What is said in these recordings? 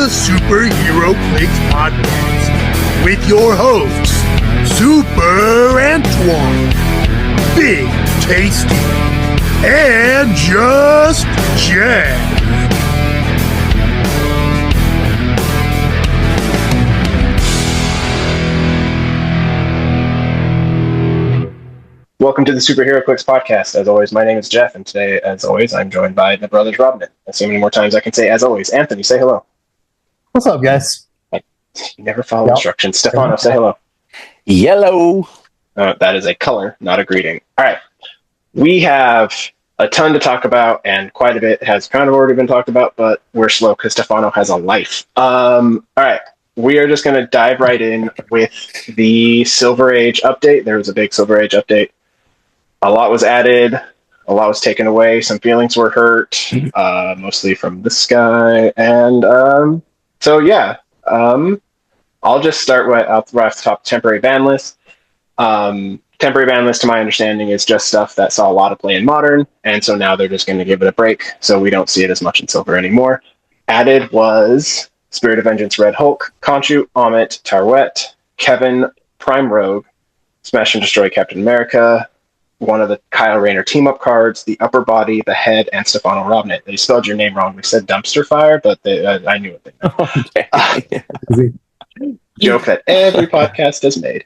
the Super Heroclix podcast with your hosts, Super Antoine, Big Tasty, and Just Jeff. Welcome to the Super Heroclix podcast. As always, my name is Jeff, and today, as always, I'm joined by the brothers Robin. And so many more times I can say, as always, Anthony, say hello. What's up, guys? You never follow instructions. Stefano, say hello. Yellow. That is a color, not a greeting. All right. We have a ton to talk about, and quite a bit has kind of already been talked about, but we're slow because Stefano has a life. All right. We are just going to dive right in with the Silver Age update. There was a big Silver Age update. A lot was added, a lot was taken away, some feelings were hurt, mostly from this guy, and I'll just start right off the top, temporary ban list. Temporary ban list, to my understanding, is just stuff that saw a lot of play in Modern, and so now they're just going to give it a break, so we don't see it as much in Silver anymore. Added was Spirit of Vengeance Red Hulk, Khonshu, Amit, Tarwet, Kevin, Prime Rogue, Smash and Destroy Captain America, one of the Kyle Rayner team-up cards, the Upper Body, the Head, and Stefano Robnett. They spelled your name wrong. They said Dumpster Fire, but I knew what they meant. Joke that every podcast has made.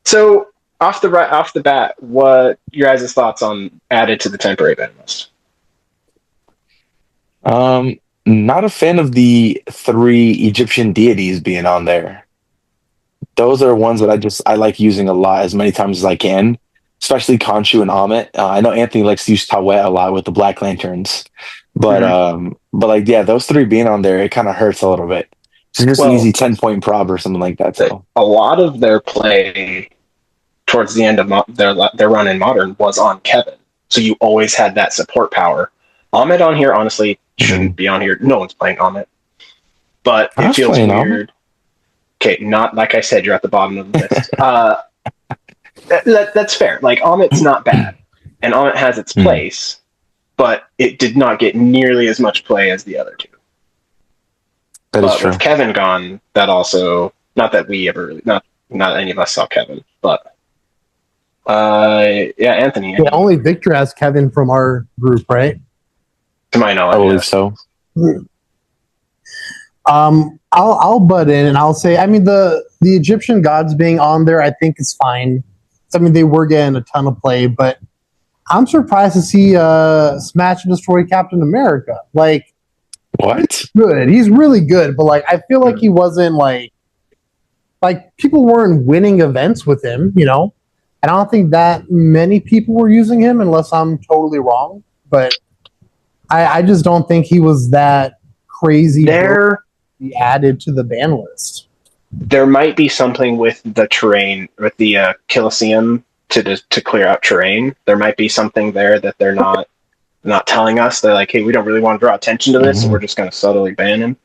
So off the bat, what your guys' thoughts on added to the temporary ban list? Not a fan of the 3 Egyptian deities being on there. Those are ones that I like using a lot, as many times as I can. Especially Khonshu and Amit. I know Anthony likes to use Tawet a lot with the Black Lanterns, but those 3 being on there, it kind of hurts a little bit. It's just an easy 10-point prob or something like that. So a lot of their play towards the end of their run in Modern was on Kevin, so you always had that support power. Amit on here honestly shouldn't be on here. No one's playing Amit, but it feels weird. Okay, not like I said, you're at the bottom of the list. That's fair. Like, Amit's not bad, and Amit has its place, but it did not get nearly as much play as the other 2. That is true. With Kevin gone, that also, not that we ever really, not any of us saw Kevin, but Anthony. Yeah, only Victor has Kevin from our group, right? To my knowledge, I believe so. I'll butt in and I'll say, I mean, the Egyptian gods being on there, I think is fine. I mean, they were getting a ton of play, but I'm surprised to see Smash and Destroy Captain America. Like, what? Good. He's really good, but like, I feel like he wasn't like people weren't winning events with him, you know? And I don't think that many people were using him, unless I'm totally wrong. But I just don't think he was that crazy. He added to the ban list. There might be something with the terrain, with the Colosseum to clear out terrain. There might be something there that they're not telling us. They're like, hey, we don't really want to draw attention to this, so we're just going to subtly ban him.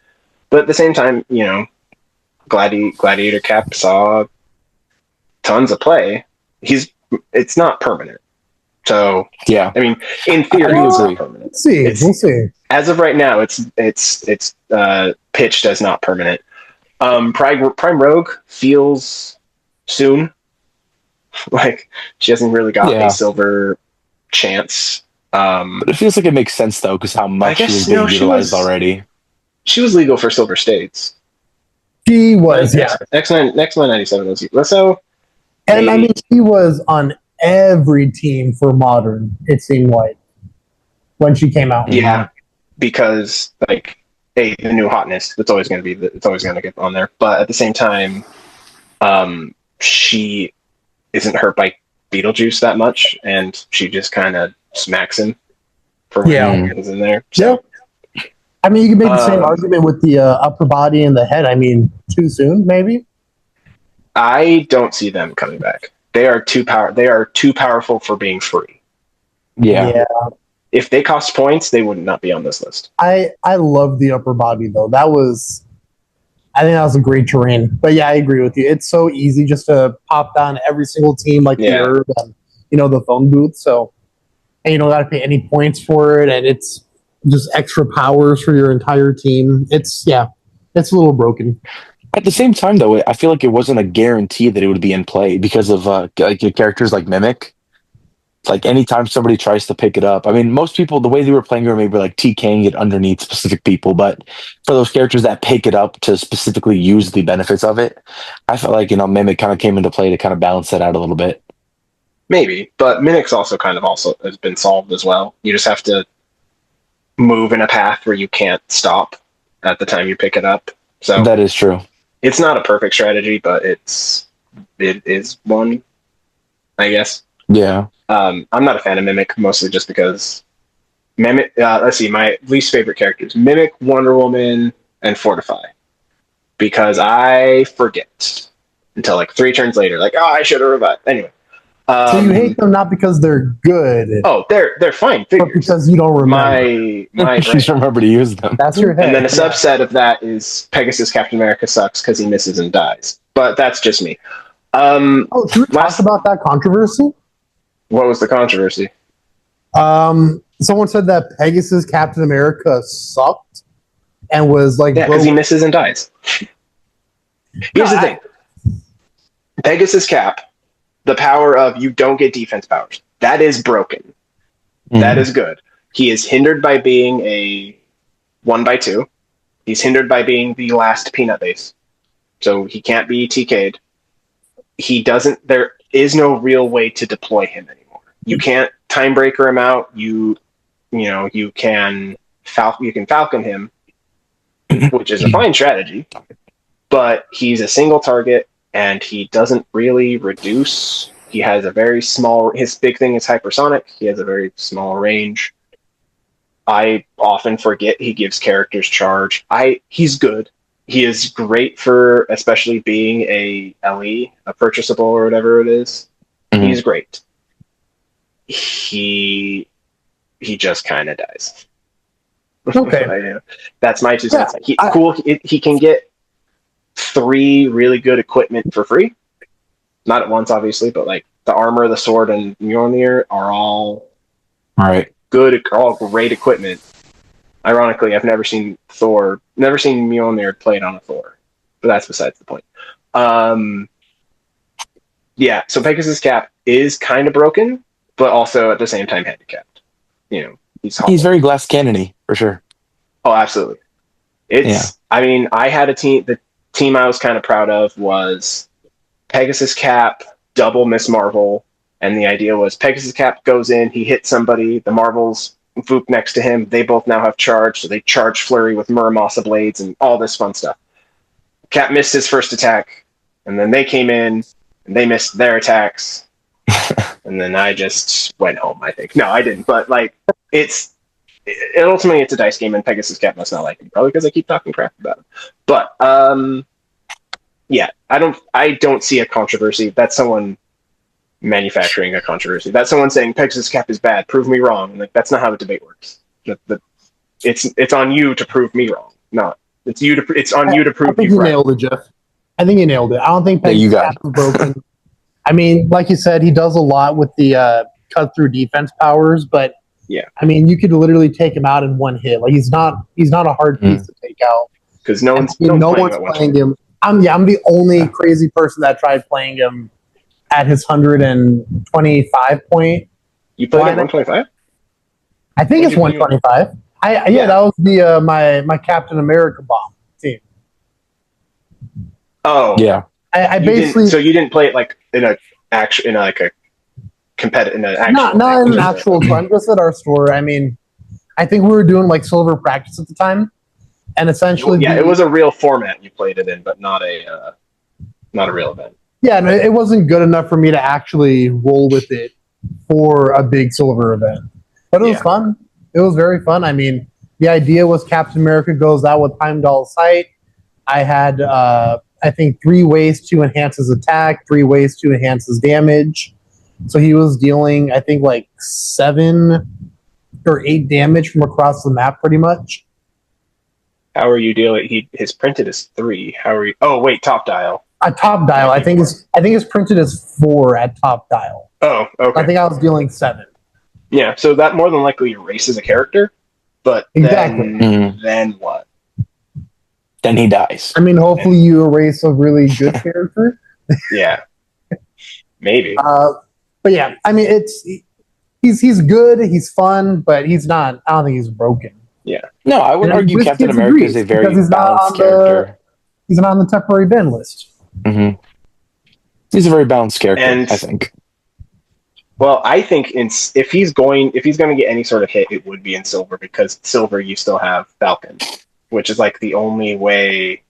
But at the same time, you know, Gladiator Cap saw tons of play. It's not permanent. So yeah, I mean, in theory, it's not permanent. We'll see. As of right now, it's pitched as not permanent. Prime Rogue feels soon. Like, she hasn't really got a silver chance. But it feels like it makes sense, though, because how much she was being utilized already. She was legal for Silver States. She was, yeah. X-Men 97 was legal. So, and I mean, she was on every team for Modern, it seemed like, when she came out. Yeah, because, like, the new hotness, it's always going to get on there. But at the same time, she isn't hurt by Beetlejuice that much, and she just kind of smacks him for when he's in there. So, I mean, you can make the same argument with the upper body and the head. I mean, too soon, maybe. I don't see them coming back. They are too powerful for being free. Yeah. If they cost points, they would not be on this list. I love the upper body, though. I think that was a great terrain. But yeah, I agree with you. It's so easy just to pop down every single team, like the herb and, the phone booth. So, and you don't got to pay any points for it. And it's just extra powers for your entire team. It's a little broken. At the same time, though, I feel like it wasn't a guarantee that it would be in play because of like characters like Mimic. Like anytime somebody tries to pick it up, I mean, most people the way they were playing were maybe like TKing it underneath specific people, but for those characters that pick it up to specifically use the benefits of it, I felt like Mimic kind of came into play to kind of balance that out a little bit. Maybe, but Mimic's also has been solved as well. You just have to move in a path where you can't stop at the time you pick it up. So that is true. It's not a perfect strategy, but it is one, I guess. Yeah. I'm not a fan of Mimic, mostly just because Mimic. Let's see, my least favorite characters: Mimic, Wonder Woman, and Fortify. Because I forget until like 3 turns later, like, oh, I should have revived. Anyway. So you hate them not because they're good. Oh, they're fine figures. But because you don't remember. My just remember to use them. That's your head. And then a subset of that is Pegasus Captain America sucks because he misses and dies. But that's just me. Should we talk about that controversy? What was the controversy? Someone said that Pegasus Captain America sucked and was like, because he misses and dies. Here's the thing: Pegasus Cap, the power of you don't get defense powers, that is broken. Mm-hmm. That is good. He is hindered by being a 1x2. He's hindered by being the last peanut base, so he can't be TK'd. There is no real way to deploy him anymore. You can't time breaker him out. You can falcon him, which is a fine strategy, but he's a single target and he doesn't really reduce. He has a very small, his big thing is hypersonic. He has a very small range. I often forget he gives characters charge. He's good. He is great for especially being a LE, a purchasable or whatever it is. Mm-hmm. He's great. He just kind of dies. Okay. That's my 2 cents. He can get 3 really good equipment for free. Not at once, obviously, but like the armor, the sword, and Mjolnir are all great equipment. Ironically, I've never seen Mjolnir played on a Thor, but that's besides the point. So Pegasus Cap is kind of broken, but also at the same time handicapped. He's very glass cannony for sure. Oh, absolutely. I mean, I had a team. The team I was kind of proud of was Pegasus Cap, double Miss Marvel, and the idea was Pegasus Cap goes in, he hits somebody, the Marvels Voop next to him, they both now have charge, so they charge Flurry with Muramasa blades and all this fun stuff. Cap missed his first attack, and then they came in, and they missed their attacks, and then I just went home, I think. No, I didn't, but like, ultimately it's a dice game, and Pegasus Cap must not like me, probably because I keep talking crap about him. But, I don't see a controversy. That's someone manufacturing a controversy. That's someone saying Pegasus Cap is bad. Prove me wrong. Like, that's not how the debate works. It's on you to prove me wrong. It's on you to prove me right. I think you nailed it, Jeff. I think you nailed it. I don't think Pegasus Cap is broken. I mean, like you said, he does a lot with the cut through defense powers, but I mean, you could literally take him out in one hit. Like he's not a hard piece to take out because no one's playing him. I'm the only crazy person that tried playing him at his 125 point. You played at 125? I think it's 125. That was the my Captain America bomb team. Oh yeah. I basically so you didn't play it like in a competitive in an actual not in an actual run, just at our store. I mean, I think we were doing like silver practice at the time. And essentially, it was a real format you played it in, but not a real event. Yeah, no, it wasn't good enough for me to actually roll with it for a big silver event. But it was fun. It was very fun. I mean, the idea was Captain America goes out with Heimdall sight. I had, I think, 3 ways to enhance his attack, 3 ways to enhance his damage. So he was dealing, I think, like 7 or 8 damage from across the map, pretty much. How are you dealing? His printed is 3. How are you? Oh wait, top dial. Top dial. I think it's printed as 4 at top dial. Oh, okay. I think I was dealing 7. Yeah, so that more than likely erases a character. But Exactly. then what? Then he dies. I mean, hopefully you erase a really good character. Yeah, maybe. But yeah, I mean, he's good, he's fun, but he's not. I don't think he's broken. Yeah. No, I would And argue Captain WizKids America is agrees, a very because he's not balanced on the- character. He's not on the temporary ban list. Hmm. He's a very balanced character, And I think. well, I think if he's going to get any sort of hit, it would be in Silver, because Silver you still have Falcon, which is like the only way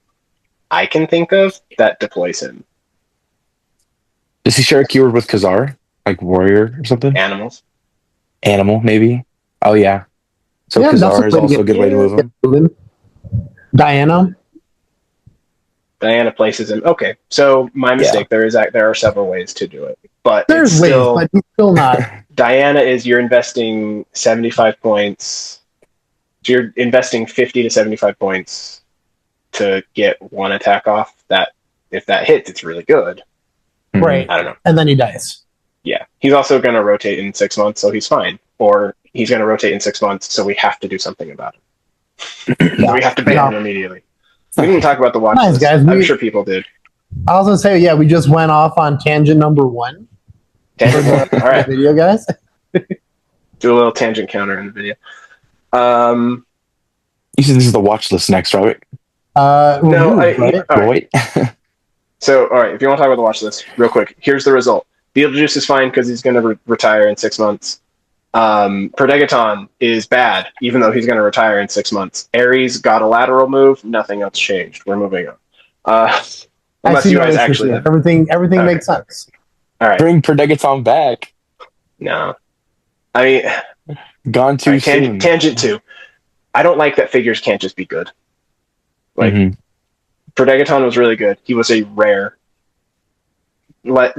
I can think of that deploys him. Does he share a keyword with Kazar? Like warrior or something? Animals. Animal, maybe? Oh, yeah. So Yeah, that's Kazar is way to also a good way to move him. moving. Diana. Diana places him. Okay, so my mistake. Yeah. There are several ways to do it, but There's it's ways, still, but he's still not. Diana is you're investing 75 points. So you're investing 50 to 75 points to get one attack off. That if that hits, it's really good. Mhm. Right. I don't know. And then he dies. Yeah, he's also going to rotate in 6 months, so he's fine. Or he's going to rotate in 6 months, so we have to do something about it. So we have to ban him immediately. We didn't talk about the watch Nice, list. guys. I'm sure people did. I was gonna say, yeah, we just went off on tangent number 1. Tangent. All right, Video, guys. do a little tangent counter in the video. You said this is the watch list next, right? No, right? all right. Wait. So, all right, if you want to talk about the watch list, real quick, here's the result. Beetlejuice is fine because he's going to retire in 6 months. Prodegaton is bad, even though he's going to retire in 6 months. Ares got a lateral move. Nothing else changed. We're moving on. Unless you guys actually have. Everything Okay. makes sense. All right. Bring Prodegaton back. No. I mean, Gone too soon. tangent 2. I don't like that figures can't just be good. Like, Mhm. Prodegaton was really good. He was a rare.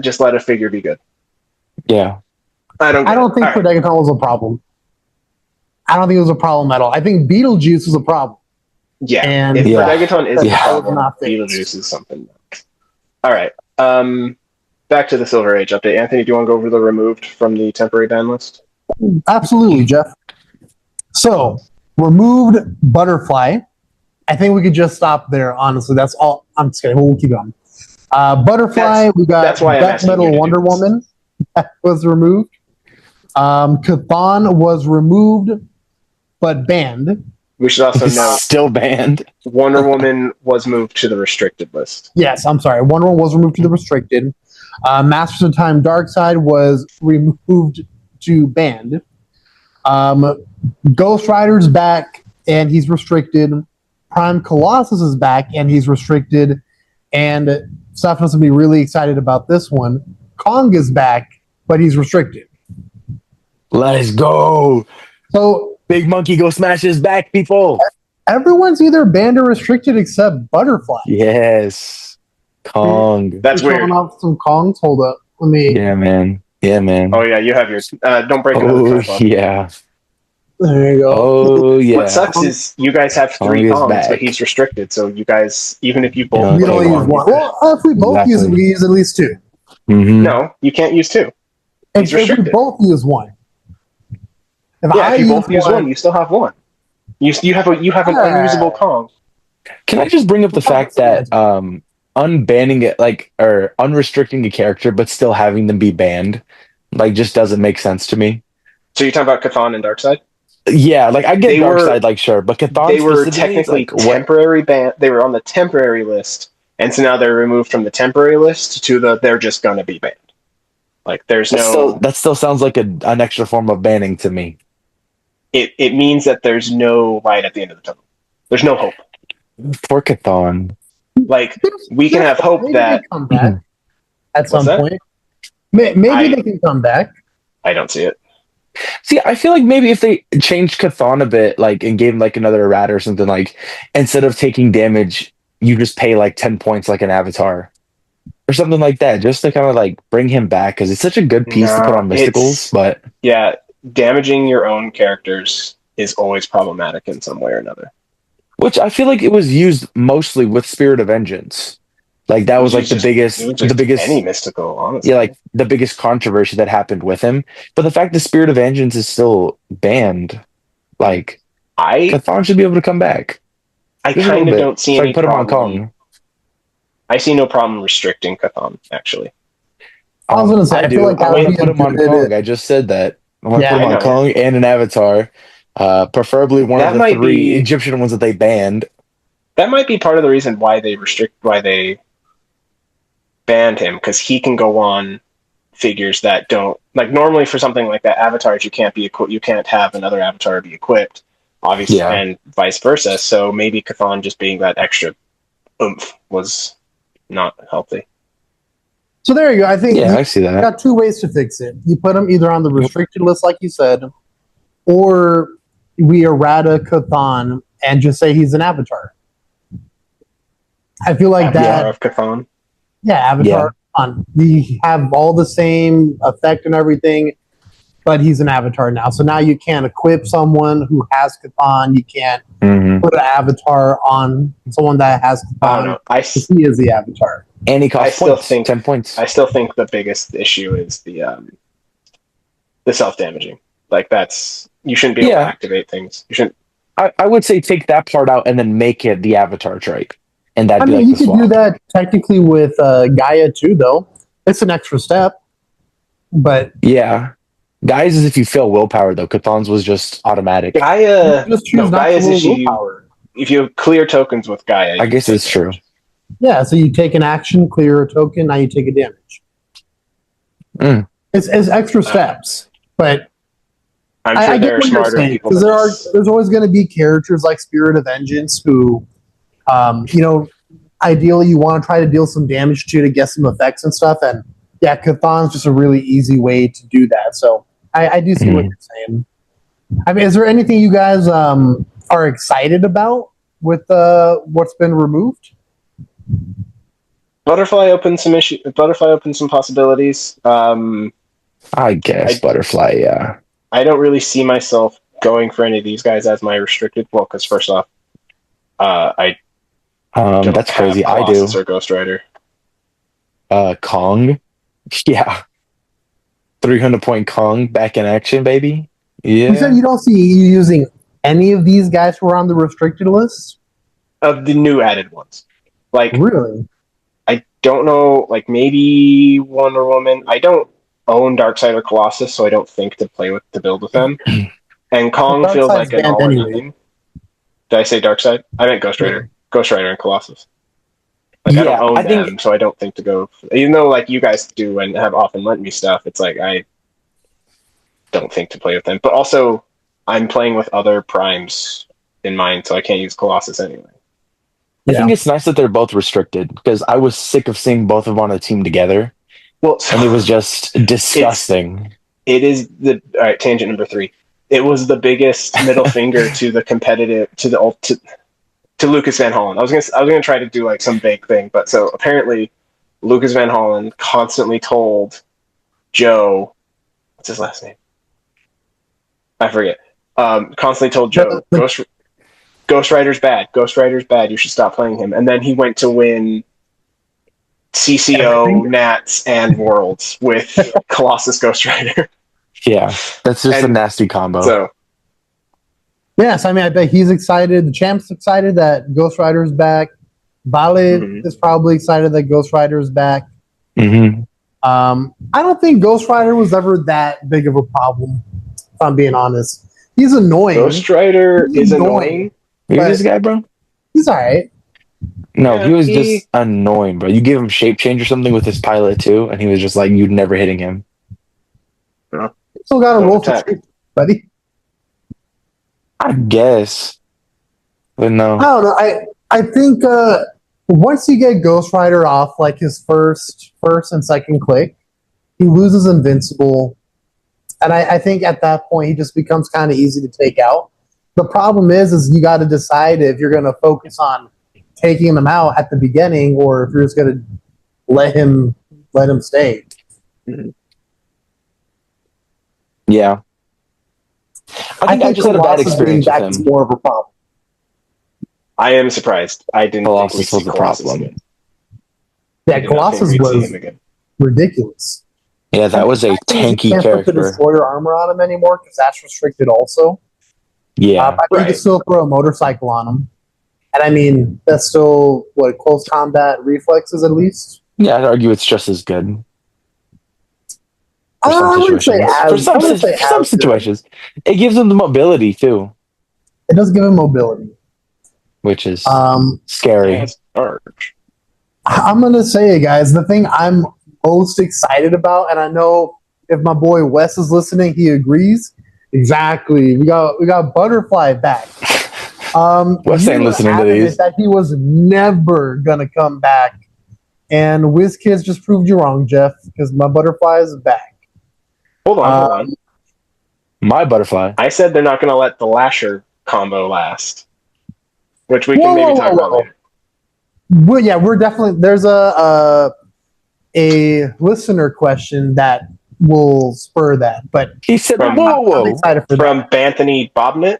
Just let a figure be good. Yeah. I don't think All right. Prodegaton was a problem. I don't think it was a problem at all. I think Beetlejuice was a problem. Yeah, And if Yeah. Prodegaton is the Yeah. problem, Not fixed. Beetlejuice is something else. All right. Back to the Silver Age update. Anthony, do you want to go over the removed from the temporary ban list? Absolutely, Jeff. So, removed Butterfly. I think we could just stop there, honestly. That's all. I'm just kidding. We'll keep going. Butterfly, we got that's why I'm Death asking you Metal to do Wonder this. Woman that was removed. Chthon was removed, but banned. We should also He's note still banned. Wonder Woman was moved to the restricted list. Yes, I'm sorry. Wonder Woman was removed to the restricted. Masters of Time Darkseid was removed to banned. Ghost Rider's back, and he's restricted. Prime Colossus is back, and he's restricted. And Stephanos will be really excited about this one. Kong is back, but he's restricted. Let's go. So Big Monkey Go Smash his back, people. everyone's either banned or restricted except Butterfly. Yes. Kong. That's We're weird. showing off some Kongs. Hold up. Let me. Yeah, man. Yeah, man. Oh yeah, you have yours. Don't break another Oh, tripod. yeah. There you go. Oh, yeah. What sucks is you guys have Kong 3 is Kongs, back. but he's restricted. So you guys, even if you Yeah, both We play don't use Kong, one. Well, if we both use it, we use at least 2. Mhm. no, you can't use 2. He's If we restricted. both use one. Yeah, if you both use one, you still have one. You have an unusable Kong. Can I just bring up the fact that unbanning it, like, or unrestricting a character, but still having them be banned, like, just doesn't make sense to me. So you're talking about Chthon and Darkseid? Yeah, like, I get They were- Darkseid, like, sure, but Chthon They were specifically, it's technically like, what? temporary ban. They were on the temporary list, and so now they're removed from the temporary list to the they're just gonna be banned. Like there's That still sounds like an extra form of banning to me. it means that there's no light at the end of the tunnel. There's no hope. Poor Chthon. Like we can have hope Maybe that they come back at some What's that? point. Maybe they can come back. I don't see it. See, I feel like maybe if they changed Chthon a bit, like, and gave him like another rat or something, like, instead of taking damage, you just pay like 10 points like an avatar. Or something like that, just to kind of like bring him back, because it's such a good piece to put on mysticals, but Yeah, damaging your own characters is always problematic in some way or another. which I feel like it was used mostly with Spirit of Vengeance. Like that was like the biggest any mystical, honestly. yeah, like the biggest controversy that happened with him. But the fact the Spirit of Vengeance is still banned, like Chthon should be able to come back. I Just a kind of little bit. don't see So I any put him on problem. Kong. I see no problem restricting Chthon, actually. I was gonna say, I feel do. like that I would want be to put a him on good- Kong. I just said that. I want to Yeah, put him I on know. Kong and an Avatar. Preferably one That of the might 3 be- Egyptian ones that they banned. That might be part of the reason why they banned him, because he can go on figures that don't, like, normally for something like that, avatars you can't have another avatar be equipped, obviously, Yeah. and vice versa. So maybe Chthon just being that extra oomph was not healthy. So there you go. I think Yeah, you I see that. got 2 ways to fix it. You put him either on the restricted list, like you said, or we errata Chthon and just say he's an avatar. I feel like Avatar that. of Chthon. Yeah, avatar. We have all the same effect and everything, but he's an avatar now. So now you can't equip someone who has Chthon. You can't Mm-hmm. put an avatar on someone that has Chthon. I don't know. He is the avatar. And he costs still points. think- 10 points. I still think the biggest issue is the self-damaging. Like, you shouldn't be able to activate things. You shouldn't. I would say take that part out and then make it the Avatar trait. And that'd be like you the could swap. do that technically with Gaia too, though. It's an extra step, but Yeah. Guys, is if you fail willpower, though. Chthon's was just automatic. Gaia. just choose not Gaia's to roll issue. willpower. If you clear tokens with Gaia, I you guess take it's true. damage. Yeah, so you take an action, clear a token, now you take a damage. Mm. It's extra steps, but I'm sure I get there are what you're smarter saying, people. because there's always going to be characters like Spirit of Vengeance who, ideally you want to try to deal some damage to get some effects and stuff, and yeah, Chthon's just a really easy way to do that. So I do see what you're saying. I mean, is there anything you guys are excited about with what's been removed? Butterfly opened some possibilities. I guess Butterfly, yeah. I don't really see myself going for any of these guys as my restricted. Well, because first off, I don't that's have crazy. I do. Colossus or Ghost Rider. Kong. Yeah. 300-point Kong back in action, baby. Yeah. You said you don't see you using any of these guys who are on the restricted list? Of the new added ones. Like, Really? I don't know, like maybe Wonder Woman. I don't own Darkseid or Colossus, so I don't think to build with them. And Kong Well, feels Darkseid's like an banned all or anyway. nothing. Did I say Darkseid? I meant Ghost Rider. Ghost Rider and Colossus. Like, I don't own them, so I don't think to go. Even though, like, you guys do and have often lent me stuff, it's like I don't think to play with them. But also, I'm playing with other primes in mind, so I can't use Colossus anyway. I think it's nice that they're both restricted because I was sick of seeing both of them on a team together. Well, and it was just disgusting. It is all right. Tangent number 3. It was the biggest middle finger to the competitive to Lucas Van Hollen. I was gonna try to do like some vague thing, but so apparently Lucas Van Hollen constantly told Joe, what's his last name? I forget. Constantly told Joe, Ghost Rider's bad. Ghost Rider's bad. You should stop playing him. And then he went to win CCO, Nats, and Worlds with Colossus Ghost Rider. Yeah, that's just a nasty combo. So, yes, I mean, I bet he's excited. The champ's excited that Ghost Rider's back. Vale is probably excited that Ghost Rider is back. Mm-hmm. I don't think Ghost Rider was ever that big of a problem, if I'm being honest. He's annoying. Ghost Rider is annoying. You're this guy, bro? He's all right. No, he was just annoying, bro. You give him shape change or something with his pilot, too, and he was just like, you'd never hitting him. Still got to roll for shape, buddy. I guess. But no. I don't know. I think once you get Ghost Rider off like his first and second click, he loses Invincible. And I think at that point he just becomes kind of easy to take out. The problem is you got to decide if you're going to focus on taking them out at the beginning or if you're just going to let him stay. Mm-hmm. Yeah. I think I just had a bad experience with him. Is more of a problem. I am surprised. I didn't Colossus think was the problem. Again. Yeah, Colossus was ridiculous. Yeah, that was a tanky can't put the character. destroyer armor on him anymore because that's restricted also. Yeah. I think you can still throw a motorcycle on him. And I mean, that's still, close combat reflexes at least? Yeah, I'd argue it's just as good for some I wouldn't say situations. as, I wouldn't say For some as good. situations. It gives them the mobility, too, It does give him mobility. which is Um, scary. Yeah, it's charge. I'm gonna say it, guys. The thing I'm most excited about, and I know if my boy Wes is listening, he agrees. Exactly. We got Butterfly back. Wes You ain't were listening to adamant these. that he was never gonna come back, and WizKids just proved you wrong, Jeff, because my Butterfly is back. Hold on. My butterfly. I said they're not going to let the Lasher combo last, which we can maybe talk about later. Well, yeah, we're definitely there's a listener question that will spur that, but He said, From- whoa. I'm excited for From Banthony Bobnett.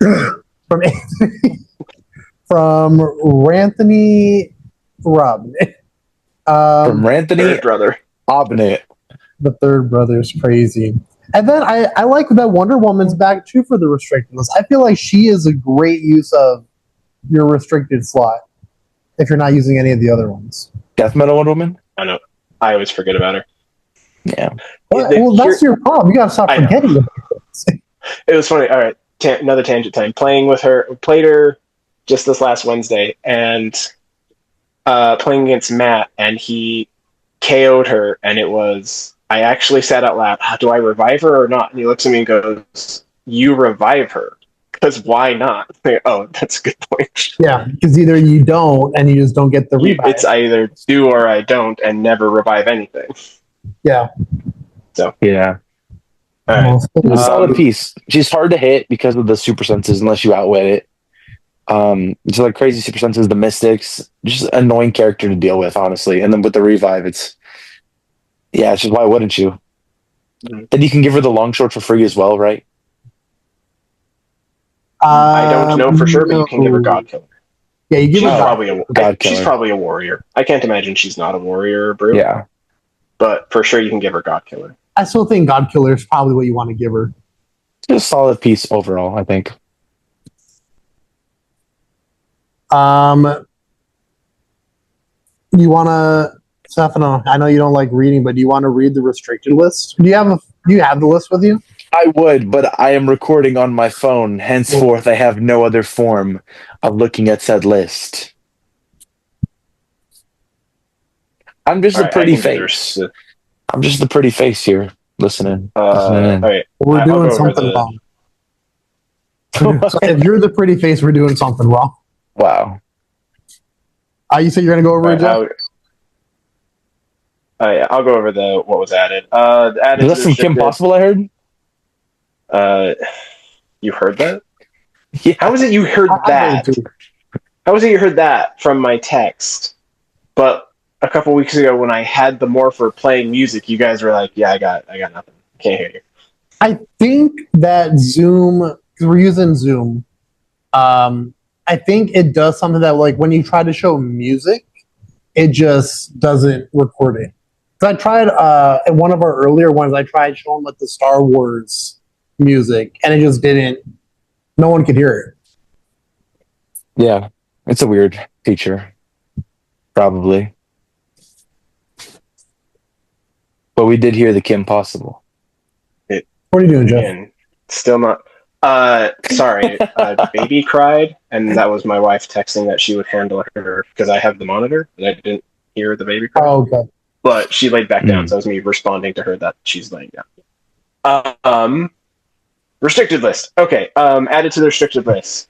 from from Ranthony Rob. From Ranthony Third brother. Obnett. The third brother is crazy. And then I like that Wonder Woman's back too for the restricted list. I feel like she is a great use of your restricted slot if you're not using any of the other ones. Death Metal Wonder Woman? I know. I always forget about her. Yeah. Well, that's your problem. You gotta stop forgetting about this. It was funny. All right, another tangent time. Played her just this last Wednesday, and playing against Matt, and he KO'd her, and it was. I actually said out loud, "Do I revive her or not?" And he looks at me and goes, "You revive her, because why not?" Oh, that's a good point. Yeah, because either you don't and you just don't get the revive. It's either do or I don't, and never revive anything. Yeah. So yeah. All right. It's a solid piece. She's hard to hit because of the super senses unless you outwit it. It's like crazy super senses, the mystics, just an annoying character to deal with, honestly. And then with the revive, it's just why wouldn't you? Mm-hmm. And you can give her the long short for free as well, right? I don't know for sure, but you can give her God Killer. Yeah, you give She's her probably she's probably a warrior. I can't imagine she's not a warrior, Brew. Yeah. But for sure, you can give her God Killer. I still think God Killer is probably what you want to give her. It's a solid piece overall, I think. You want to, Stefano? I know you don't like reading, but do you want to read the restricted list? Do you have the list with you? I would, but I am recording on my phone. Henceforth, I have no other form of looking at said list. I'm just a pretty face. I'm just the pretty face here, listening. All right. We're doing something wrong. So if you're the pretty face, we're doing something wrong. Wow. You said you're going to go over it, Jeff? I'll go over what was added. Is that some Kim Possible I heard? You heard that? Yeah. How is it you heard that? How is it you heard that from my text? But a couple weeks ago when I had the Morpher playing music, you guys were like, "Yeah, I got nothing. Can't hear you." I think that Zoom, because we're using Zoom, I think it does something that, like, when you try to show music, it just doesn't record it. So I tried at one of our earlier ones. I tried showing like the Star Wars music, and it just didn't. No one could hear it. Yeah, it's a weird feature, probably. But we did hear the Kim Possible. What are you doing, Jeff? Again, still not. Sorry. Baby cried, and that was my wife texting that she would handle her because I have the monitor, and I didn't hear the baby cry. Oh, okay. But she laid back down, so that was me responding to her that she's laying down. Restricted list. Okay. Added to the restricted list.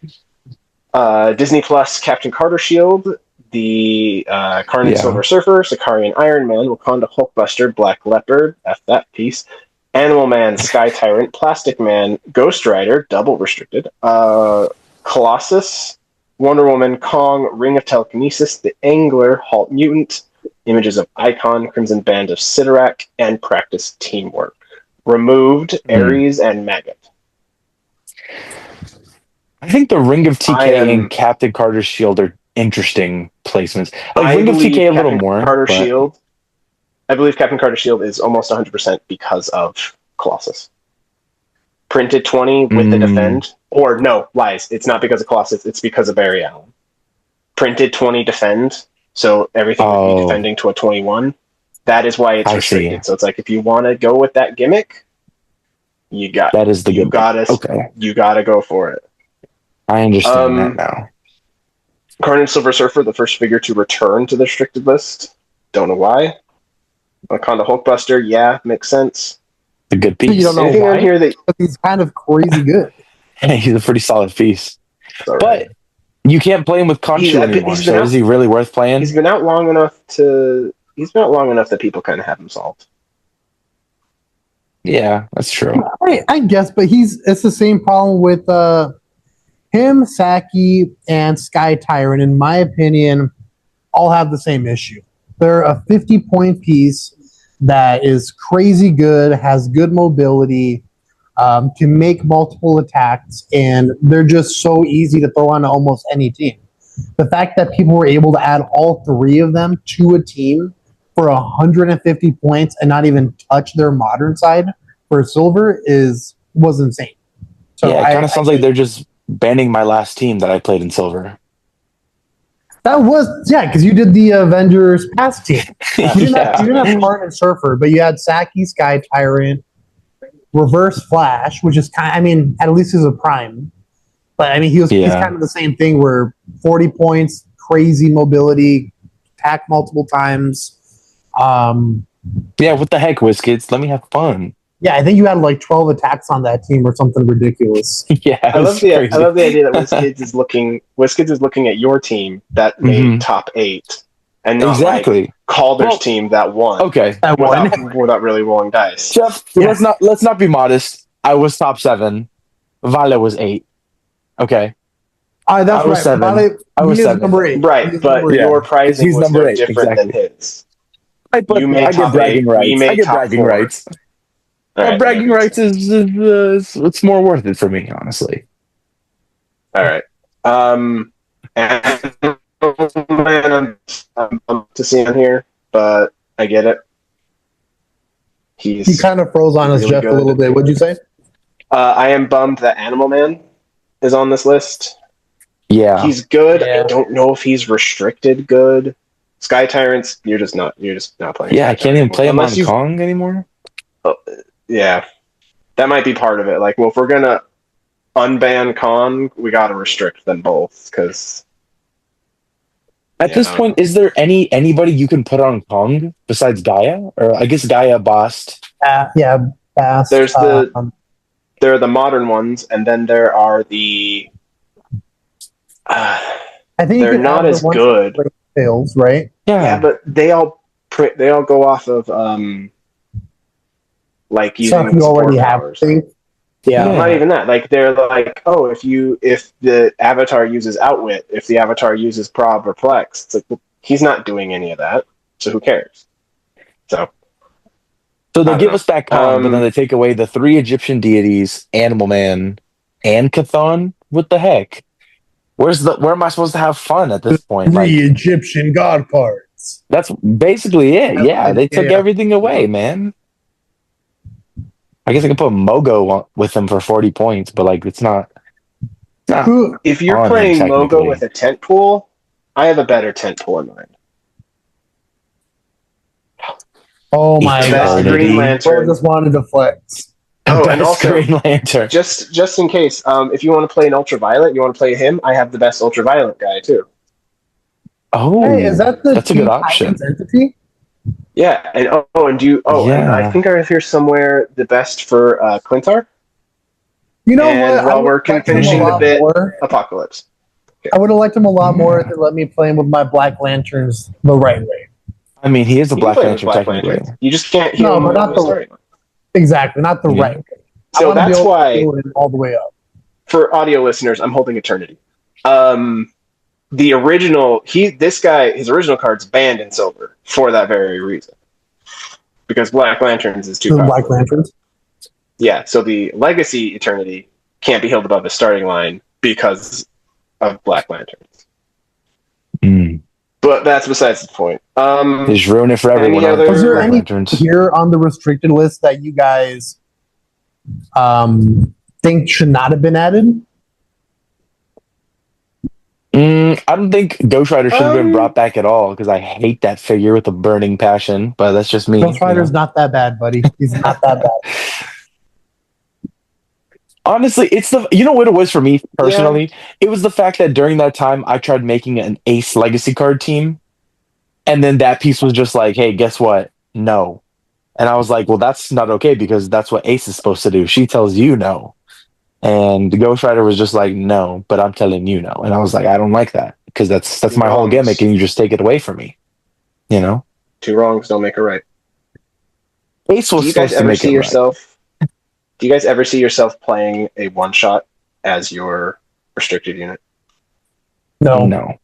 Disney Plus Captain Carter Shield, the Carnage Silver Surfer, Sicarian Iron Man, Wakanda Hulkbuster, Black Leopard, F that piece, Animal Man, Sky Tyrant, Plastic Man, Ghost Rider, double restricted, Colossus, Wonder Woman, Kong, Ring of Telekinesis, The Angler, Halt Mutant, Images of Icon, Crimson Band of Sidorak, and Practice Teamwork. Removed Ares and Maggot. I think the Ring of TK and Captain Carter's Shield are interesting placements. Like Ring of TK a little more. Shield. I believe Captain Carter's Shield is almost 100% because of Colossus. printed 20 with the defend. Or no, lies. It's not because of Colossus. It's because of Barry Allen. Printed 20 defend, so everything would be defending to a 21. That is why it's restricted. So it's like if you want to go with that gimmick, you got that is the you gimmick. gotta you gotta go for it. I understand that now. Carnage Silver Surfer, the first figure to return to the restricted list. Don't know why. Wakanda Hulkbuster, yeah, makes sense. A good piece. You don't know Anything why? on here that He's kind of crazy good. He's a pretty solid piece. right. But you can't play him with Khonshu anymore. So is he really worth playing? He's been out long enough that people kind of have him solved. Yeah, that's true. I guess, but it's the same problem with him, Saki, and Sky Tyrant. In my opinion, all have the same issue. They're a 50-point piece that is crazy good, has good mobility, can make multiple attacks, and they're just so easy to throw on almost any team. The fact that people were able to add all three of them to a team for 150 points and not even touch their modern side for silver was insane. So yeah, it kind of sounds like they're just banning my last team that I played in silver. That was, because you did the Avengers past team. You didn't have Carnage Surfer, but you had Saki, Sky Tyrant, Reverse Flash, which is at least he's a prime. But he's kind of the same thing where 40 points, crazy mobility, attack multiple times. Yeah, what the heck, WizKids? Let me have fun. Yeah, I think you had like 12 attacks on that team or something ridiculous. Yeah, I love the idea that WizKids is looking at your team that made top 8 and not like Calder's team that won. Okay, without really rolling dice. Jeff, let's not be modest. I was top 7. Vale was 8. Okay. That's I was right. 7. I was 7. Number 8. Right, but your prizing was no different than his. I get bragging rights. I get bragging rights. Bragging rights is it's more worth it for me, honestly. All right. And man, I'm to see him here, but I get it. He kind of froze on us, Jeff, a little bit. What'd you say? I am bummed that Animal Man is on this list. Yeah, he's good. Yeah. I don't know if he's restricted good. Sky Tyrants, you're just not playing. Yeah, I can't even play him on Kong anymore. Yeah, that might be part of it. Like, well, if we're gonna unban Kong, we got to restrict them both because. At this point, is there anybody you can put on Kong besides Gaia? Or I guess Gaia, Bast. Bast. There are the modern ones, and then there are the. I think they're not as good. Tails, right? Yeah, but they all go off of like using stuff you already have. Yeah, not even that. Like they're like, oh, if the avatar uses Outwit, if the avatar uses Prob or Plex, it's like, well, he's not doing any of that, so who cares? So they give us that Kong, but then they take away the 3 Egyptian deities, Animal Man, and Chthon. What the heck? Where am I supposed to have fun at this point? 3 Egyptian god cards. That's basically it. Yeah, they took everything away, man. I guess I could put Mogo with them for 40 points, but like it's not if you're playing Mogo with a tent pool, I have a better tent pool in mind. Oh my god! Green Lantern. I just wanted to flex. Oh, and also Green Lantern. Just in case, if you want to play an Ultraviolet, you want to play him. I have the best Ultraviolet guy too. Oh, hey, is that that's a good option? Entity? Yeah, and and I think I hear somewhere the best for Clintar. You know and what? While we're finishing the bit, Apocalypse. Okay. I would have liked him a lot more if they let me play him with my Black Lanterns the right way. I mean, he is a Black Lantern technically. You just can't. No, but not the right. Exactly, not the right way. So that's why all the way up. For audio listeners, I'm holding Eternity. The original, his original card's banned in silver for that very reason. Because Black Lanterns is too powerful. Black Lanterns? Yeah, so the Legacy Eternity can't be held above the starting line because of Black Lanterns. But that's besides the point. Just ruin it for everyone. Was there any here on the restricted list that you guys think should not have been added? I don't think Ghost Rider should have been brought back at all because I hate that figure with a burning passion. But that's just me. Ghost Rider's not that bad, buddy. He's not that bad. Honestly, it's the you know what it was for me personally. Yeah. It was the fact that during that time I tried making an Ace Legacy card team, and then that piece was just like, "Hey, guess what? No." And I was like, "Well, that's not okay because that's what Ace is supposed to do. She tells you no." And the Ghost Rider was just like, "No, but I'm telling you no." And I was like, "I don't like that because that's my whole gimmick, and you just take it away from me." You know, two wrongs don't make a right. Ace was supposed to make it right. Do you guys ever see yourself playing a one shot as your restricted unit? No.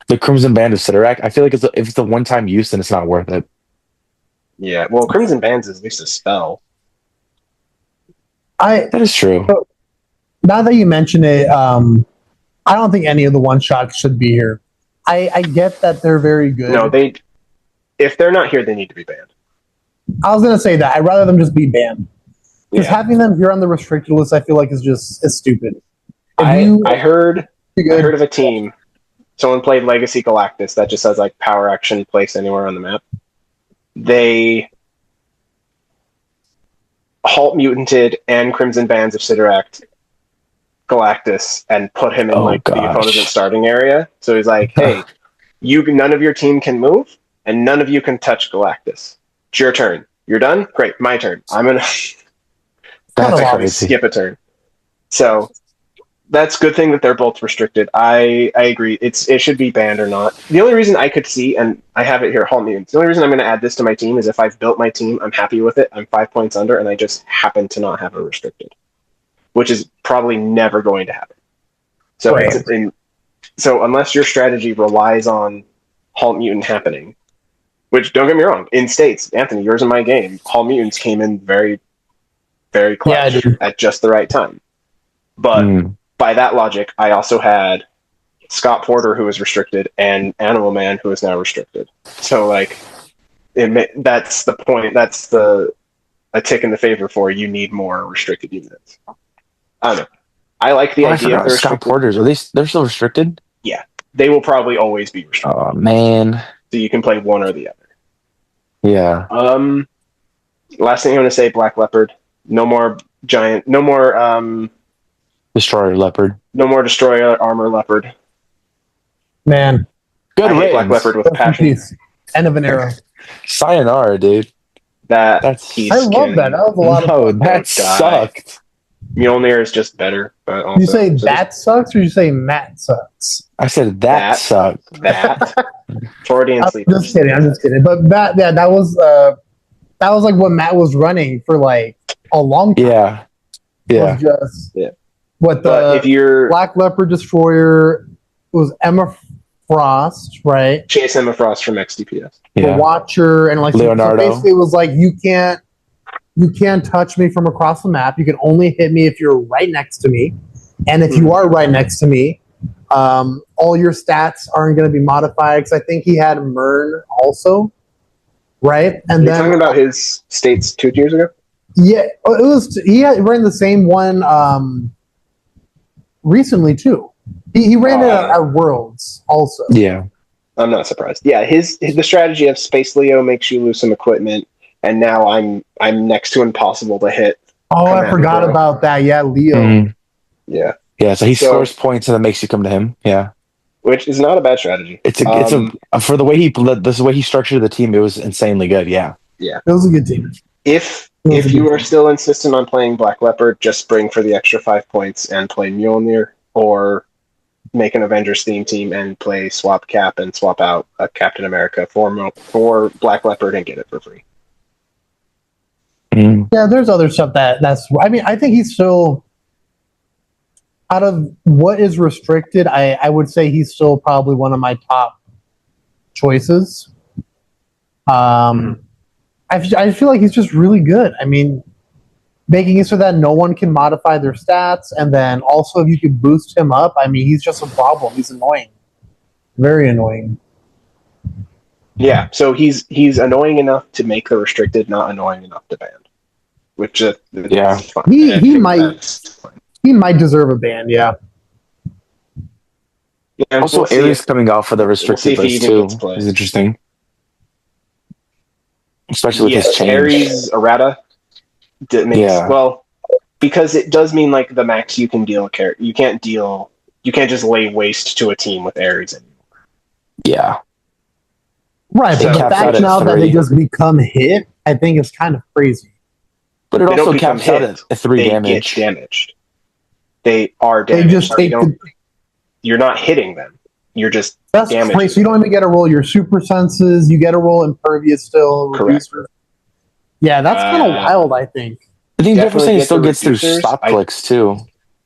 The Crimson Band of Sidorak, I feel like if it's a one-time use, then it's not worth it. Yeah, well, Crimson Band's is at least a spell. That is true. Now that you mention it, I don't think any of the one-shots should be here. I get that they're very good. No, if they're not here, they need to be banned. I was going to say that. I'd rather them just be banned. Because having them here on the restricted list, I feel like is stupid. I heard of a team. Someone played Legacy Galactus that just has like power action place anywhere on the map. They halt mutanted and Crimson Bands of Sidorak Galactus and put him in the opponent's starting area. So he's like, "Hey, none of your team can move, and none of you can touch Galactus. It's your turn. You're done. Great, my turn. I'm gonna." That's crazy. Skip a turn. So that's a good thing that they're both restricted. I agree. It should be banned or not. The only reason I could see, and I have it here, halt mutants. The only reason I'm going to add this to my team is if I've built my team, I'm happy with it, I'm 5 points under, and I just happen to not have a restricted, which is probably never going to happen. So so unless your strategy relies on halt mutant happening, which don't get me wrong, in states, Anthony, yours and my game, halt mutants came in very very clutch at just the right time. But by that logic, I also had Scott Porter, who was restricted, and Animal Man, who is now restricted. So, that's the point. That's a tick in the favor for you need more restricted units. I don't know. I like the idea of the Scott Porters. They're still restricted? Yeah. They will probably always be restricted. Oh, man. So you can play one or the other. Yeah. Last thing I'm going to say, Black Leopard. No more Destroyer Leopard. No more Destroyer Armor Leopard. Man. Good I hate Black Leopard with passion. End of an era. Sayonara, dude. I love that. That was a lot of fun. That sucked. Mjolnir is just better. But also, you say that sucks or you say Matt sucks? I said that sucked. That. Freudian sleep. I'm just kidding. But that was like what Matt was running for like a long time. Yeah. If you're Black Leopard Destroyer was Emma Frost, right? Chase Emma Frost from XDPS. The Watcher and like Leonardo. So basically it was like you can't touch me from across the map. You can only hit me if you're right next to me. And if you are right next to me, all your stats aren't going to be modified because I think he had Mern also. Right? And then talking about his states 2 years ago? Yeah, it was. He ran the same one recently too. He ran it at Worlds also. Yeah, I'm not surprised. Yeah, the strategy of Space Leo makes you lose some equipment, and now I'm next to impossible to hit. Oh, I forgot about that. Yeah, Leo. Mm-hmm. Yeah. So he scores points and that makes you come to him. Yeah, which is not a bad strategy. It's for the way he structured the team, it was insanely good. Yeah, it was a good team. If you are still insistent on playing Black Leopard, just spring for the extra 5 points and play Mjolnir, or make an Avengers theme team and play swap Cap and swap out a Captain America for Black Leopard and get it for free. Yeah, there's other stuff that's. I mean, I think he's still out of what is restricted. I would say he's still probably one of my top choices. I feel like he's just really good. I mean, making it so that no one can modify their stats, and then also if you could boost him up, I mean, he's just a problem. He's annoying. Very annoying. Yeah, so he's annoying enough to make the restricted, not annoying enough to ban. which Yeah. fine. He I think might that's fine. he might deserve a ban. Yeah. Yeah, Also, we'll see Ares if, coming off of the we'll see restricted if he list even gets too played. is interesting, especially with his Yes, change. Ares errata makes Yeah. well because it does mean like the max you can deal you can't just lay waste to a team with Ares anymore. Yeah. Right, So- but the caps out fact at now that they 3. just become hit, I think is kind of crazy. But it They don't also become caps out hit. at 3 They damage. get damaged. They are They damaged. just take the. You're not hitting them. You're just That's damaging crazy. So you don't even get to roll your super senses. You get to roll impervious still. Correct. Reducer. Yeah, that's kind of wild. I think. I think Definitely Jefferson get still the gets through reducers. stop clicks too.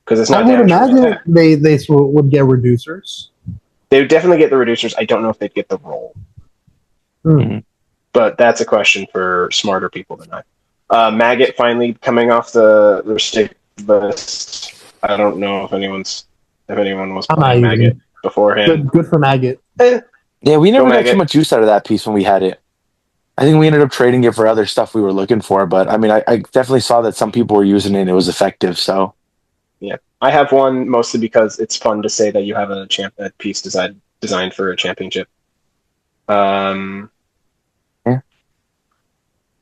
because it's I not would damage from imagine attack. they would get reducers. They would definitely get the reducers. I don't know if they'd get the roll, but that's a question for smarter people than I. Maggot finally coming off the restricted list. I don't know if anyone was I'm playing not Maggot beforehand. Good for Maggot. Yeah, we never got Maggot. too much use out of that piece when we had it. I think we ended up trading it for other stuff we were looking for, but I mean, I definitely saw that some people were using it and it was effective, so. Yeah, I have one mostly because it's fun to say that you have a piece designed for a championship. So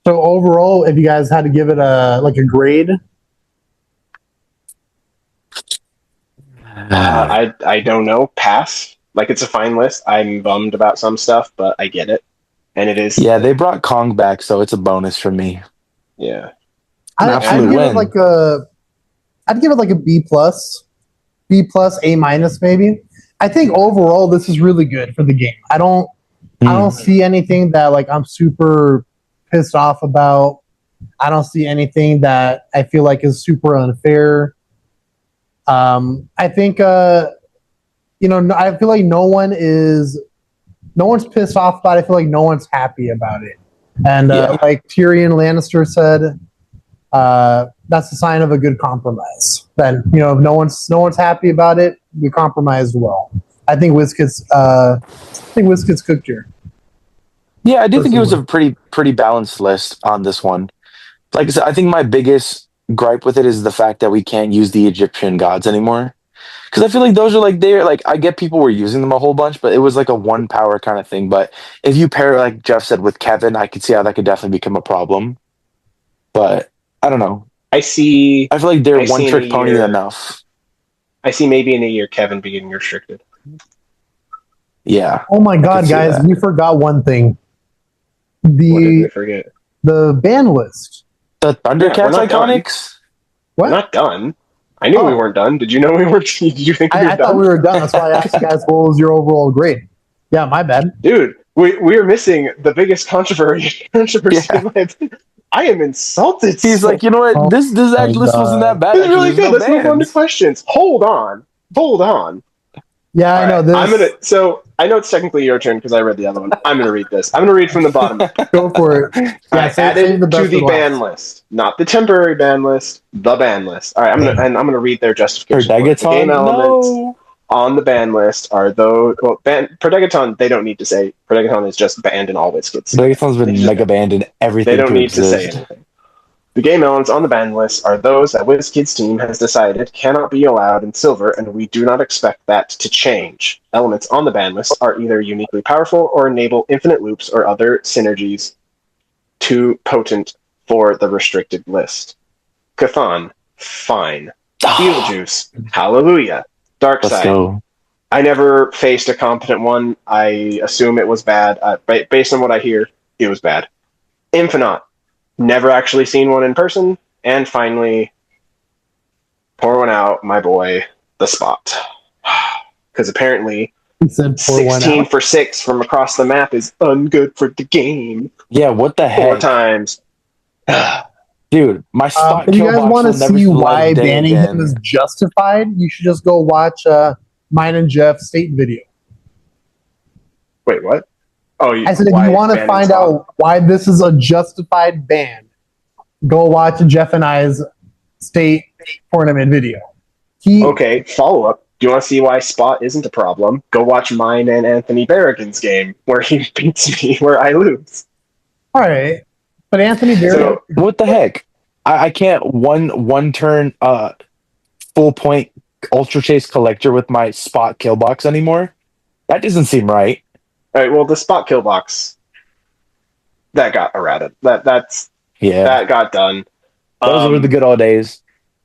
overall, if you guys had to give it a grade, I don't know. Pass. Like it's a fine list. I'm bummed about some stuff, but I get it, and it is. Yeah, they brought Kong back, so it's a bonus for me. Yeah, I'd give it like a B plus, A minus maybe. I think overall this is really good for the game. I don't see anything that like I'm super pissed off about. I don't see anything that I feel like is super unfair. I think I feel like no one's pissed off about it. I feel like no one's happy about it. And like Tyrion Lannister said, that's a sign of a good compromise. Then if no one's happy about it, we compromised well. I think wizkids cooked here. Yeah, I do think it was a pretty balanced list on this one. Like I said, I think my biggest gripe with it is the fact that we can't use the Egyptian gods anymore. Because I feel like those are I get people were using them a whole bunch, but it was like a one power kind of thing. But if you pair, like Jeff said, with Kevin, I could see how that could definitely become a problem. But I don't know. I feel like they're one trick pony enough. I see maybe in a year Kevin being restricted. Yeah. Oh my god, guys, we forgot one thing. What did we forget? The ban list. The Thundercats Iconics? What? We're not done. I knew we weren't done. Did you know we weren't? Did you think we were done? I thought we were done. That's why I asked you guys what was your overall grade. Yeah, my bad. Dude, we are missing the biggest controversy in my opinion. I am insulted. He's like, you know what? This list wasn't that bad. It's really good. Let's move on to questions. Hold on. Yeah, I know this. I know it's technically your turn because I read the other one. I'm gonna read this. I'm gonna read from the bottom. Go for it. Yeah, added to the ban list, not the temporary ban list, the ban list. All right, I'm gonna read their justification. The game elements on the ban list are those. Well, Prodegaton, they don't need to say. Prodegaton is just banned in all wizkids. Prodegaton's been mega banned in everything. They don't need to say anything. The game elements on the ban list are those that WizKids team has decided cannot be allowed in Silver, and we do not expect that to change. Elements on the ban list are either uniquely powerful or enable infinite loops or other synergies too potent for the restricted list. Cathan, fine. Beetlejuice, hallelujah. Darkseid, I never faced a competent one. I assume it was bad. Based on what I hear, it was bad. Infinite. Never actually seen one in person. And finally, pour one out, my boy, the Spot. Because apparently, 16 for 6 from across the map is ungood for the game. Yeah, what the heck? 4 times. Dude, my Spot if you guys want to see why banning him is justified, you should just go watch mine and Jeff's state video. Wait, what? Oh, I said, if you want to find out why this is a justified ban, go watch Jeff and I's state tournament video. Okay, follow up. Do you want to see why Spot isn't a problem? Go watch mine and Anthony Berrigan's game, where he beats me, where I lose. All right. But Anthony Berrigan... what the heck? I can't one turn full point ultra chase collector with my spot kill box anymore. That doesn't seem right. All right. Well, the spot kill box that got errated. Yeah, That got done. those were the good old days.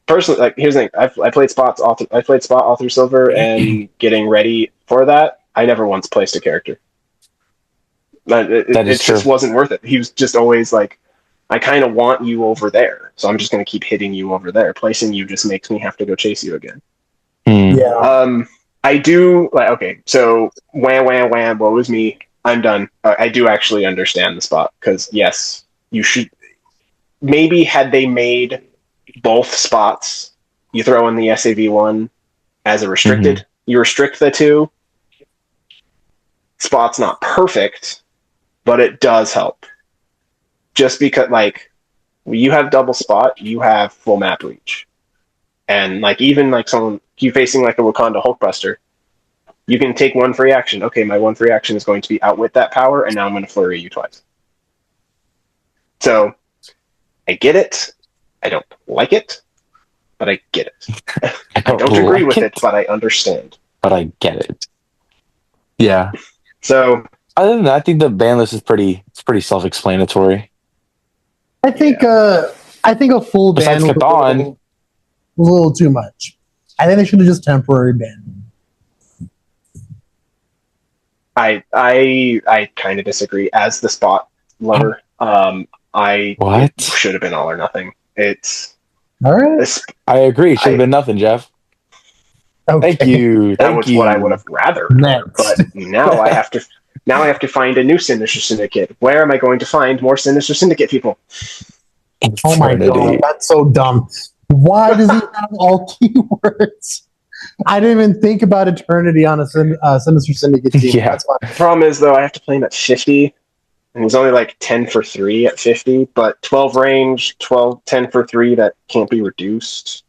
Personally, like here's the thing: I played spots all. I played spot all through silver, and getting ready for that, I never once placed a character. That It is just true. wasn't worth it. He was just always like, I kind of want you over there, so I'm just going to keep hitting you over there. Placing you just makes me have to go chase you again. Yeah. I do like okay, so wham wham wham. Woe is me. I'm done. I do actually understand the spot because yes, you should. Maybe had they made both spots, you throw in the SAV one as a restricted. You restrict the two. Spot's not perfect, but it does help. Just because, like, when you have double spot, you have full map reach, and like even like someone you facing like a Wakanda Hulkbuster, you can take one free action. Okay, my one free action is going to be outwit that power, and now I'm going to flurry you twice. So, I get it. I don't like it, but I get it. I don't agree with it, but I understand. But I get it. Yeah. So, Other than that, I think the ban list is pretty self-explanatory. I think a full ban Besides Catan, was a little too much. I think they should have just temporary banned. I kind of disagree. As the spot lover, it should have been all or nothing. It's all right. I agree. It should have been nothing, Jeff. Okay. Thank you. That was what I would have rather. Next. But now I have to find a new Sinister Syndicate. Where am I going to find more Sinister Syndicate people? Oh my god, that's so dumb. Why does he have all keywords? I didn't even think about Eternity on a Sinister Syndicate team. Yeah. That's fine. The problem is, though, I have to play him at 50, and he's only like 10 for 3 at 50, but 12 range, 10 for 3 that can't be reduced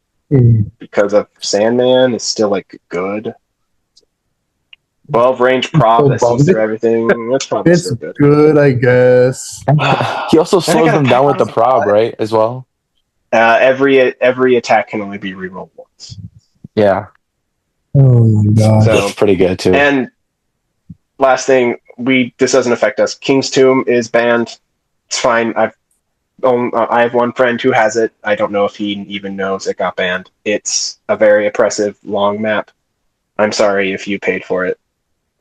because of Sandman is still like good. 12 range prop that sees through everything. That's probably It's still good. good, I guess. He also slows them down with the prob, right? As well. Every attack can only be rerolled once. Yeah. Oh my god. So, that's pretty good too. And last thing, this doesn't affect us. King's Tomb is banned. It's fine. I have one friend who has it. I don't know if he even knows it got banned. It's a very oppressive long map. I'm sorry if you paid for it,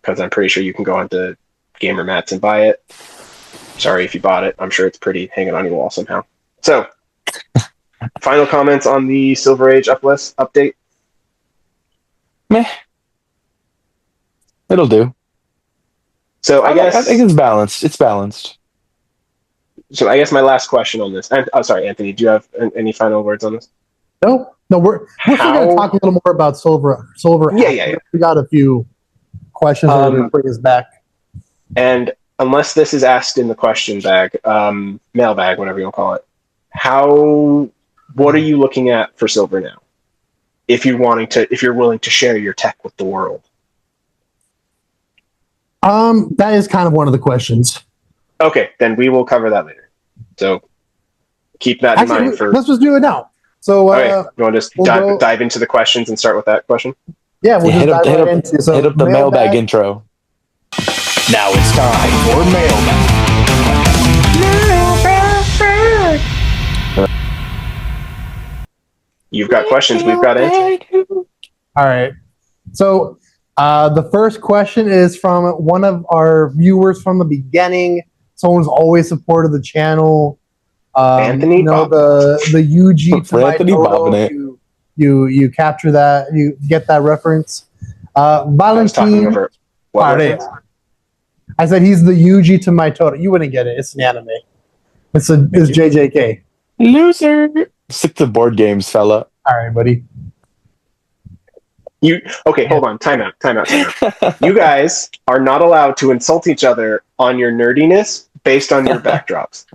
because I'm pretty sure you can go onto Gamer Mats and buy it. Sorry if you bought it. I'm sure it's pretty hanging on your wall somehow. So, final comments on the Silver Age update? Meh. It'll do. So I guess I think it's balanced. It's balanced. So I guess my last question on this. Sorry, Anthony. Do you have any final words on this? No, we're still going to talk a little more about Silver. Yeah. We got a few questions that we're going to bring us back. And unless this is asked in the question bag, mailbag, whatever you want to call it, what are you looking at for Silver now? If you're willing to share your tech with the world. That is kind of one of the questions. Okay, then we will cover that later. So keep that in mind. Let's just do it now. So, okay, you want to just dive into the questions and start with that question? Yeah, we'll just dive right into it. So hit up the mailbag intro. Now it's time for mailbag. You've got questions, we've got answers. All right. So the first question is from one of our viewers from the beginning. Someone's always supported the channel. Anthony, the UG to my Anthony Toto. You capture that. You get that reference. Valentine. I said he's the UG to my Toto. You wouldn't get it. It's an anime. It's JJK. Loser. Stick to board games, fella. All right, buddy. Hold on. Time out. You guys are not allowed to insult each other on your nerdiness based on your backdrops.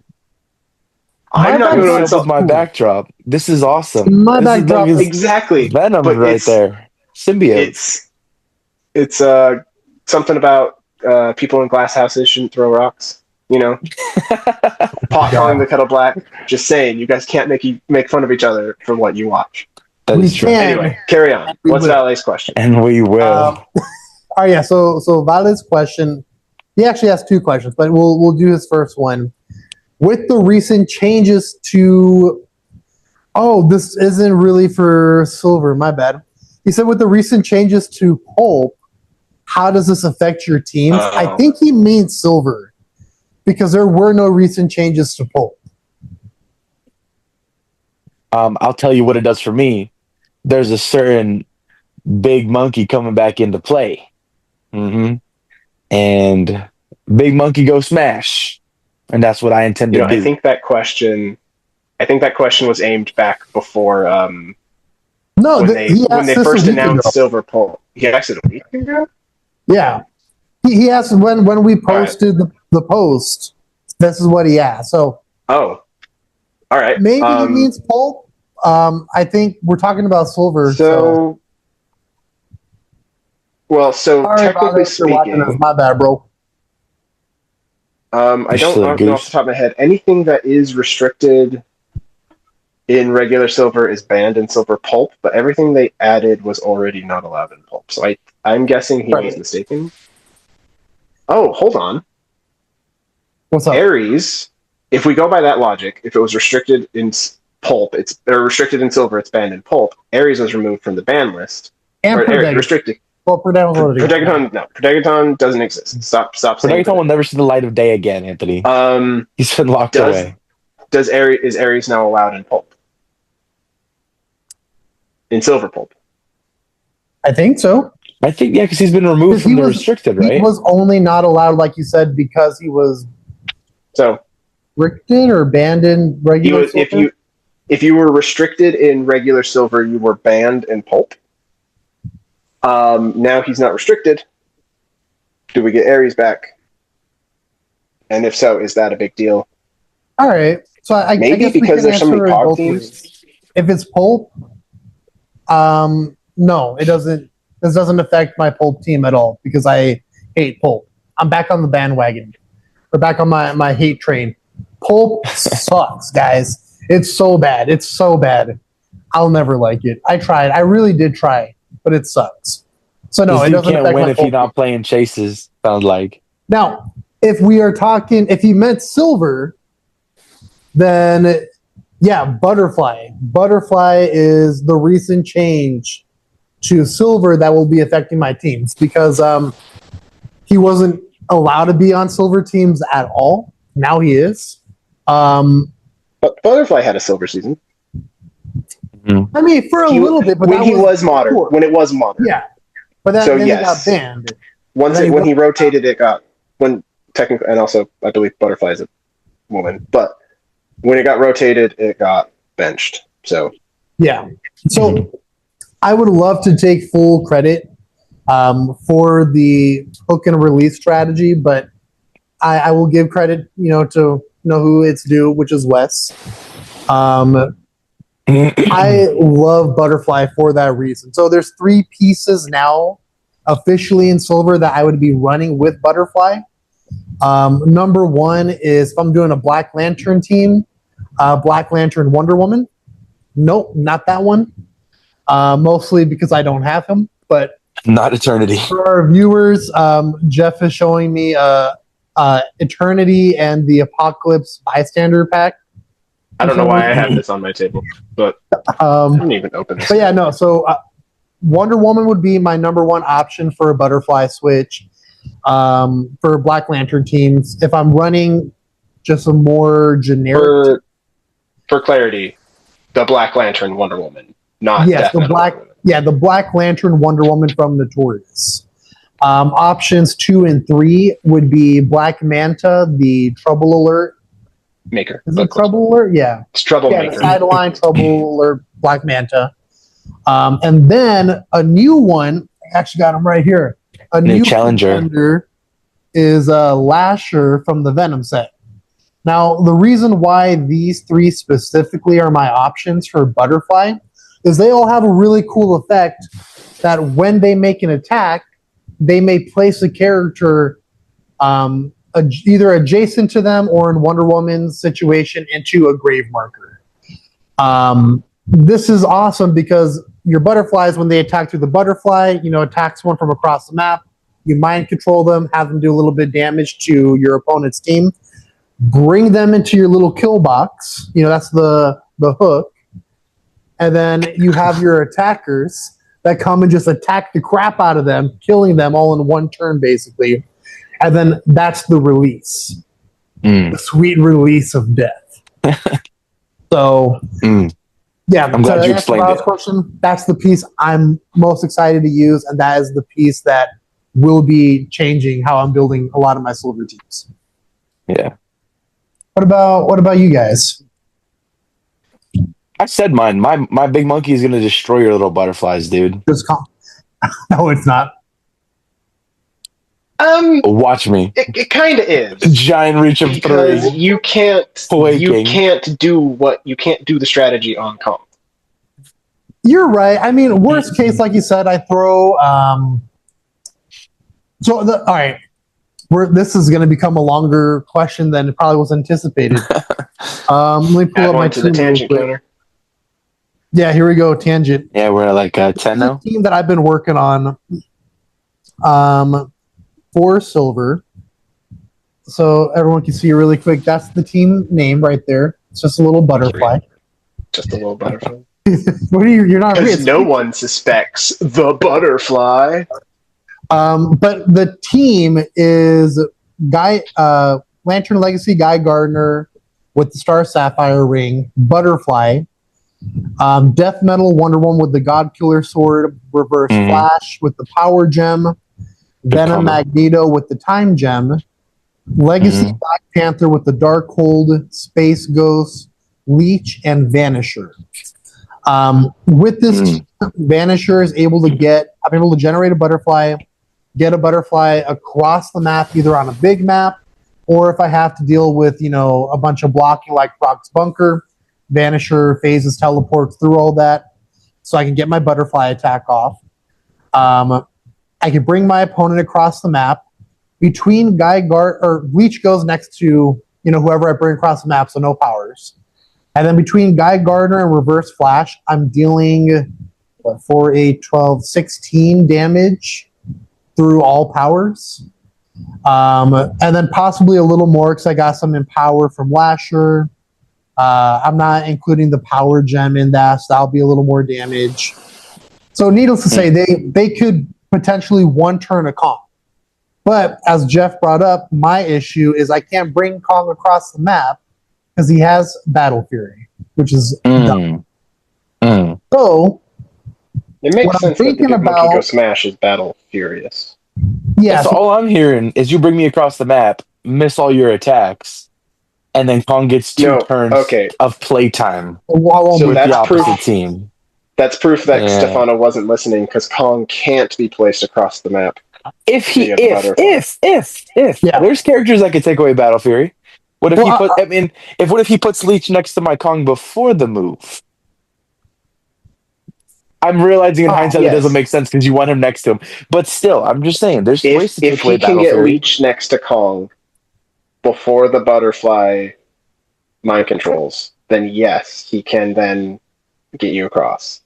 I'm not going to insult my backdrop. This is awesome. My backdrop is exactly Venom right there. Symbiote. It's something about people in glass houses shouldn't throw rocks. You know, pot calling the kettle black. Just saying, you guys can't make fun of each other for what you watch. That We is true. can. Anyway, carry on. We What's will. Valet's question? And we will. All right, yeah. So Valet's question, he actually has two questions, but we'll do his first one. With the recent changes to, this isn't really for silver. My bad. He said with the recent changes to pulp, how does this affect your teams? I think he means silver, because there were no recent changes to pulp. I'll tell you what it does for me. There's a certain big monkey coming back into play. And big monkey go smash. And that's what I intend to do. I think that question was aimed back before when they first announced silver pulp. He asked it a week ago? Yeah. He asked when we posted the post, this is what he asked. So all right. Maybe he means pulp. I think we're talking about silver. So technically speaking, my bad, bro. I don't know off the top of my head. Anything that is restricted in regular silver is banned in silver pulp, but everything they added was already not allowed in pulp. So I'm guessing he was mistaken. Oh, hold on. What's up? Aries, if we go by that logic, if it was restricted in pulp, or restricted in silver, it's banned in pulp. Aries was removed from the ban list. And restricted. Well, Prodegaton doesn't exist. Stop saying Prodegaton will never see the light of day again, Anthony. He's been locked away. Is Aries now allowed in pulp? In silver pulp? I think so. I think, yeah, because he's been removed from the restricted, right? He was only not allowed, like you said, because he was restricted or banned in regular silver? If you were restricted in regular silver, you were banned in pulp. Now he's not restricted. Do we get Aries back? And if so, is that a big deal? All right. So I guess because there's so many pop teams. If it's pulp, no, it doesn't. This doesn't affect my pulp team at all because I hate pulp. I'm back on the bandwagon. We're back on my hate train. Pulp sucks, guys. It's so bad. It's so bad. I'll never like it. I tried. I really did try, but it sucks. So no, it doesn't affect my pulp. You can't win if you're not playing chases. Sounds like. Now, if we are talking, if he meant silver, then yeah, butterfly. Butterfly is the recent change to silver that will be affecting my teams because he wasn't allowed to be on silver teams at all. Now he is. But Butterfly had a silver season. I mean, for a little bit, but when he was modern. Before. When it was modern. Yeah, but then he got banned. When he rotated, it got technically, and also I believe Butterfly is a woman, but when it got rotated, it got benched. So yeah, so I would love to take full credit for the hook and release strategy, but I will give credit, to who it's due, which is Wes. I love Butterfly for that reason. So there's 3 pieces now officially in silver that I would be running with Butterfly. Number 1 is if I'm doing a Black Lantern team, Black Lantern Wonder Woman. Nope, not that one. Mostly because I don't have him, but not Eternity. For our viewers, Jeff is showing me Eternity and the Apocalypse Bystander pack. I don't know why I have this on my table, but I didn't even open this. But yeah, no. So Wonder Woman would be my number 1 option for a Butterfly switch for Black Lantern teams. If I'm running just a more generic, for clarity, the Black Lantern Wonder Woman, not the Black Lantern Wonder Woman from Notorious. Options 2 and 3 would be Black Manta, the Trouble Alert maker. Is it Trouble Alert? Yeah. It's Troublemaker. Yeah, sideline, Trouble Alert, Black Manta. And then a new one, I actually got him right here. A new challenger is Lasher from the Venom set. Now, the reason why these 3 specifically are my options for Butterfly is they all have a really cool effect that when they make an attack, they may place a character either adjacent to them or in Wonder Woman's situation into a grave marker. This is awesome because your butterflies, when they attack through the butterfly, attack someone from across the map. You mind control them, have them do a little bit of damage to your opponent's team. Bring them into your little kill box. That's the hook. And then you have your attackers that come and just attack the crap out of them, killing them all in one turn, basically. And then that's the release. The sweet release of death. So, yeah. I'm glad you explained it. Question, that's the piece I'm most excited to use, and that is the piece that will be changing how I'm building a lot of my silver teams. Yeah. What about you guys? I said mine. My big monkey is going to destroy your little butterflies, dude. No, it's not. Watch me. It kind of is. Giant reach of because 3. you can't do the strategy on Kong. You're right. I mean, worst case, like you said, I throw. All right. This is going to become a longer question than it probably was anticipated. Let me pull up my to the tangent counter. Yeah, here we go. Tangent. Yeah, we're at like 10 now. The team that I've been working on. For silver. So everyone can see really quick. That's the team name right there. It's just a little butterfly. Just a little butterfly. What are you? You're not. Because no one suspects the butterfly. But the team is Lantern Legacy Guy Gardner with the Star Sapphire ring, Butterfly, Death Metal Wonder Woman with the God Killer Sword, Reverse Flash with the Power Gem, Venom Magneto with the Time Gem, Legacy Black Panther with the Darkhold, Space Ghost, Leech, and Vanisher. With this, Vanisher is I'm able to generate a butterfly, get a butterfly across the map, either on a big map, or if I have to deal with, a bunch of blocking like Proc's Bunker, Vanisher phases, teleports through all that, so I can get my butterfly attack off. I can bring my opponent across the map. Between Leech goes next to, whoever I bring across the map, so no powers. And then between Guy Gardner and Reverse Flash, I'm dealing 4, 8, 12, 16 damage through all powers. And then possibly a little more because I got some Empower from Lasher. I'm not including the Power Gem in that, so that'll be a little more damage. So needless to say, they could potentially one turn a Kong. But as Jeff brought up, my issue is I can't bring Kong across the map because he has Battle Fury, which is dumb. So it makes sense that the Monkey Go Smash is Battle Furious. Yeah, so all I'm hearing is you bring me across the map, miss all your attacks, and then Kong gets 2 turns of playtime with the opposite team. That's proof that Stefano wasn't listening because Kong can't be placed across the map. If there's characters that could take away Battle Fury. What if he puts Leech next to my Kong before the move? I'm realizing in hindsight it doesn't make sense because you want him next to him. But still, I'm just saying there's ways to take away Battle Fury. If he can get Leech next to Kong before the butterfly mind controls, then yes, he can then get you across.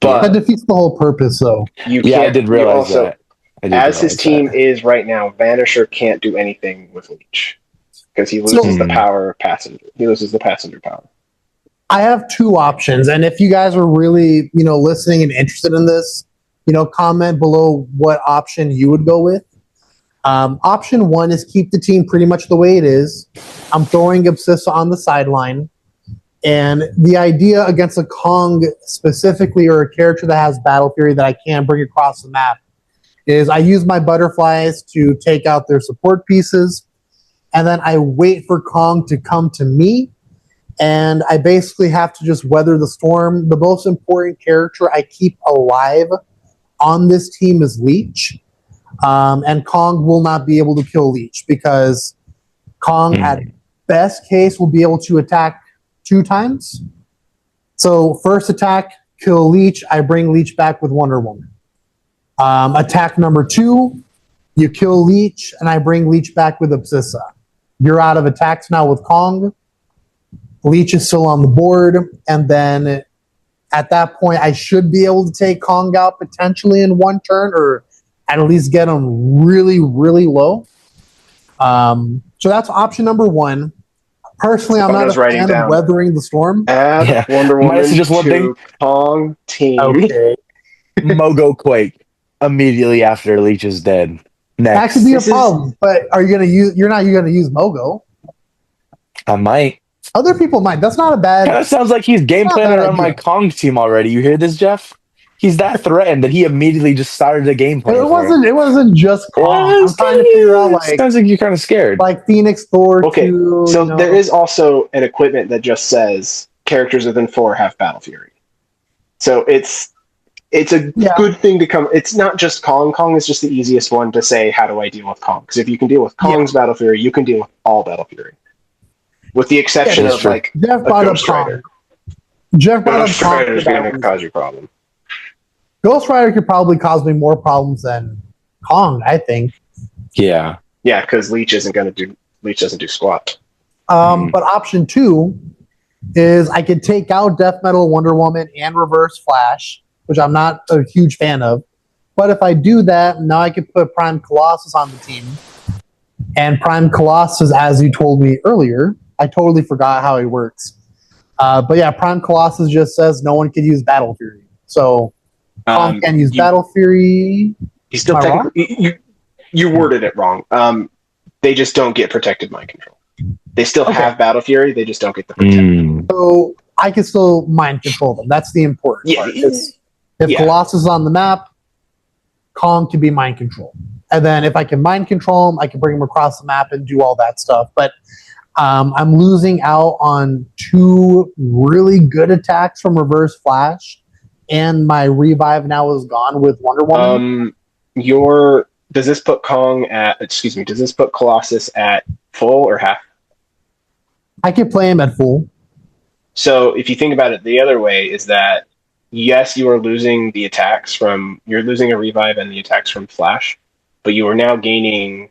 But that defeats the whole purpose, though. I did realize that. As his team is right now, Vanisher can't do anything with Leech because he loses the power passenger. He loses the passenger power. I have 2 options, and if you guys are really, listening and interested in this, comment below what option you would go with. Option 1 is keep the team pretty much the way it is. I'm throwing Obsessa on the sideline. And the idea against a Kong specifically, or a character that has Battle Fury that I can't bring across the map, is I use my butterflies to take out their support pieces, and then I wait for Kong to come to me, and I basically have to just weather the storm. The most important character I keep alive on this team is Leech, and Kong will not be able to kill Leech because Kong, at best case, will be able to attack 2 times. So first attack, kill Leech. I bring Leech back with Wonder Woman. Attack number 2, You kill Leech, and I bring Leech back with Abscissa. You're out of attacks now with Kong. Leech is still on the board, and then at that point, I should be able to take Kong out potentially in one turn, or at least get him really, really low. So that's option number one. Personally, I'm not a fan of weathering the storm. Add Wonder Woman just one to thing. Kong team. Okay. Mogo Quake immediately after Leech is dead. Next. That could be a problem, but are you going to use? You're not going to use Mogo. I might. Other people might. That's not a bad. Kind of sounds like he's game planning around my Kong team already. You hear this, Jeff? He's that threatened that he immediately just started a game plan. It wasn't just Kong. I'm trying to figure out sounds like you're kind of scared. Like Phoenix, Thor. Okay, 2, so there is also an equipment that just says characters within 4 have Battle Fury. So it's a good thing to come. It's not just Kong. Kong is just the easiest one to say, how do I deal with Kong? Because if you can deal with Kong's Battle Fury, you can deal with all Battle Fury. With the exception of like Jeff brought up Kong. Jeff brought up Kong. Ghost Rider is going to cause you a problem. Ghost Rider could probably cause me more problems than Kong, I think. Yeah, because Leech doesn't do squat. But option 2 is I could take out Death Metal, Wonder Woman, and Reverse Flash, which I'm not a huge fan of. But if I do that, now I could put Prime Colossus on the team. And Prime Colossus, as you told me earlier, I totally forgot how he works. But yeah, Prime Colossus just says no one can use Battle Fury. So Kong can use Battle Fury. You still you worded it wrong. They just don't get protected mind control. They still have Battle Fury. They just don't get the protection. So I can still mind control them. That's the important part. If Colossus is on the map, Kong can be mind control. And then if I can mind control him, I can bring him across the map and do all that stuff. But I'm losing out on 2 really good attacks from Reverse Flash. And my revive now is gone with Wonder Woman. Does this put does this put Colossus at full or half? I could play him at full. So if you think about it the other way, is that yes, you are losing the attacks you're losing a revive and the attacks from Flash, but you are now gaining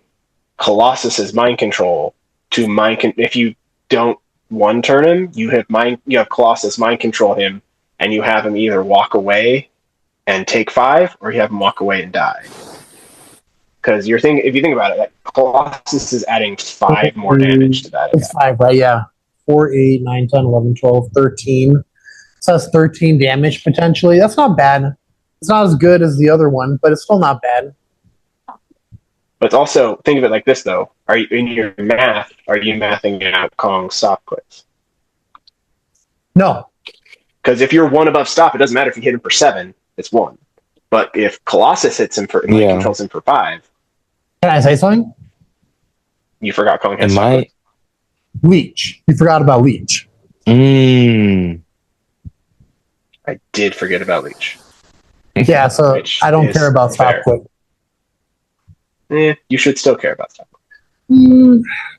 Colossus's mind control if you don't one turn him, you have Colossus mind control him, and you have him either walk away and take 5, or you have him walk away and die. Because if you think about it, like Colossus is adding 5 more damage to that. It's 5, right? Yeah. 4, 8, 9, 10, 11, 12, 13. So that's 13 damage potentially. That's not bad. It's not as good as the other one, but it's still not bad. But also, think of it like this, though. Are you mathing out Kong's stop clicks? No. Because if you're 1 above stop, it doesn't matter if you hit him for 7, it's 1. But if Colossus hits him controls him for 5. Can I say something? You forgot Kong has stop clicks. Leech. You forgot about Leech. I did forget about Leech. Yeah, so I don't care about stop click. You should still care about stop click.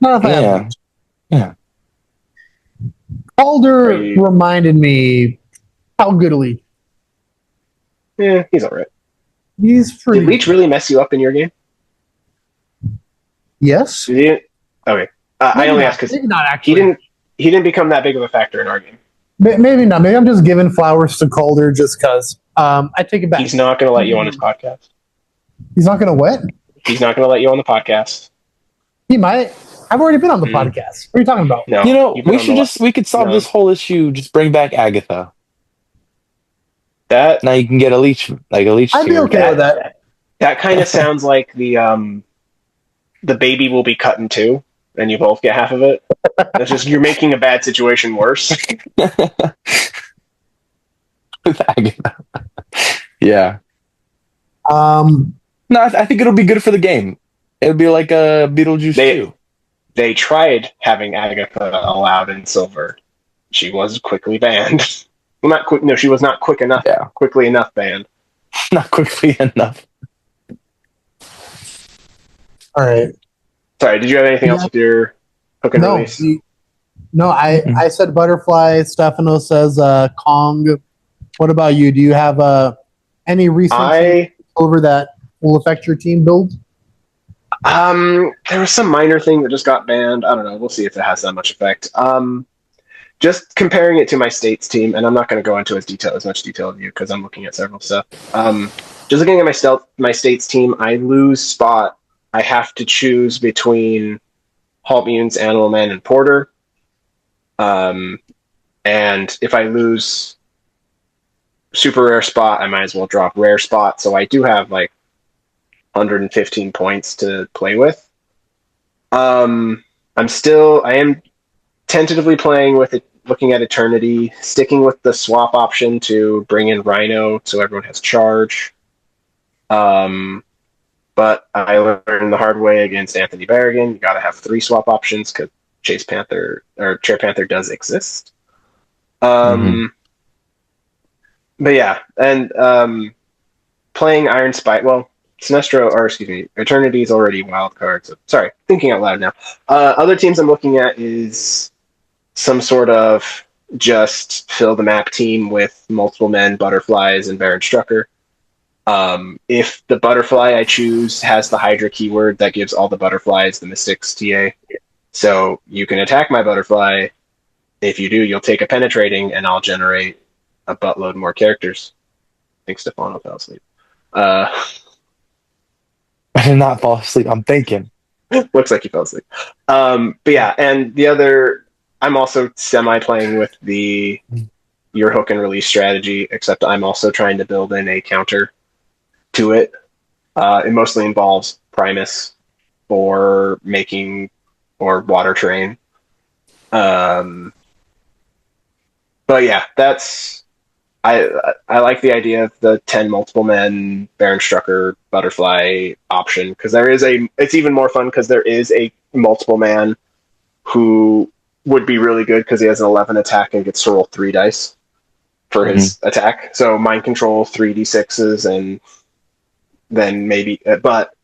Not if I have Leech. Yeah. Calder reminded me how good Leech. Yeah, he's alright. He's pretty. Did Leech really mess you up in your game? Yes. Okay. I only asked because he didn't become that big of a factor in our game. Maybe not. Maybe I'm just giving flowers to Calder just because. I take it back. He's not going to let you on his podcast. He's not going to what? He's not going to let you on the podcast. He might. I've already been on the podcast. What are you talking about? No, we could solve this whole issue. Just bring back Agatha. Now you can get a leech. I'd be okay with that. That kind of sounds like the baby will be cut in 2, and you both get half of it. That's just you're making a bad situation worse. With Agatha. Yeah. No, I think it'll be good for the game. It'll be like a Beetlejuice 2. They tried having Agatha allowed in Silver. She was quickly banned. Well, not quick. No, she was not quick enough. Yeah. Quickly enough banned. Not quickly enough. All right. Sorry, did you have anything else with your hook and release? No, I said Butterfly. Stefano says Kong. What about you? Do you have any recent over that will affect your team build? There was some minor thing that just got banned. I don't know. We'll see if it has that much effect. Just comparing it to my states team, and I'm not going to go into as much detail as you because I'm looking at several stuff. Just looking at my states team, I lose spot. I have to choose between Halt Mutants, Animal Man, and Porter. And if I lose super rare spot, I might as well drop rare spot. So I do have like 115 points to play with. I am tentatively playing with it, looking at Eternity, sticking with the swap option to bring in Rhino so everyone has charge. But I learned the hard way against Anthony Berrigan. You got to have 3 swap options because Chair Panther does exist. But yeah, and playing Iron Spike. Well, Eternity is already wild card. So sorry, thinking out loud now. Other teams I'm looking at is some sort of just fill the map team with multiple men, butterflies, and Baron Strucker. If the butterfly I choose has the Hydra keyword, that gives all the butterflies the Mystics TA. So you can attack my butterfly. If you do, you'll take a penetrating, and I'll generate a buttload more characters. I think Stefano fell asleep. I did not fall asleep. I'm thinking. Looks like he fell asleep. But yeah, and the other, I'm also semi-playing with the your hook and release strategy, except I'm also trying to build in a counter to it. It mostly involves Primus or water train. But yeah, I like the idea of the 10 multiple men Baron Strucker butterfly option because it's even more fun because there is a multiple man who would be really good because he has an 11 attack and gets to roll 3 dice for his attack. So mind control 3d6s and then maybe, but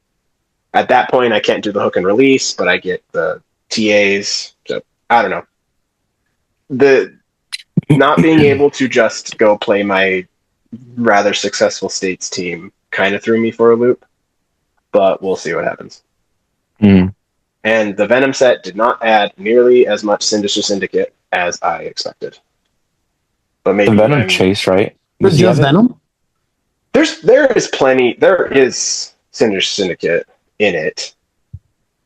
at that point I can't do the hook and release, but I get the TAs. So I don't know. The not being able to just go play my rather successful states team kind of threw me for a loop, but we'll see what happens. And the Venom set did not add nearly as much Sinister Syndicate as I expected. But maybe the Venom chase, right? But just Venom? There is Sinister Syndicate in it.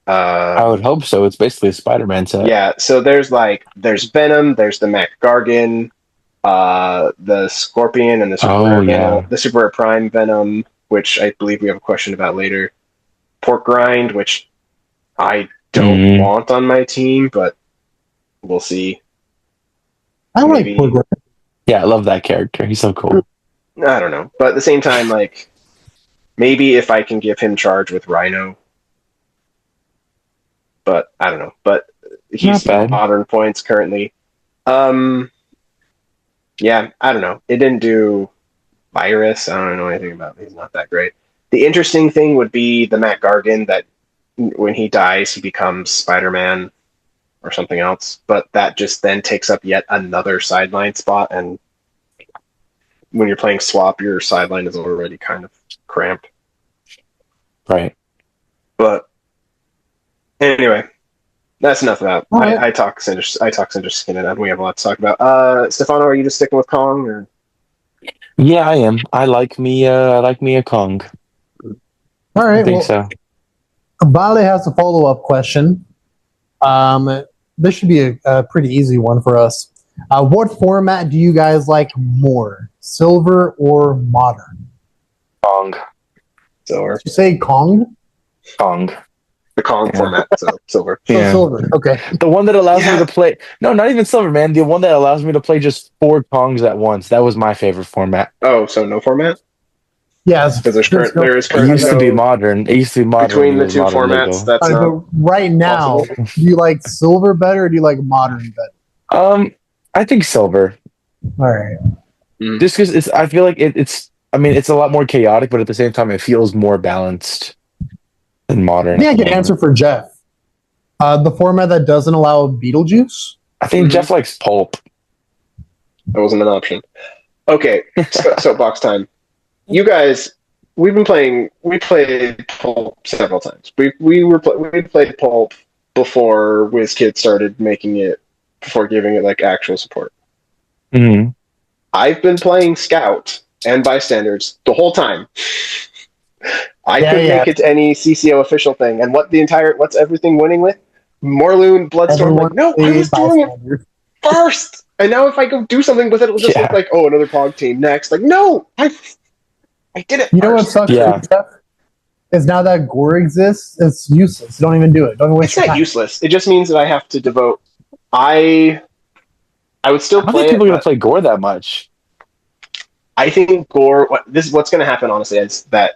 I would hope so. It's basically a Spider-Man set. Yeah, so there's Venom, there's the Mac Gargan, the Scorpion, and the Super Prime Venom, which I believe we have a question about later. Pork Grind, which I don't want on my team, but we'll see. I like Pork Grind. Yeah, I love that character. He's so cool. I don't know, but at the same time, like maybe if I can give him charge with Rhino. But I don't know. But he's modern points currently. Yeah, I don't know. It didn't do virus. I don't know anything about it. He's not that great. The interesting thing would be the Matt Gargan that when he dies, he becomes Spider-Man or something else. But that just then takes up yet another sideline spot. And when you're playing swap, your sideline is already kind of cramped. Right. But anyway, that's enough about. Right. I talk Cinder Skin, and we have a lot to talk about. Stefano, are you just sticking with Kong, or? Yeah, I am. I like me a Kong. All right. I think so. Vale has a follow-up question. This should be a pretty easy one for us. What format do you guys like more, silver or modern? Kong. Silver. Did you say Kong? Kong. The Kong format, so silver. Oh, silver. Okay. The one that allows me to play. No, not even silver, man. The one that allows me to play just 4 Kongs at once. That was my favorite format. Oh, so no format? Yes. Because there is It used to be modern. It used to be modern. Between the two formats, legal. that's not but right now, possible. do you like silver better or do you like modern better? I think silver. All right. Just because I feel like it's a lot more chaotic, but at the same time, it feels more balanced than modern. I can answer for Jeff. The format that doesn't allow Beetlejuice? I think Jeff likes pulp. That wasn't an option. Okay, so box time. You guys we've been playing. We played pulp several times. We played pulp before WizKids started making it, before giving it like actual support. Hmm. I've been playing Scout and Bystanders the whole time. I Yeah, couldn't yeah. make it to any CCO official thing. And what's everything winning with? Morloon, Bloodstorm. Everyone Like, no, I played was doing it bystander. first. And now if I go do something with it, it'll just look Yeah. like, oh, another Pog team next. Like, no, I did it You know what first. sucks? Yeah. Is now that Gore exists, it's useless. Don't even do it. Don't even waste It's your not time. useless. It just means that I have to devote. I I would still I don't play think people it, are gonna but play Gore that much. I think Gore. What's going to happen? Honestly, is that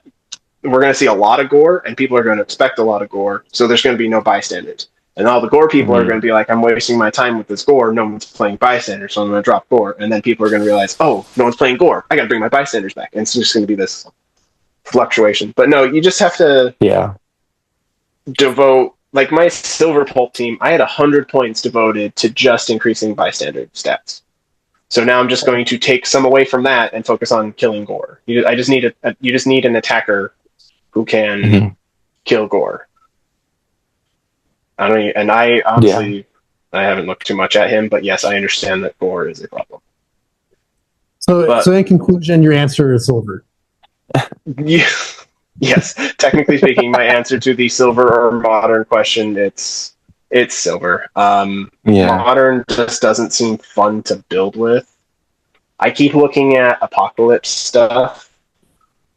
we're going to see a lot of Gore, and people are going to expect a lot of Gore. So there's going to be no bystanders, and all the Gore people are Mhm. going to be like, "I'm wasting my time with this Gore. No one's playing bystanders, so I'm going to drop Gore." And then people are going to realize, "Oh, no one's playing Gore. I got to bring my bystanders back." And it's just going to be this fluctuation. But no, you just have to Yeah. devote. Like my silver pulp team, I had 100 points devoted to just increasing bystander stats. So now I'm just going to take some away from that and focus on killing Gore. I just need you just need an attacker who can Mhm. kill Gore. And I Yeah. honestly I haven't looked too much at him, but yes, I understand that Gore is a problem. But So in conclusion, your answer is silver. yeah, yes, technically speaking, my answer to the silver or modern question, it's silver. Yeah. Modern just doesn't seem fun to build with. I keep looking at apocalypse stuff,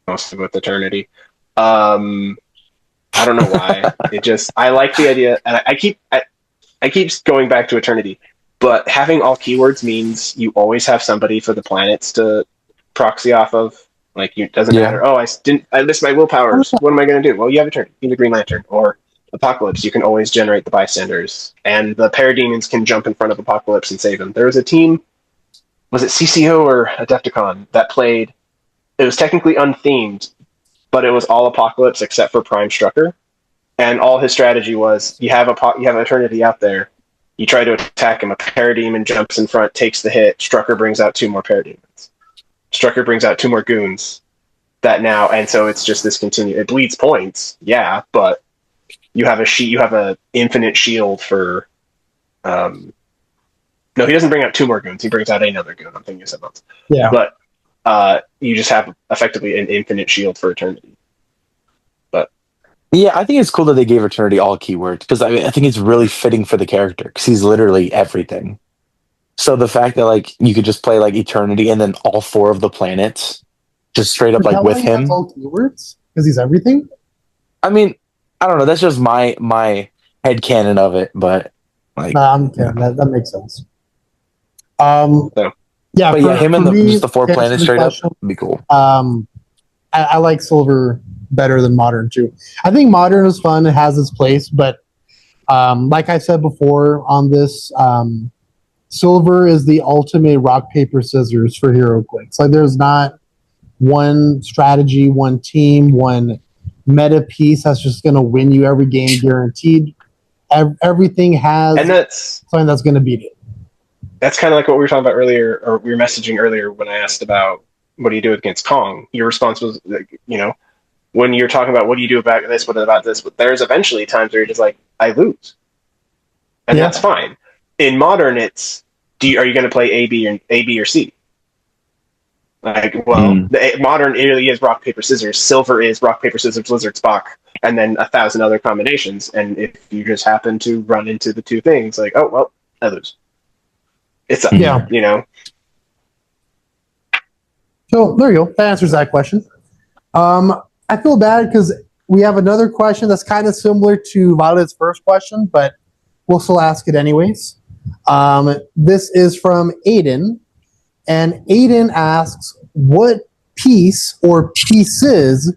mostly with Eternity. Um, I don't know why. I like the idea, and I keep going back to Eternity. But having all keywords means you always have somebody for the planets to proxy off of. Like it doesn't Yeah. matter. Oh, I missed my willpowers. What am I going to do? Well, you have Eternity. You have the Green Lantern or Apocalypse. You can always generate the bystanders, and the parademons can jump in front of Apocalypse and save him. There was a team, was it CCO or Adepticon, that played. It was technically unthemed, but it was all Apocalypse except for Prime Strucker, and all his strategy was you have Eternity out there. You try to attack him. A parademon jumps in front, takes the hit. Strucker brings out two more parademons. Strucker brings out two more goons. That now, and so it's just this continue. It bleeds points, yeah, but you have a infinite shield for. No, he doesn't bring out two more goons. He brings out another goon. I'm thinking of something else. Yeah. But you just have effectively an infinite shield for Eternity. But Yeah, I think it's cool that they gave Eternity all keywords because I think it's really fitting for the character because he's literally everything. So the fact that like you could just play like Eternity and then all four of the planets just straight up Is like that with why he has him. all keywords? Because he's everything? I mean, I don't know. That's just my head canon of it, but like, Nah, I'm kidding. yeah. That makes sense. Yeah, But yeah, him for and me, just the four to answer planets the straight up question, would be cool. I like silver better than modern too. I think modern is fun. It has its place, but like I said before on this, silver is the ultimate rock paper scissors for HeroClix. Like there's not one strategy, one team, one meta piece that's just going to win you every game guaranteed. Everything has and something that's going to beat it. that's kind of like what we were talking about earlier, or we were messaging earlier when I asked about what do you do against Kong. Your response was, when you're talking about what do you do about this, what about this, but there's eventually times where you're just like, I lose, and Yeah. that's fine. In modern, it's are you going to play A, B, or C? Like, well, modern really is rock paper scissors. Silver is rock paper scissors, lizard Spock, and then 1,000 other combinations. And if you just happen to run into the two things, like, oh well, I lose. It's up, Yeah. So there you go. That answers that question. I feel bad because we have another question that's kind of similar to Violet's first question, but we'll still ask it anyways. This is from Aiden, and Aiden asks, "What piece or pieces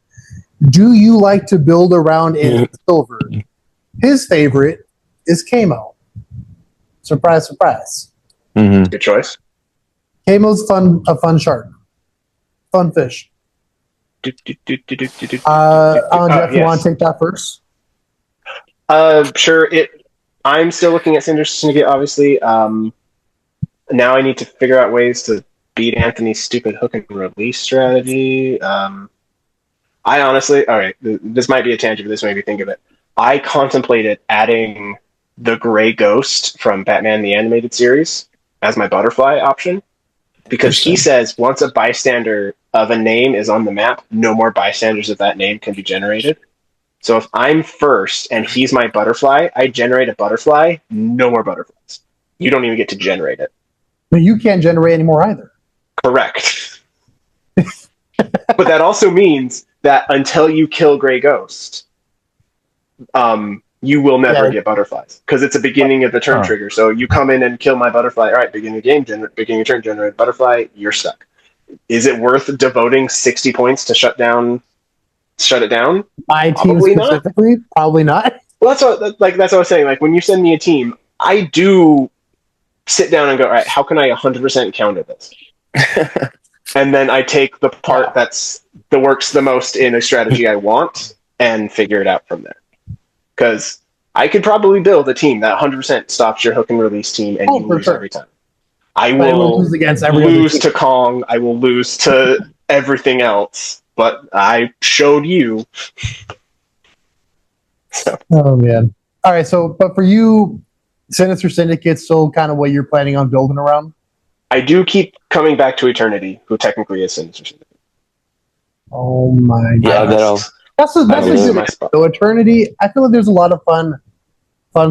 do you like to build around in silver?" His favorite is Camo. Surprise, surprise. Mm-hmm. Good choice. Camo's a fun shark, fun fish. Jeff, you want to take that first? Sure. I'm still looking at Cinder Syndicate, obviously. Now I need to figure out ways to beat Anthony's stupid hook and release strategy. I honestly, all right, this might be a tangent, but this made me think of it. I contemplated adding the Gray Ghost from Batman the Animated Series as my butterfly option because he Interesting. says once a bystander of a name is on the map, no more bystanders of that name can be generated. So if I'm first and he's my butterfly, I generate a butterfly, no more butterflies. You don't even get to generate it. But you can't generate anymore either. Correct. But that also means that until you kill Grey Ghost, you will never get butterflies because it's a beginning of the turn trigger. So you come in and kill my butterfly. All right, beginning of game, beginning of turn, generate butterfly. You're stuck. Is it worth devoting 60 points to shut it down? My team Probably specifically, probably not. Well, that's what I was saying. Like when you send me a team, I do sit down and go, all right, how can I 100% counter this? And then I take the part that works the most in a strategy I want and figure it out from there. Because I could probably build a team that 100% stops your hook and release team and you lose every time. I will lose against lose to Kong. I will lose to everything else. But I showed you. So. Oh, man. All right, so, but for you, Sinister Syndicate's still kind of what you're planning on building around? I do keep coming back to Eternity, who technically is Sinister Syndicate. Oh, my Yeah, God. That's a good spot. So Eternity, I feel like there's a lot of fun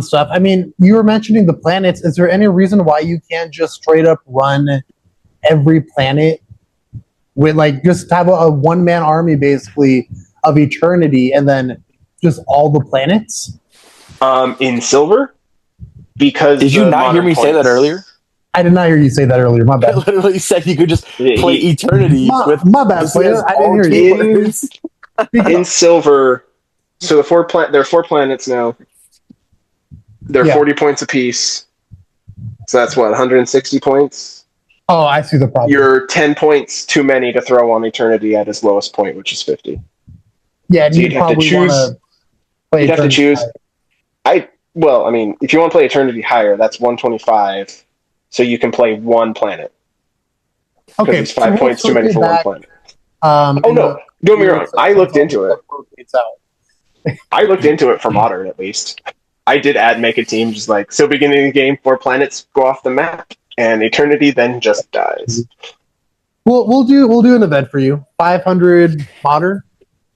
stuff. I mean, you were mentioning the planets. Is there any reason why you can't just straight up run every planet with like just have a one-man army basically of Eternity and then just all the planets? In Silver? Because did you not hear me say that earlier? I did not hear you say that earlier. My bad. I literally said you could just play Eternity with my bad, player. I didn't hear you. In Silver, so there are 4 planets now. They're 40 points apiece. So that's what, 160 points? Oh, I see the problem. You're 10 points too many to throw on Eternity at his lowest point, which is 50. Yeah, so you'd have to choose. You'd have to choose. Well, I mean, if you want to play Eternity higher, that's 125. So you can play one planet. Okay, it's 5 points too many for one planet. No, don't get me wrong. I looked into it. I looked into it for modern, at least. I did make a team just like, so beginning of the game, 4 planets go off the map, and Eternity then just dies. We'll do an event for you. 500 modern.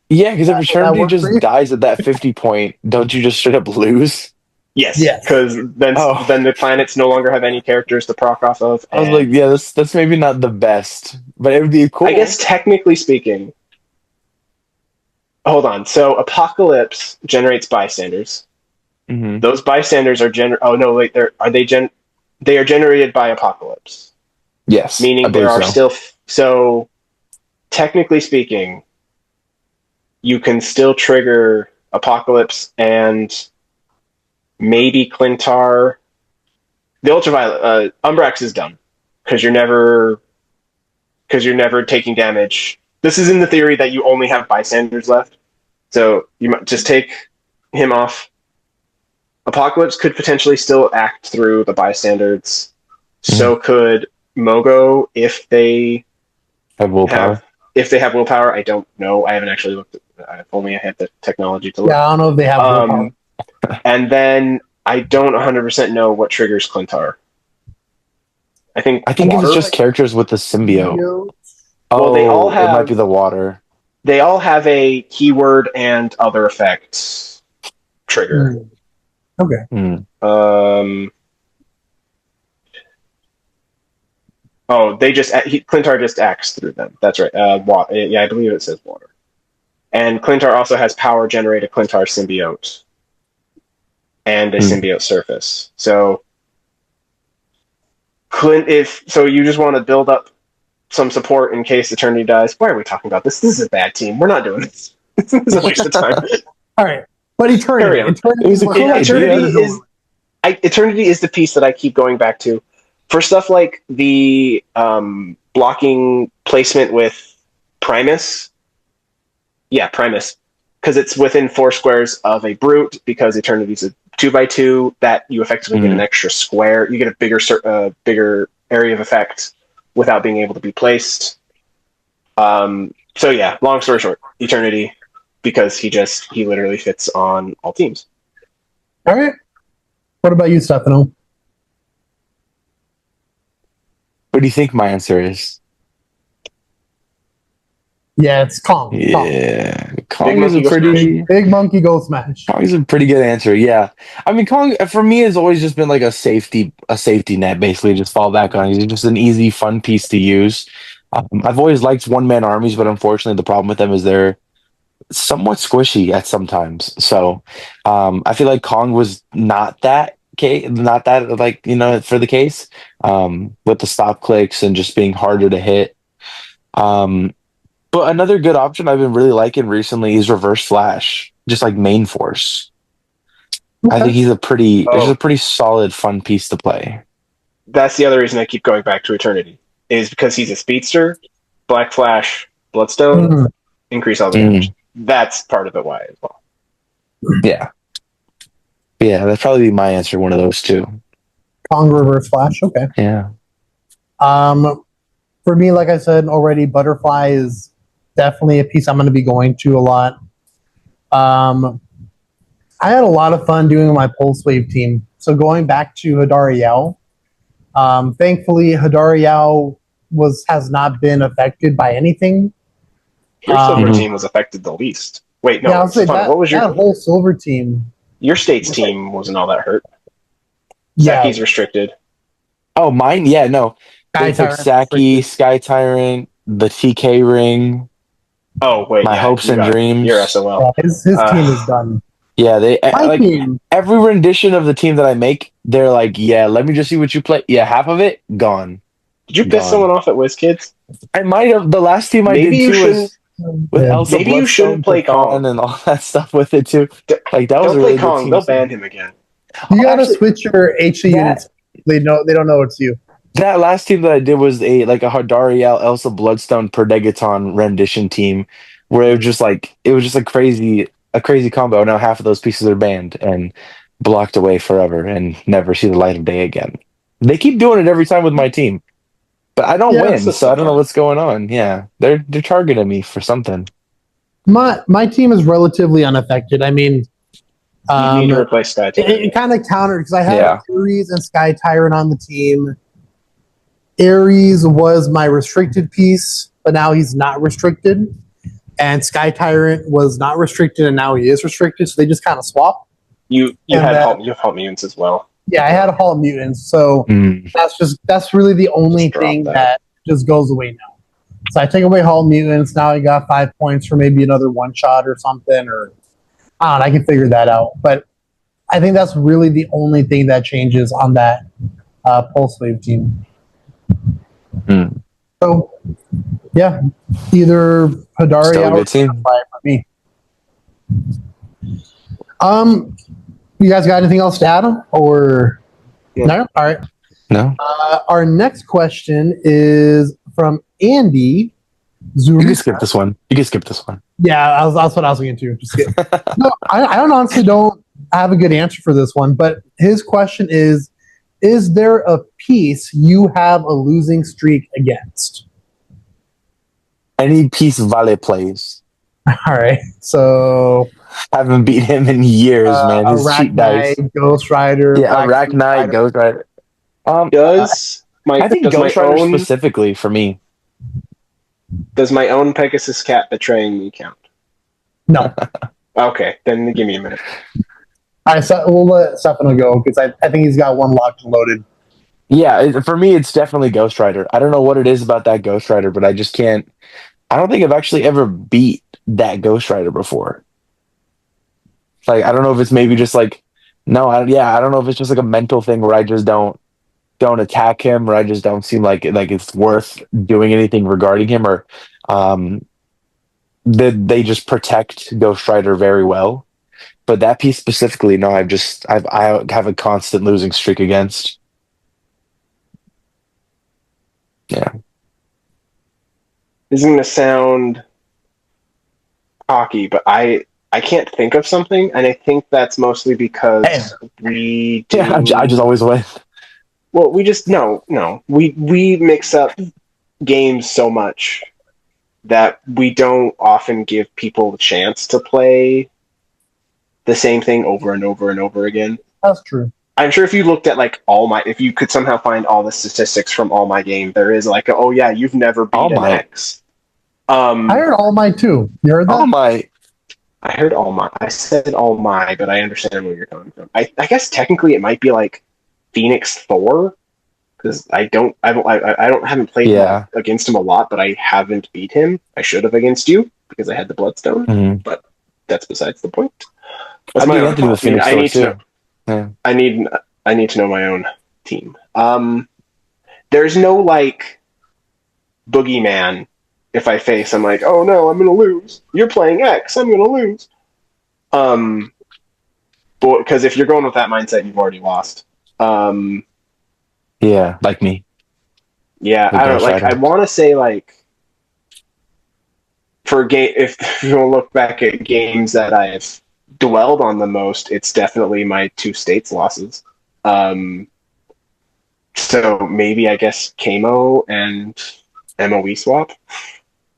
Yeah, because if Eternity just dies at that 50 point, don't you just straight up lose? Yes, because then the planets no longer have any characters to proc off of. I was like, yeah, that's maybe not the best, but it would be cool. I guess technically speaking, hold on. So Apocalypse generates bystanders. Mm-hmm. Those bystanders are they are generated by Apocalypse. Yes, meaning there are still. So technically speaking, you can still trigger Apocalypse and maybe Clintar. The Ultraviolet Umbrax is dumb because you're never taking damage. This is in the theory that you only have bystanders left, so you might just take him off. Apocalypse could potentially still act through the bystanders. So could Mogo if they have willpower. If they have willpower, I don't know. I haven't actually looked. I've only had the technology to look. Yeah, I don't know if they have willpower. And then I don't 100% know what triggers Clintar. I think it's just characters with the symbiote. Well, they all have. It might be the water. They all have a keyword and other effects trigger. Okay. Clintar just acts through them. That's right. Yeah, I believe it says water. And Clintar also has power generate a Clintar symbiote and a symbiote surface. So you just want to build up some support in case Eternity dies. Why are we talking about this? This is a bad team. We're not doing this. This is a waste of time. All right. But Eternity is the piece that I keep going back to. For stuff like the blocking placement with Primus. Yeah, Primus. Because it's within 4 squares of a brute, because Eternity's a 2x2, that you effectively get an extra square. You get a bigger area of effect without being able to be placed. So yeah, long story short, Eternity, because he literally fits on all teams. All right. What about you, Stefano? What do you think my answer is? Yeah, it's Kong. Yeah, Kong Big is a monkey go smash. pretty. Big monkey go smash. Kong's a pretty good answer. Yeah, I mean, Kong for me has always just been like a safety net. Basically, just fall back on. He's just an easy, fun piece to use. I've always liked one man armies, but unfortunately, the problem with them is they're somewhat squishy at sometimes. So, I feel like Kong was not that case, not that like for the case with the stop clicks and just being harder to hit. Um, but another good option I've been really liking recently is Reverse Flash, just like main force. I think he's a pretty solid, fun piece to play. That's the other reason I keep going back to Eternity, is because he's a speedster, Black Flash, Bloodstone, Mhm. increase all the damage. That's part of it why as well. Yeah. Yeah, that'd probably be my answer, one of those two. Kong Reverse Flash. Okay. Yeah. For me, like I said already, Butterfly is definitely a piece I'm going to be going to a lot. I had a lot of fun doing my Pulse Wave team. So going back to Hadari Yao, thankfully Hadari Yao has not been affected by anything. Your silver team was affected the least. Wait, no, Yeah, I'll say that, what was that whole silver team? Your state's team wasn't all that hurt. Yeah. Saki's restricted. Oh, mine? Yeah, no. Sky It's like Tyrant Saki, restricted. Sky Tyrant, the TK ring, Oh wait, my hopes and dreams. Your SOL. Yeah, his team is done. Yeah, they My team. every rendition of the team that I make, they're like, yeah, let me just see what you play. Yeah, half of it gone. Did you piss someone off at WizKids? I might have. The last team I did too was with Elsa Maybe you shouldn't play Kong and all that stuff with it too. Like that was don't a really play Kong. good team. They'll ban him again. You gotta switch your HC units. They don't know it's you. That last team that I did was a Hadariel Elsa Bloodstone Perdegaton rendition team, where it was just a crazy combo. Now half of those pieces are banned and blocked away forever and never see the light of day again. They keep doing it every time with my team, but I don't win, so I don't know what's going on. Yeah, they're targeting me for something. My team is relatively unaffected. I mean, you need to replace Sky Tyrant. It kind of countered because I had Ares and Sky Tyrant on the team. Ares was my restricted piece, but now he's not restricted. And Sky Tyrant was not restricted, and now he is restricted. So they just kind of swap. You have Halt Mutants as well. Yeah, I had a Halt Mutants, so that's really the only thing that just goes away now. So I take away Halt Mutants. Now I got 5 points for maybe another one shot or something, or I don't know. I can figure that out. But I think that's really the only thing that changes on that Pulse Wave team. So, yeah, either Hadaria or Butterfly for me. You guys got anything else to add? Or no? All right. No. Our next question is from Andy. You can skip this one. Yeah, that's what I was going to. Just skip. No, I honestly don't have a good answer for this one. But his question is there a piece you have a losing streak against? Any piece Vale plays. All right. So haven't beat him in years, man. His cheat dice. Ghost Rider. Yeah, Arachnite, Ghost Rider. I think Ghost Rider specifically for me. Does my own Pegasus cat betraying me count? No. Okay, then give me a minute. All right, so we'll let Stefano go because I think he's got one locked and loaded. Yeah, for me, it's definitely Ghost Rider. I don't know what it is about that Ghost Rider, but I just can't. I don't think I've actually ever beat that Ghost Rider before. Like, I don't know if it's maybe just like, I don't know if it's just like a mental thing where I just don't attack him, or I just don't seem like it's worth doing anything regarding him, or they just protect Ghost Rider very well. But that piece specifically, no, I have a constant losing streak against. Yeah. This is going to sound cocky, but I can't think of something, and I think that's mostly because we do... Yeah, I just always win. Well, we just... No. We mix up games so much that we don't often give people the chance to play the same thing over and over and over again. That's true. I'm sure if you looked at like if you could somehow find all the statistics from All My Game, there is like, oh yeah, you've never beat All an Might. X. I heard All Might too. You heard that? All Might. I heard All My. I said All My, but I understand where you're coming from. I guess technically it might be like Phoenix Thor, because I haven't played against him a lot, but I haven't beat him. I should have against you because I had the Bloodstone, but that's besides the point. That's my own fault. I need to know. Yeah. I need to know my own team. There's no like boogeyman. If I face, I'm like, oh no, I'm gonna lose. You're playing X, I'm gonna lose. Because if you're going with that mindset, you've already lost. Yeah, like me. Yeah, I don't know. Like, I want to say like for game. If you want to look back at games that I've dwelled on the most, it's definitely my 2 states losses. So maybe I guess Kamo and MOE swap.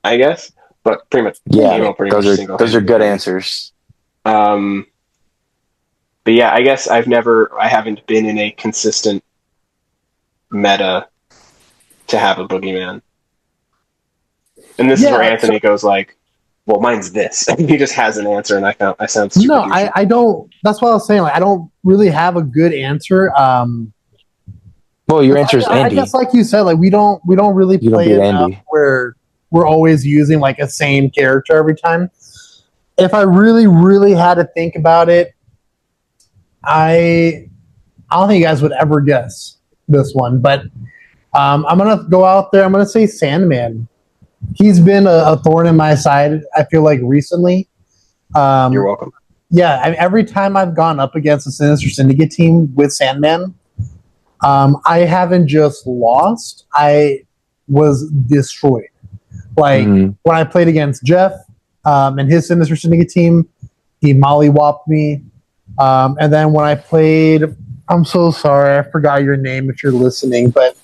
I guess, but pretty much those are good answers. But yeah, I guess I haven't been in a consistent meta to have a boogeyman. And this is where Anthony goes like, well, mine's this. And he just has an answer, and I sound super douchey. I don't. That's what I was saying. Like, I don't really have a good answer. Well, your answer is Andy. I guess, like you said, like we don't really play enough where we're always using like a same character every time. If I really, really had to think about it, I don't think you guys would ever guess this one, but I'm gonna go out there. I'm gonna say Sandman. He's been a thorn in my side, I feel like, recently. You're welcome. Yeah, every time I've gone up against a Sinister Syndicate team with Sandman, I haven't just lost, I was destroyed. Like, when I played against Jeff and his Sinister Syndicate team, he mollywopped me. And then when I played, I'm so sorry, I forgot your name if you're listening, but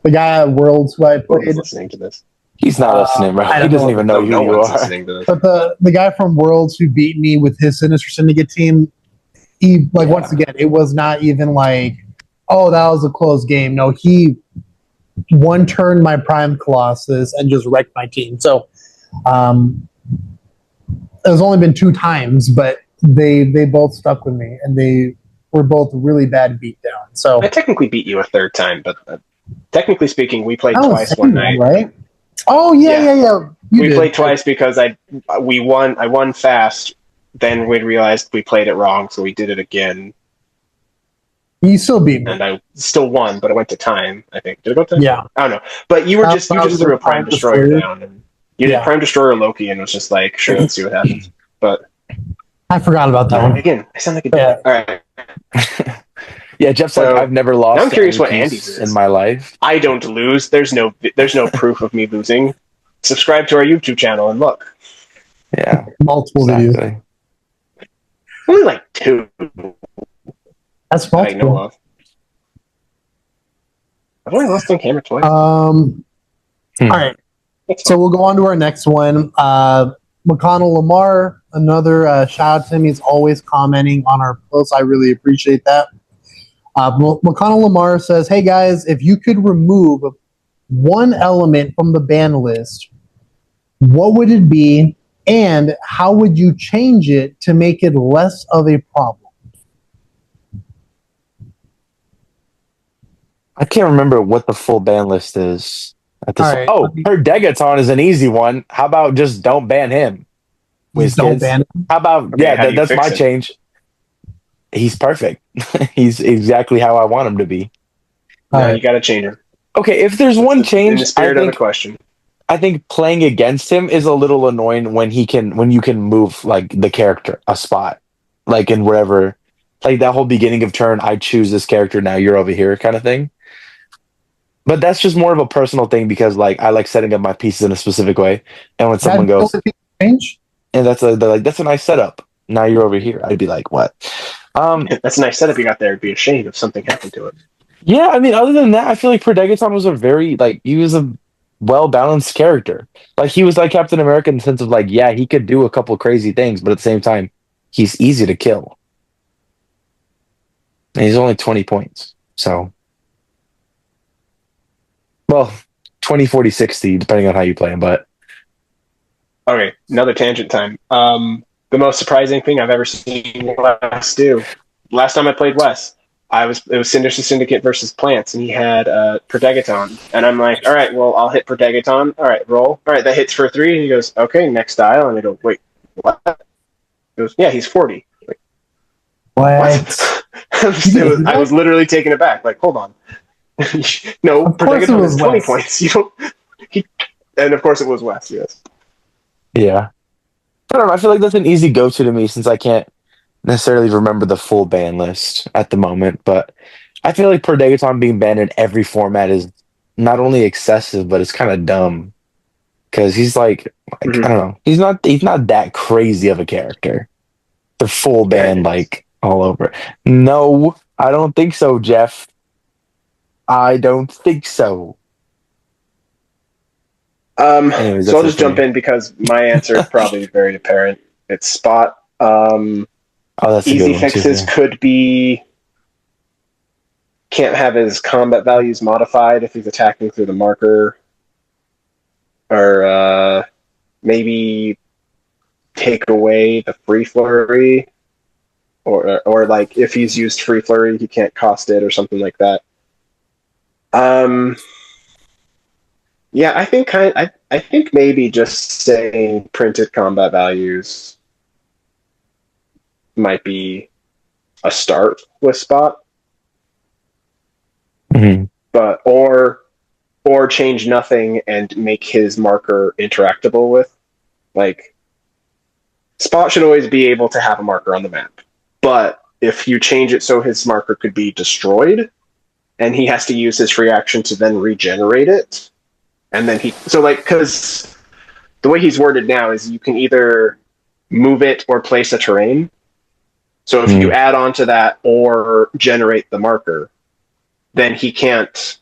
the guy at Worlds who I played. Who's listening to this? He's not listening, bro. He doesn't even know who you are. But the guy from Worlds who beat me with his Sinister Syndicate team, he once again, it was not even like, oh, that was a close game. No, he one-turned my Prime Colossus and just wrecked my team. So it's only been 2 times, but they both stuck with me, and they were both really bad beatdown. So I technically beat you a 3rd time, but technically speaking, we played twice one night, right? Oh yeah. We played twice because I won fast. Then we realized we played it wrong, so we did it again. You still beat me, and I still won, but I went to time. I think did it go to time? Yeah, I don't know. But you just threw a Prime Destroyer down, and you did Prime Destroyer Loki, and was just like, sure, let's see what happens. But I forgot about that one. Again, I sound like a dick. All right. Yeah, Jeff's like, I've never lost. Now I'm curious what Andy's is in my life. I don't lose. There's no proof of me losing. Subscribe to our YouTube channel and look. Yeah, multiple videos. Only like 2. That's multiple. I know of. I've only lost on camera twice. All right. So we'll go on to our next one. McConnell Lamar, another shout out to him. He's always commenting on our posts. I really appreciate that. McConnell Lamar says, hey guys, if you could remove one element from the ban list, what would it be, and how would you change it to make it less of a problem? I can't remember what the full ban list is. Right. Her Degaton is an easy one. How about just don't ban him? Don't ban him? How about, that's my change. He's perfect. He's exactly how I want him to be. You got to change him. Okay, if there's one change, in the spirit of the question, I think playing against him is a little annoying when you can move like the character a spot, like in wherever, like that whole beginning of turn. I choose this character, now you're over here, kind of thing. But that's just more of a personal thing because like I like setting up my pieces in a specific way, and when someone goes, change, and they're like, that's a nice setup. Now you're over here. I'd be like, what? That's a nice setup you got there. It'd be a shame if something happened to it. Yeah, I mean, other than that, I feel like Predegaton was a very, like, he was a well-balanced character. Like, he was like Captain America in the sense of, like, yeah, he could do a couple crazy things, but at the same time, he's easy to kill. And he's only 20 points. So, well, 20, 40, 60, depending on how you play him. But Okay, another tangent time. The most surprising thing I've ever seen Wes do. Last time I played Wes, it was Sinister Syndicate versus Plants, and he had Protegaton, and I'm like, all right, well, I'll hit Protegaton. All right, roll. All right, that hits for 3. And he goes, okay, next dial, and I go, wait, what? He goes, yeah, he's 40. Like, What? I was literally taken aback. Like, hold on. No, Of course it Protegaton was is 20 Wes. points. You don't. And of course it was Wes. Yes. yeah. I don't know. I feel like that's an easy go-to to me since I can't necessarily remember the full ban list at the moment. But I feel like Protegaton being banned in every format is not only excessive, but it's kind of dumb. Because he's like I don't know. He's not that crazy of a character. They're full ban like all over. No, I don't think so, Jeff. I don't think so. Anyways, So I'll that's just jump in because my answer is probably very apparent. It's Spot. That's a good Easy one, fixes too. could be can't have his combat values modified if he's attacking through the marker, or maybe take away the free flurry, or like if he's used free flurry, he can't cost it or something like that. Yeah, I think maybe just saying printed combat values might be a start with Spot, but or change nothing and make his marker interactable with. Like, Spot should always be able to have a marker on the map, but if you change it so his marker could be destroyed, and he has to use his free action to then regenerate it, and then because the way he's worded now is you can either move it or place a terrain. So if you add on to that or generate the marker, then he can't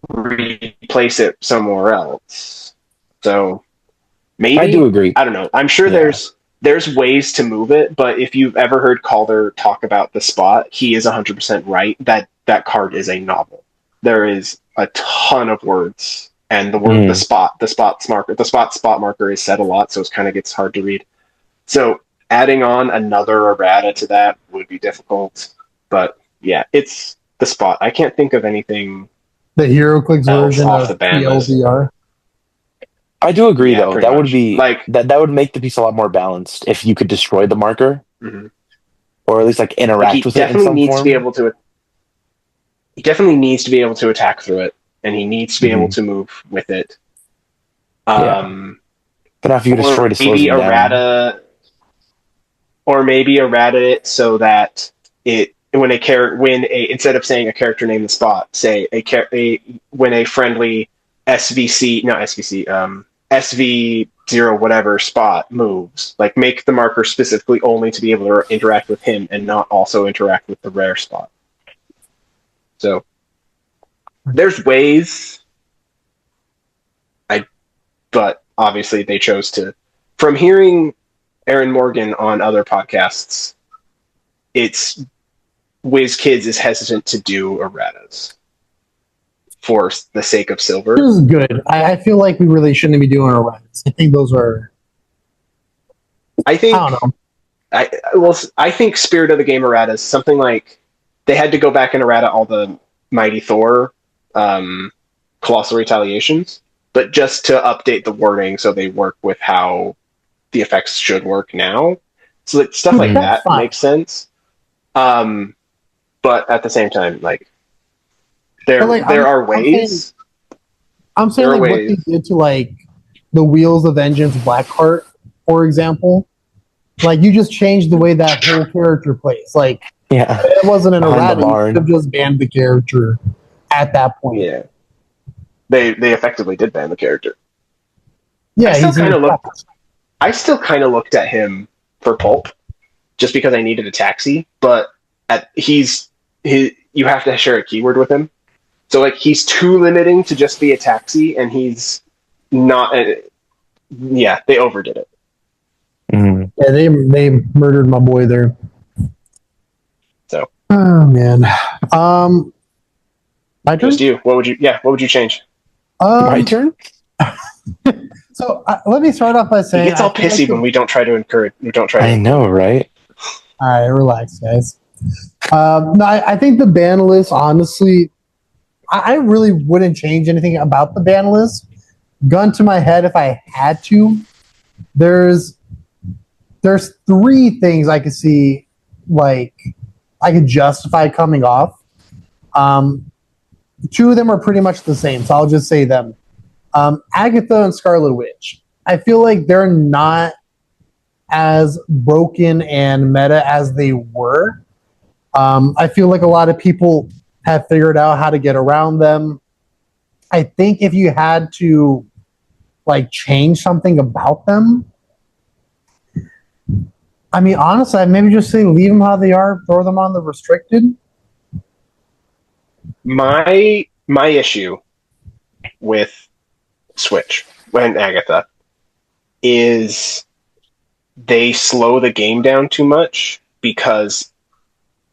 replace it somewhere else. So maybe I do agree. I don't know. I'm sure there's ways to move it, but if you've ever heard Calder talk about the Spot, he is 100% right that card is a novel. There is a ton of words, and the word the spot marker is said a lot, so it kind of gets hard to read. So adding on another errata to that would be difficult, but yeah, it's the Spot. I can't think of anything. The HeroClix version off of the ban list. TLDR. I do agree, Yeah, though. pretty That would much. be Like that would make the piece a lot more balanced if you could destroy the marker, or at least like he interact with it in definitely some needs form. to be able to. He definitely needs to be able to attack through it, and he needs to be able to move with it. But now if you destroy it, it slows maybe him down. errata, or maybe errata it so that it when instead of saying a character name the Spot, say when a friendly SV0 whatever Spot moves, like make the marker specifically only to be able to interact with him and not also interact with the rare Spot. So there's ways, but obviously they chose to. From hearing Aaron Morgan on other podcasts, it's WizKids is hesitant to do erratas for the sake of silver. This is good. I feel like we really shouldn't be doing erratas. I think those are. I don't know. I think Spirit of the Game erratas, something like they had to go back and errata all the Mighty Thor Colossal Retaliations, but just to update the wording so they work with how the effects should work now. So like, stuff like that makes sense. But at the same time, like there are ways. I'm saying like what they did to like the Wheels of Vengeance Blackheart, for example. Like you just changed the way that whole character plays. Like it wasn't an errata. You could have just banned the character at that point. Yeah. They effectively did ban the character. Yeah, I still kind of looked at him for pulp, just because I needed a taxi. But you have to share a keyword with him, So like he's too limiting to just be a taxi, and he's not. Yeah, they overdid it. Mhm. Yeah, they murdered my boy there. So, oh man. My turn. just you. What would you? Yeah, what would you change? My Um, turn. so let me start off by He saying gets all pissy when we don't try to encourage. We don't try to. I know, right? All right, relax, guys. No, I think the ban list, honestly, I really wouldn't change anything about the ban list. Gun to my head, if I had to, there's three things I could see, like I could justify coming off. Two of them are pretty much the same, so I'll just say them. Agatha and Scarlet Witch. I feel like they're not as broken and meta as they were. I feel like a lot of people have figured out how to get around them. I think if you had to like change something about them, I mean, honestly, I'd maybe just say leave them how they are, throw them on the restricted. My issue with Switch and Agatha is they slow the game down too much, because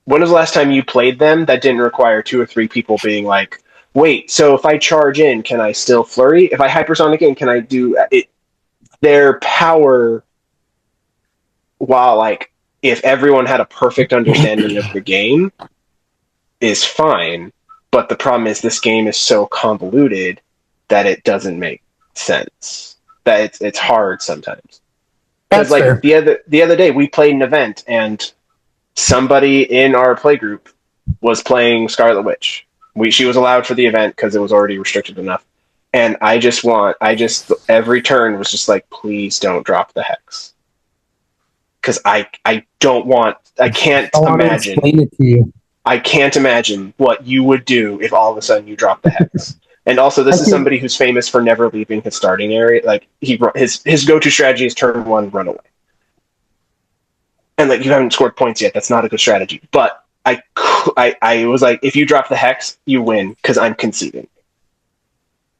when was the last time you played them that didn't require 2 or 3 people being like, wait, so if I charge in, can I still flurry? If I hypersonic in, can I do it? Their power, while like if everyone had a perfect understanding of the game, is fine, but the problem is this game is so convoluted that it doesn't make sense. That it's hard sometimes. Because That's like fair. the other day we played an event and somebody in our play group was playing Scarlet Witch. She was allowed for the event because it was already restricted enough. And I just every turn was just like, please don't drop the hex. Because I can't I want to imagine. explain it to you. I can't imagine what you would do if all of a sudden you drop the hex. And also, this is somebody who's famous for never leaving his starting area. Like his go-to strategy is turn 1, run away. And like you haven't scored points yet. That's not a good strategy. But I was like, if you drop the hex, you win because I'm conceding.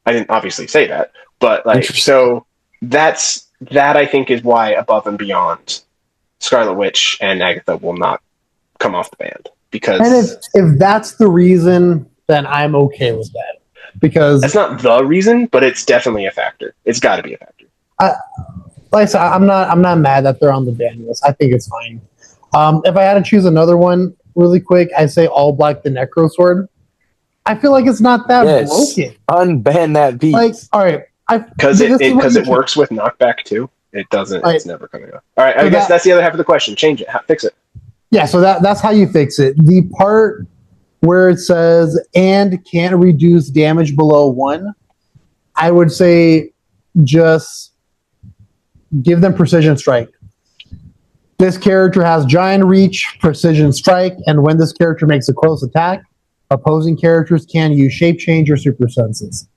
I didn't obviously say that, but like so that I think is why Above and Beyond, Scarlet Witch and Agatha will not come off the band, because And if that's the reason, then I'm okay with that. Because that's not the reason, but it's definitely a factor. It's got to be a factor. like I said, I'm not mad that they're on the ban list. I think it's fine. If I had to choose another one really quick, I'd say All Black the Necro Sword. I feel like it's not that broken. Unban that beast. Like, all right, because it works with knockback too. It doesn't. Right. It's never coming up. All right, I guess that's the other half of the question. Change it. Fix it. Yeah, so that's how you fix it. The part where it says and can't reduce damage below 1, I would say just give them precision strike. This character has giant reach, precision strike, and when this character makes a close attack, opposing characters can use shape change or super senses.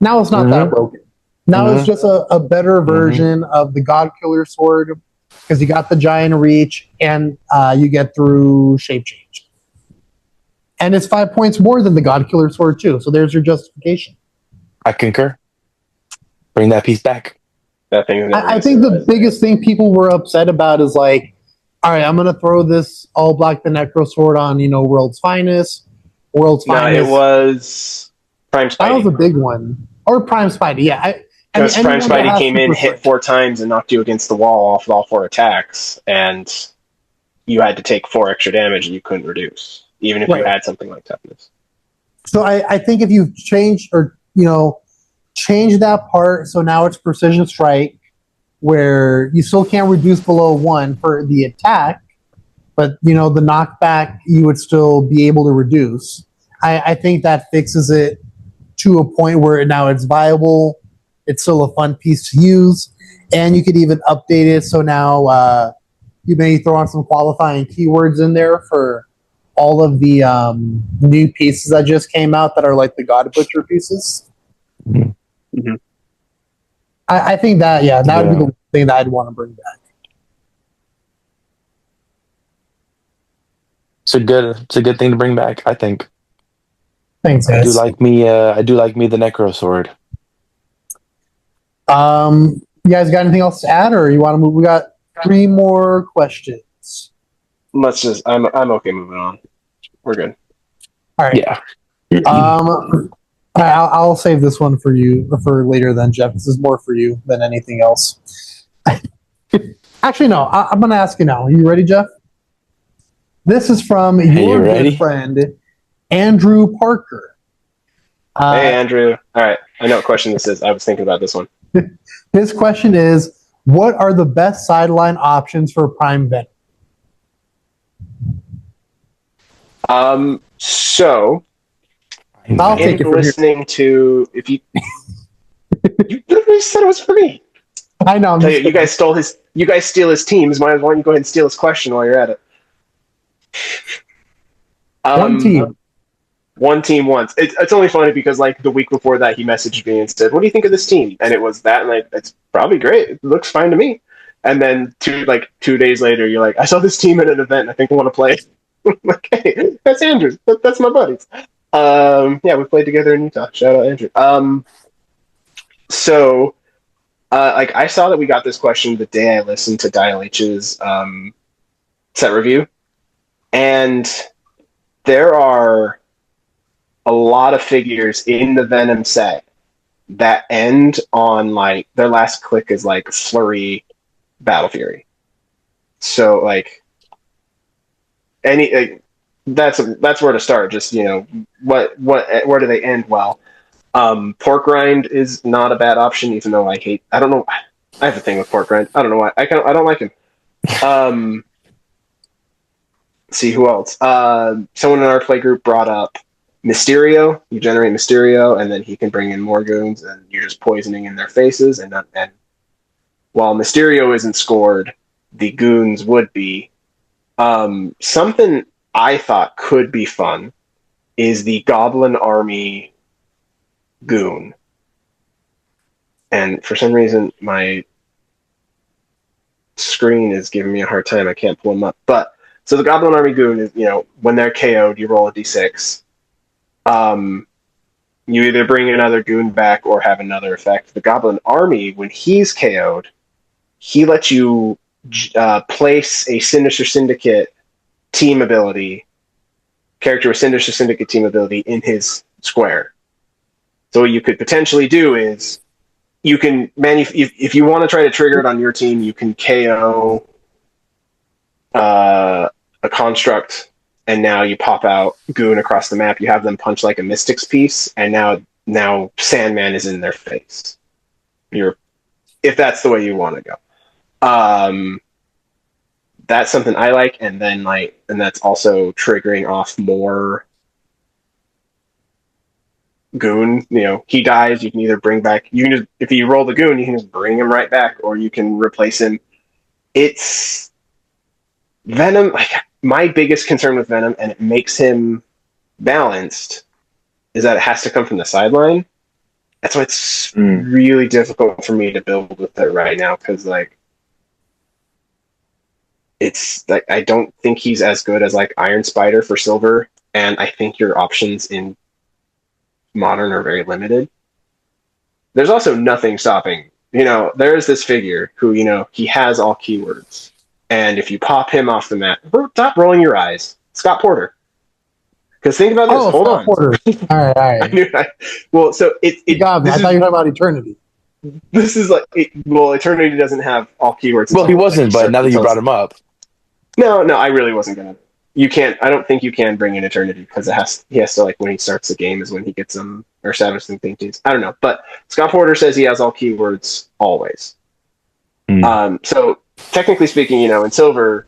Now it's not that broken. Now it's just a better version of the God Killer sword, because you got the giant reach and you get through shape change. And it's 5 points more than the God Killer sword too. So there's your justification. I concur. Bring that piece back. That thing. I think the biggest thing people were upset about is like, all right, I'm going to throw this All Black the Necro sword on, World's Finest. World's Finest. No, it was Prime Spidey. That was a big one. Or Prime Spidey, yeah. Because Prime Spidey came in, hit 4 times, and knocked you against the wall off of all 4 attacks, and you had to take 4 extra damage, and you couldn't reduce, even if you had something like toughness. So I think if you change change that part, so now it's precision strike, where you still can't reduce below 1 for the attack, but the knockback you would still be able to reduce. I think that fixes it to a point where now it's viable. It's still a fun piece to use, and you could even update it. So now you may throw on some qualifying keywords in there for all of the new pieces that just came out that are like the God Butcher pieces. Mm-hmm. I think that would be the thing that I'd want to bring back. It's a good thing to bring back, I think. Thanks, I do guys. like me. I do like me the Necro Sword. You guys got anything else to add, or you want to move? We got 3 more questions. Let's just. I'm okay moving on. We're good. All right. Yeah. I'll save this one for you for later then, Jeff. This is more for you than anything else. Actually, no. I'm going to ask you now. Are you ready, Jeff? This is from Hey, your you ready? good friend, Andrew Parker. Hey, Andrew. All right. I know what question this is. I was thinking about this one. His question is, what are the best sideline options for Prime Venom? So I'll take it from here. listening to if you you literally said it was for me. I know. Tell you, you guys steal his teams. Why don't you go ahead and steal his question while you're at it? One team. One team once. It's only funny because like the week before that he messaged me and said, "What do you think of this team?" And it was that, and like it's probably great. It looks fine to me. And then 2 days later, you're like, "I saw this team at an event. And I think I want to play." I'm like, hey, that's Andrew. That's my buddies. Yeah, we played together in Utah. Shout out Andrew. So, like I saw that we got this question the day I listened to Dial H's set review, and there are a lot of figures in the Venom set that end on like their last click is like Flurry Battle Fury. So like that's where to start. Just where do they end well? Pork rind is not a bad option, even though I don't know. I have a thing with pork rind. I don't know why. I don't like him. See who else? Someone in our play group brought up Mysterio. You generate Mysterio, and then he can bring in more goons, and you're just poisoning in their faces. And while Mysterio isn't scored, the goons would be. Something I thought could be fun is the Goblin Army goon. And for some reason, my screen is giving me a hard time. I can't pull them up. But so the Goblin Army goon is, when they're KO'd, you roll a d6. You either bring another goon back or have another effect. The Goblin Army, when he's KO'd, he lets you place a Sinister Syndicate team ability, character with Sinister Syndicate team ability in his square. So what you could potentially do is you can if you want to try to trigger it on your team, you can KO a construct, and now you pop out goon across the map. You have them punch like a Mystics piece, and now Sandman is in their face. If that's the way you want to go. That's something I like, and that's also triggering off more goon. He dies, you can either bring back, if you roll the goon, you can just bring him right back, or you can replace him. It's Venom. Like, my biggest concern with Venom, and it makes him balanced, is that it has to come from the sideline. That's why it's really difficult for me to build with it right now, because it's like I don't think he's as good as like Iron Spider for silver, and I think your options in modern are very limited. There's also nothing stopping. There is this figure who, he has all keywords, and if you pop him off the map, stop rolling your eyes. Scott Porter. Because think about this. Hold on. Porter. All right. Well, so it God, I thought you were talking about Eternity. This is like Eternity doesn't have all keywords. Well, he wasn't, but now that you brought him up. No, I really wasn't gonna. You can't. I don't think you can bring in Eternity because he has to when he starts the game is when he gets them, or Savage Thinkies. I don't know, but Scott Porter says he has all keywords always. So technically speaking, in silver,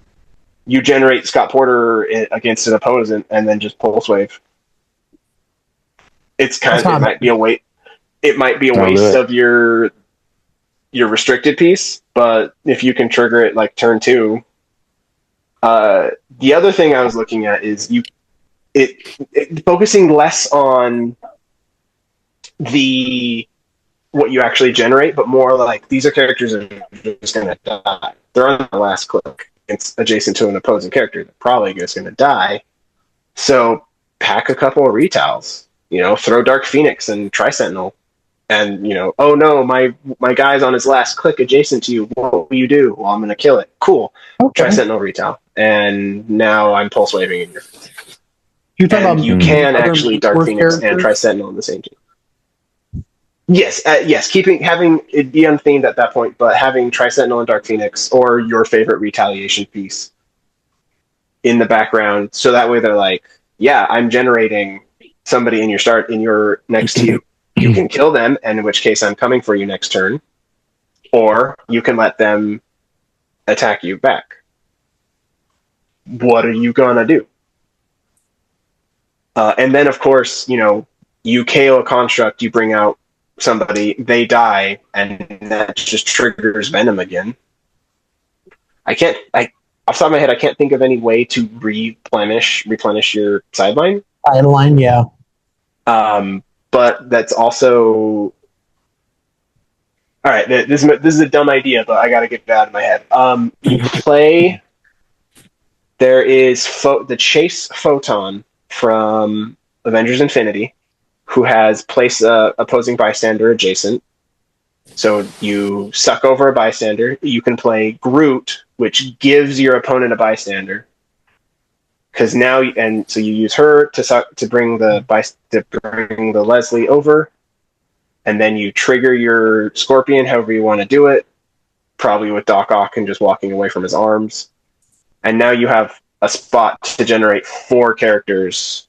you generate Scott Porter against an opponent and then just pulse wave. It might be a waste. It might be a waste of your restricted piece, but if you can trigger it like turn 2. The other thing I was looking at is focusing less on what you actually generate, but more like these are characters that are just going to die. They're on the last click. It's adjacent to an opposing character. They're probably just going to die. So pack a couple of retals. throw Dark Phoenix and Tri Sentinel, and oh no, my guy's on his last click adjacent to you. What will you do? Well, I'm going to kill it. Cool. Okay. Tri Sentinel retail, and now I'm pulse waving in your face. You're talking And about you can actually Dark Force Phoenix and characters? Tri Sentinel in the same team. Yes, having it be unthemed at that point, but having Tri Sentinel and Dark Phoenix or your favorite retaliation piece in the background, so that way they're like, yeah, I'm generating somebody in your next to you. You can kill them, and in which case I'm coming for you next turn, or you can let them attack you back. What are you gonna do? And then, of course, you KO a construct, you bring out somebody, they die, and that just triggers Venom again. Off the top of my head, I can't think of any way to replenish your sideline. Sideline, yeah. But that's also... All right, this is a dumb idea, but I got to get it out of my head. You play... There is the Chase Photon from Avengers Infinity, who has place opposing bystander adjacent. So you suck over a bystander. You can play Groot, which gives your opponent a bystander. Because now, so you use her to bring the Leslie over, and then you trigger your Scorpion, however you want to do it, probably with Doc Ock and just walking away from his arms. And now you have a spot to generate 4 characters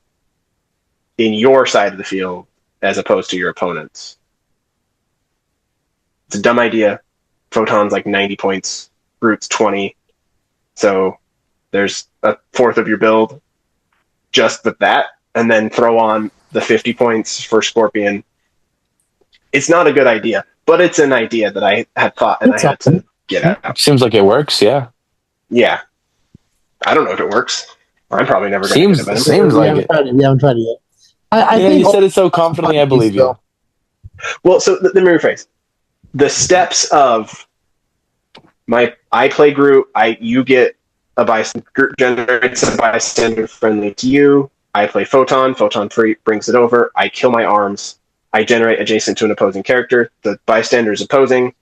in your side of the field as opposed to your opponent's. It's a dumb idea. Photon's like 90 points, Groot's 20. So there's a fourth of your build just with that, and then throw on the 50 points for Scorpion. It's not a good idea, but it's an idea that I had thought and I had to get out. Seems like it works, yeah. Yeah. I don't know if it works. I'm probably never going to get a Venom. Seems like it. We haven't tried it yet. I think you said it so confidently, I believe you. Well, so let me rephrase. The steps of I play Groot, you get a bystander, Groot generates a bystander friendly to you. I play Photon brings it over. I kill my arms. I generate adjacent to an opposing character. The bystander is opposing.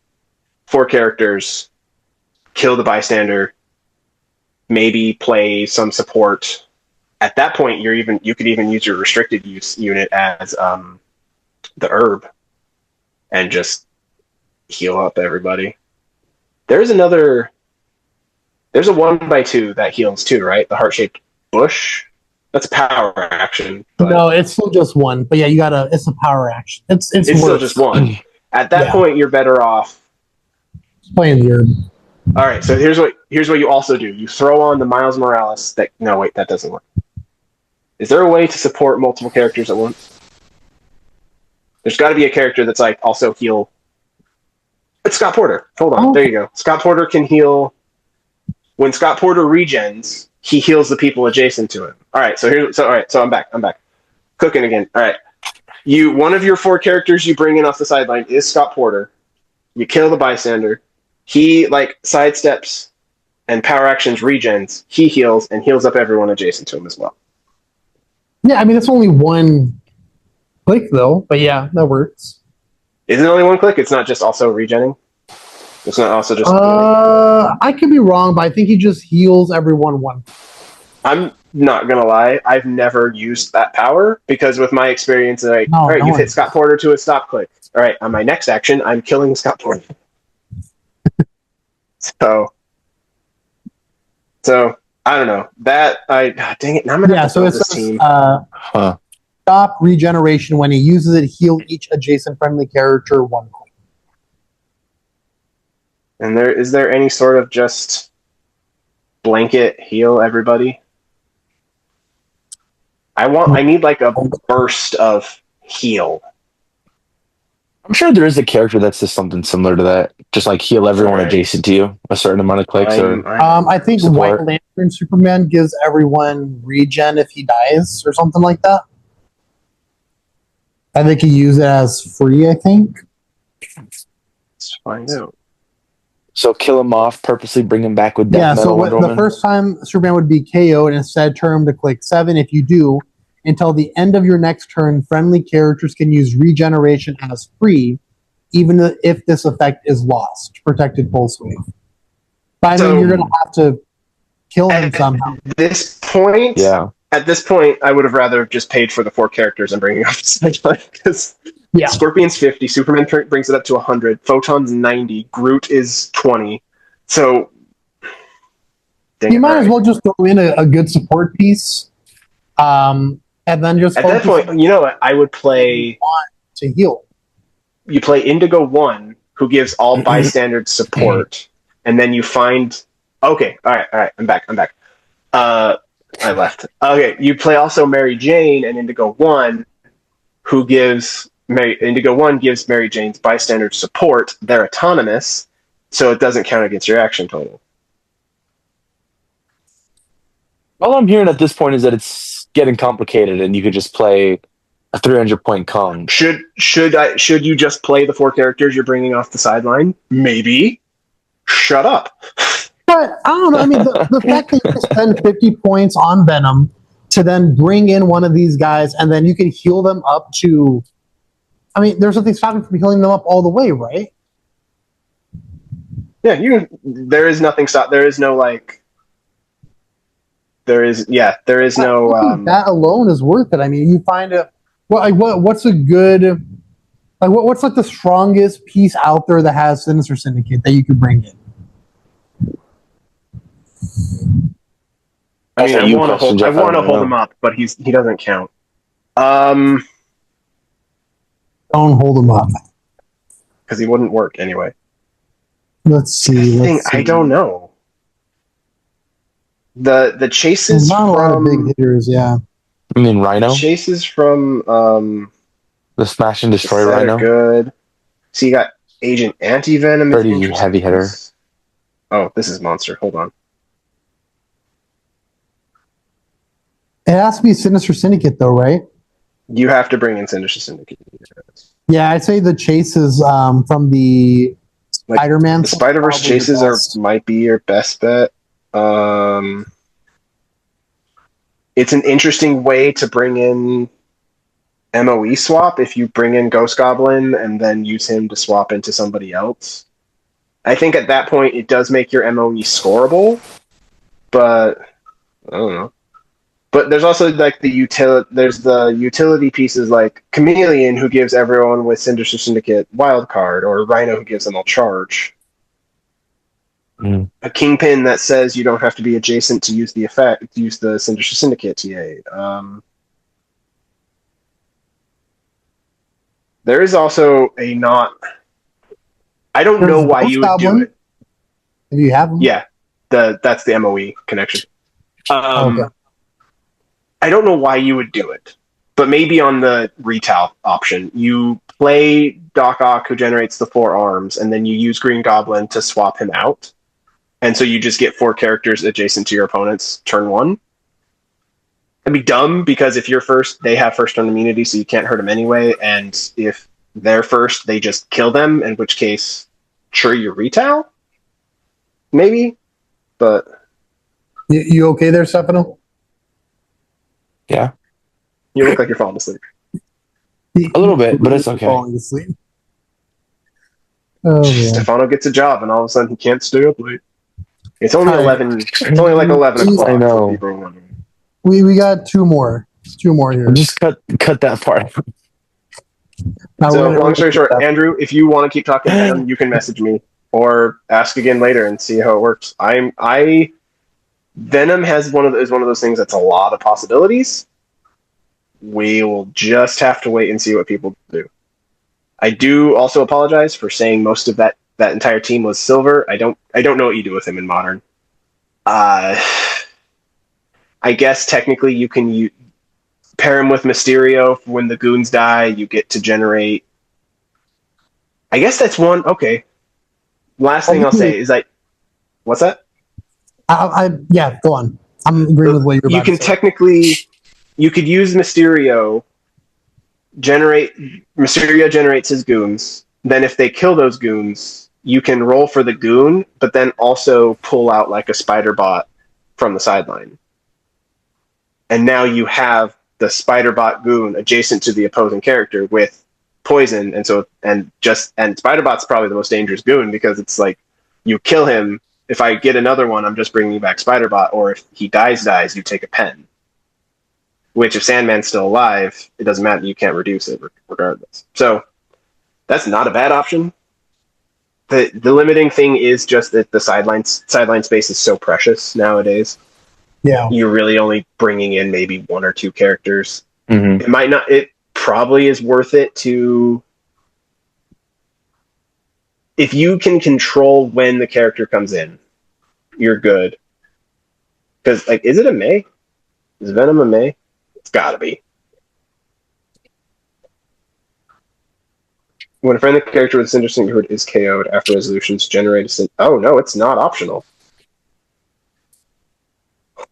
4 characters, kill the bystander, maybe play some support. At that point, you could even use your restricted use unit as the herb and just heal up everybody. There's a 1x2 that heals too, right? The heart-shaped bush. That's a power action. No, it's still just 1. But yeah, it's a power action. It's still just 1. At that point, you're better off playing the herb. All right, so here's what you also do. You throw on the Miles Morales. That doesn't work. Is there a way to support multiple characters at once? There's got to be a character that's like also heal. It's Scott Porter. Hold on, there you go. Scott Porter can heal. When Scott Porter regens, he heals the people adjacent to him. All right, so I'm back. Cooking again. All right, one of your 4 characters you bring in off the sideline is Scott Porter. You kill the bystander. He sidesteps and power actions regens. He heals and heals up everyone adjacent to him as well. Yeah, I mean it's only 1 click though, but yeah, that works. Is it only 1 click? It's not just also regenning? It's not also just... I could be wrong, but I think he just heals everyone 1. I'm not going to lie. I've never used that power because with my experience, you've hit Scott Porter to a stop click. All right, on my next action, I'm killing Scott Porter. So I don't know. Dang it. Now I'm going to have to build this team. Stop regeneration when he uses it, heal each adjacent friendly character 1 click. And is there any sort of just blanket heal everybody? I need like a burst of heal. I'm sure there is a character that's just something similar to that. Just like heal everyone adjacent to you, a certain amount of clicks. I think support. White Lantern Superman gives everyone regen if he dies or something like that. I think he used it as free, I think. Let's find out. So kill him off, purposely bring him back with death metal. The first time Superman would be KO'd and instead turn him to click 7. If you do, until the end of your next turn, friendly characters can use regeneration as free, even if this effect is lost. Protected pulse wave. But I mean, So- you're going to have to kill him somehow. Yeah. At this point, I would have rather just paid for the 4 characters and bringing up the sideline because Yeah. Scorpion's 50, Superman brings it up to 100, Photon's 90, Groot is 20. So You might as well just throw in a good support piece, and then just at that focus point, you know what? I would play to heal. you play Indigo 1, who gives all bystanders support, and then you find okay, all right, I'm back. I left. Okay, you play also Mary Jane and Indigo 1, who gives Indigo 1 gives Mary Jane's bystanders support. They're autonomous, so it doesn't count against your action total. All I'm hearing at this point is that it's getting complicated, and you could just play a 300-point Kong. Should you just play the 4 characters you're bringing off the sideline? Maybe. Shut up. But I don't know. I mean, the fact that you spend 50 points on Venom to then bring in one of these guys, and then you can heal them up to. I mean, there's nothing stopping from healing them up all the way, right? Yeah, there is nothing stop. There is no like. There is no. That alone is worth it. I mean, you find a what's a good what's like the strongest piece out there that has Sinister Syndicate that you could bring in? I mean, I want to hold him up, but he doesn't count. Don't hold him up because he wouldn't work anyway. Let's see. I don't know. The chases not a lot of big hitters, yeah. I mean, Rhino. Chases from the Smash and Destroy Rhino. Good. So you got Agent Anti-Venom. Pretty heavy hitter. Oh, this is Monster. Hold on. It has to be Sinister Syndicate, though, right? You have to bring in Sinister Syndicate. Yeah, I'd say the chases from the Spider-Man. The Spider-Verse chases might be your best bet. It's an interesting way to bring in MOE swap if you bring in Ghost Goblin and then use him to swap into somebody else. I think at that point it does make your MOE scoreable, but I don't know. But there's also like the utility pieces like Chameleon, who gives everyone with Sinister Syndicate wildcard, or Rhino, who gives them all charge. A Kingpin that says you don't have to be adjacent to use the effect, use the Sinister Syndicate TA. There is also a not. I don't know why you would do it. If you have them, yeah, that's the MOE connection. Okay. I don't know why you would do it, but maybe on the retail option, you play Doc Ock, who generates the 4 arms, and then you use Green Goblin to swap him out. And so you just get 4 characters adjacent to your opponent's turn 1. That'd be dumb, because if you're first, they have first turn immunity, so you can't hurt them anyway. And if they're first, they just kill them, in which case, sure, you retail? Maybe, but... You okay there, Stefano? Yeah. You look like you're falling asleep. A little bit, but it's okay. Falling asleep. Oh, yeah. Stefano gets a job, and all of a sudden he can't stay up late. It's only 11. It's only like 11 o'clock. I know. We got 2 more. 2 more here. Just cut that part. So long story short, Andrew, if you want to keep talking to him, you can message me or ask again later and see how it works. Venom is one of those things that's a lot of possibilities. We will just have to wait and see what people do. I do also apologize for saying most of that entire team was silver. I don't know what you do with him in modern. I guess technically you can pair him with Mysterio. When the goons die, you get to generate. I guess that's one. Okay. Last thing I'll say is like, what's that? Yeah, go on. I'm agreeing with what you're about You can to say. technically, you could use Mysterio. Mysterio generates his goons. Then if they kill those goons, you can roll for the goon, but then also pull out like a spider bot from the sideline. And now you have the spider bot goon adjacent to the opposing character with poison, and spider bot's probably the most dangerous goon because it's like you kill him. If I get another one, I'm just bringing back spider bot, or if he dies, you take a pen. Which, if Sandman's still alive, it doesn't matter. You can't reduce it regardless. So that's not a bad option. The limiting thing is just that the sideline space is so precious nowadays. Yeah, You're really only bringing in maybe one or two characters. Mm-hmm. It might not. It probably is worth it to, if you can control when the character comes in, you're good. Because like, is it a May? Is Venom a May? It's got to be. When a friendly character with Cinder Singerhood is KO'd after resolutions generate a oh no, it's not optional.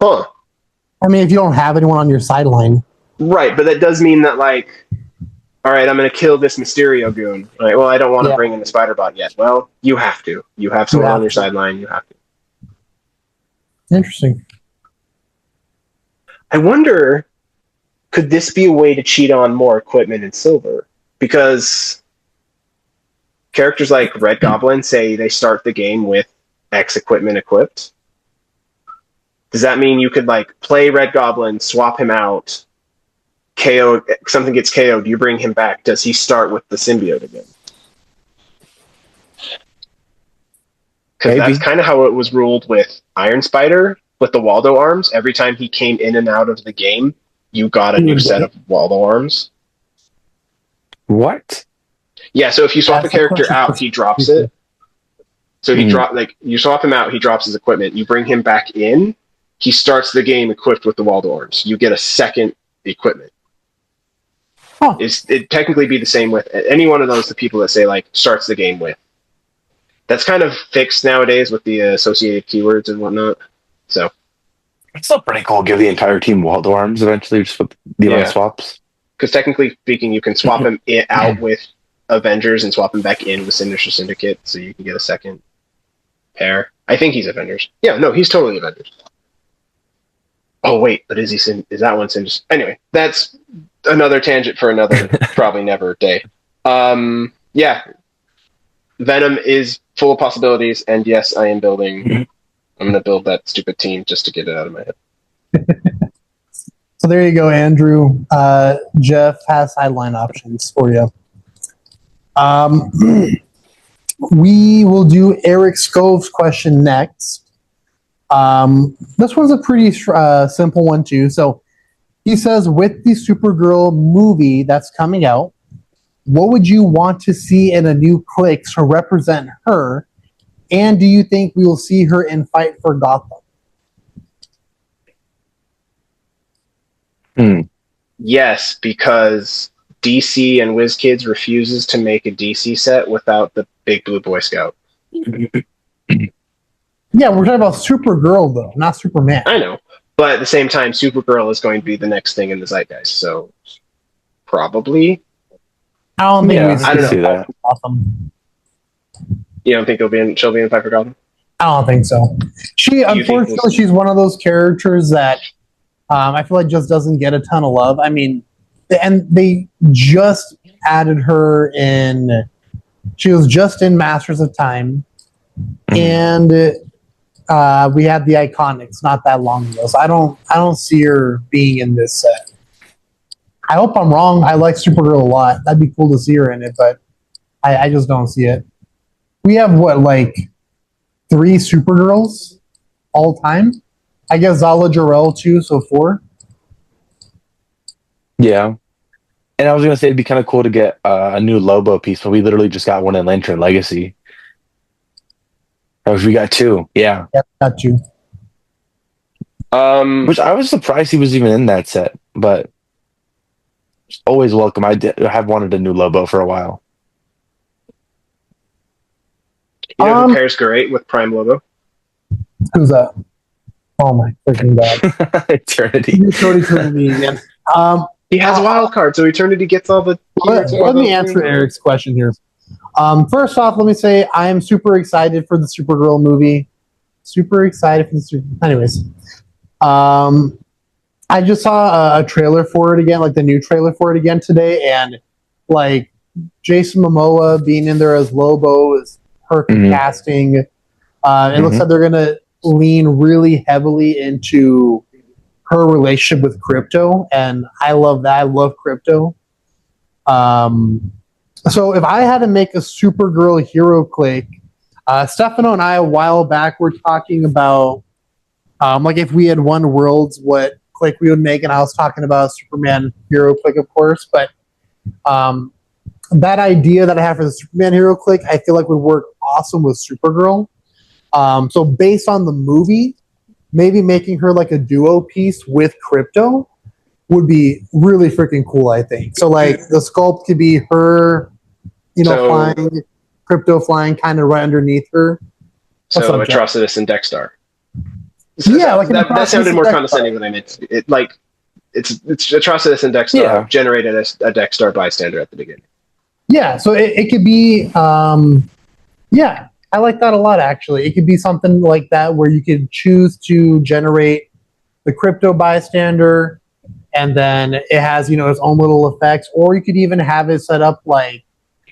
Huh. I mean, if you don't have anyone on your sideline, right? But that does mean that, like, all right, I'm going to kill this Mysterio goon. Right? Well, I don't want to bring in the Spider Bot yet. Well, you have to. You have someone on your sideline. You have to. Interesting. I wonder, could this be a way to cheat on more equipment in Silver? Because characters like Red Goblin say they start the game with X equipment equipped. Does that mean you could like play Red Goblin, swap him out, KO, something gets KO'd, you bring him back, does he start with the symbiote again? Because that's kind of how it was ruled with Iron Spider, with the Waldo arms. Every time he came in and out of the game, you got a new set of Waldo arms. What? Yeah, so if you swap a character out, he drops it. So you swap him out, he drops his equipment. You bring him back in, he starts the game equipped with the Waldo arms. You get a second equipment. Huh. It'd technically be the same with any one of those, the people that say, like, starts the game with. That's kind of fixed nowadays with the associated keywords and whatnot. So it's still pretty cool. Give the entire team Waldo arms eventually, just with the amount of swaps. Because technically speaking, you can swap him out with Avengers and swap him back in with Sinister Syndicate, so you can get a second pair. I think he's Avengers. Yeah, no, he's totally Avengers. Oh wait, but is that one Sinister? Anyway, that's another tangent for another probably never day. Yeah, Venom is full of possibilities, and yes, I am building. I'm going to build that stupid team just to get it out of my head. So there you go, Andrew. Jeff has sideline options for you. We will do Eric Scove's question next. This one's a pretty simple one too. So he says, with the Supergirl movie that's coming out, what would you want to see in a new clix to represent her? And do you think we will see her in Fight for Gotham? Yes, because DC and WizKids refuses to make a DC set without the Big Blue Boy Scout. Yeah, we're talking about Supergirl, though, not Superman. I know. But at the same time, Supergirl is going to be the next thing in the zeitgeist, so probably. I don't think I don't see that. Gotham. You don't think she'll be in Fight for Gotham? I don't think so. Unfortunately, she's one of those characters that I feel like just doesn't get a ton of love. I mean, and they just added her in. She was just in Masters of Time, and we had the Iconics not that long ago. So I don't see her being in this set. I hope I'm wrong. I like Supergirl a lot. That'd be cool to see her in it, but I just don't see it. We have like 3 Supergirls all time. I guess Zala Jarrell too, so 4. Yeah. And I was going to say it'd be kind of cool to get a new Lobo piece, but we literally just got one in Lantern Legacy. We got 2. Yeah. Yep, got 2. Which I was surprised he was even in that set, but always welcome. I have wanted a new Lobo for a while. You know who pairs great with Prime Lobo? Who's that? Oh my freaking god! Eternity. Eternity again. He has a wild card, so Eternity gets all the. Let me answer Eric's question here. First off, let me say I am super excited for the Supergirl movie. Super excited for the Anyways, I just saw a trailer for it again, like the new trailer for it again today, and like Jason Momoa being in there as Lobo is perfect casting. It looks like they're gonna lean really heavily into her relationship with Crypto, and I love that. I love Crypto. So if I had to make a Supergirl hero click, Stefano and I a while back were talking about like if we had won worlds, what click we would make, and I was talking about Superman hero click, of course, but that idea that I have for the Superman hero click, I feel like would work awesome with Supergirl. So based on the movie, maybe making her like a duo piece with Crypto would be really freaking cool, I think. So like the sculpt could be her, flying, Crypto flying kind of right underneath her. So Atrocitus and Dexter. Yeah, like that sounded more condescending than I meant. It's Atrocitus and Dexter generated a Dexter bystander at the beginning. Yeah, so it could be, I like that a lot, actually. It could be something like that where you could choose to generate the Crypto bystander, and then it has, its own little effects, or you could even have it set up like,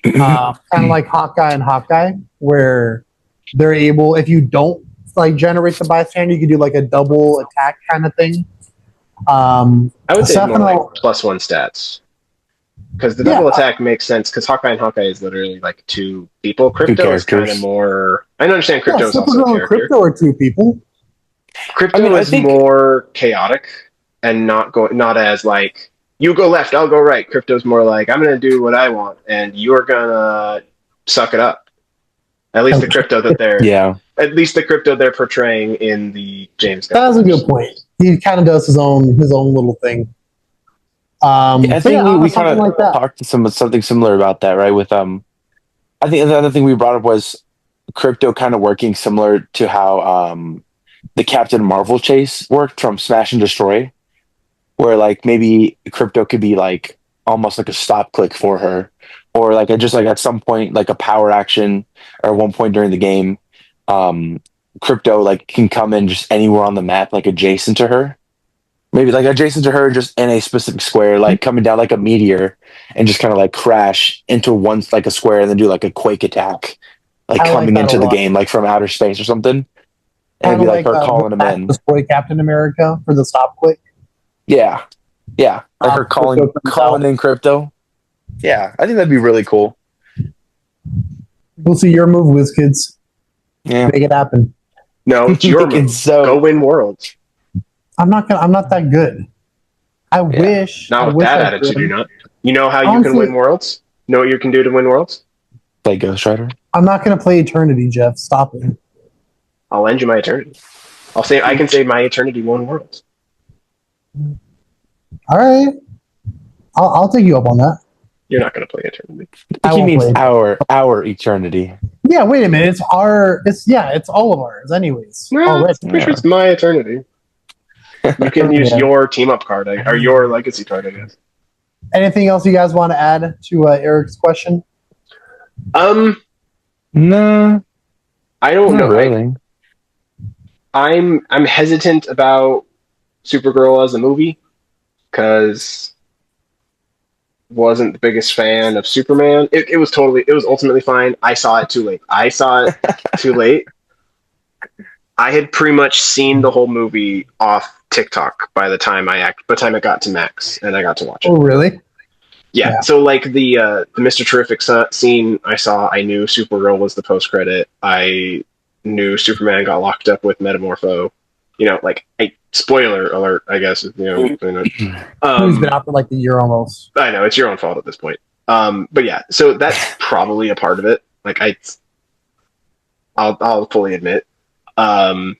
kind of like Hawkeye and Hawkeye, where they're able, if you don't like generate the bystander, you could do like a double attack kind of thing. I would say more like +1 stats. Because the double attack makes sense, because Hawkeye and Hawkeye is literally like 2 people. Crypto is kind of more... I understand Crypto is also a character. Crypto are 2 people. Crypto is more chaotic and not as like, you go left, I'll go right. Crypto's more like, I'm going to do what I want, and you're going to suck it up. At least the Crypto that they're... Yeah. At least the Crypto they're portraying in the James Gunn. That's a good point. He kind of does his own little thing. I think we kind of talked to something similar about that, right? With I think the other thing we brought up was Crypto kind of working similar to how the Captain Marvel chase worked from Smash and Destroy, where like maybe Crypto could be like almost like a stop click for her, or like just like at some point like a power action, or one point during the game, Crypto like can come in just anywhere on the map, like adjacent to her. Maybe like adjacent to her, just in a specific square, like coming down like a meteor, and just kind of like crash into one like a square, and then do like a quake attack, like coming into the game, like from outer space or something. And it'd be like her calling him in. Destroy Captain America for the stop click. Yeah, like her calling in Crypto. Yeah, I think that'd be really cool. We'll see your move, WizKids. Yeah, make it happen. No, it's your move. Go win worlds. I'm not that good. I wish. Not with that attitude, you're not. You know how you can win worlds? Know what you can do to win worlds? Play Ghost Rider. I'm not going to play Eternity, Jeff. Stop it. I'll lend you my Eternity. I can say my Eternity won worlds. All right. I'll take you up on that. You're not going to play Eternity. He means our Eternity. Yeah, wait a minute. It's all of ours anyways. No, pretty sure it's my Eternity. You can use your team up card, or your legacy card, I guess. Anything else you guys want to add to Eric's question? No, I don't know. Really. I'm hesitant about Supergirl as a movie because wasn't the biggest fan of Superman. It was ultimately fine. I saw it too late. I had pretty much seen the whole movie off TikTok by the time it got to Max and I got to watch it. Oh, really? Yeah. So like the Mr. Terrific scene I knew Supergirl was the post credit. I knew Superman got locked up with Metamorpho. Spoiler alert, I guess. He's been out for like a year almost. I know, it's your own fault at this point. But yeah, so that's probably a part of it. Like I'll fully admit. I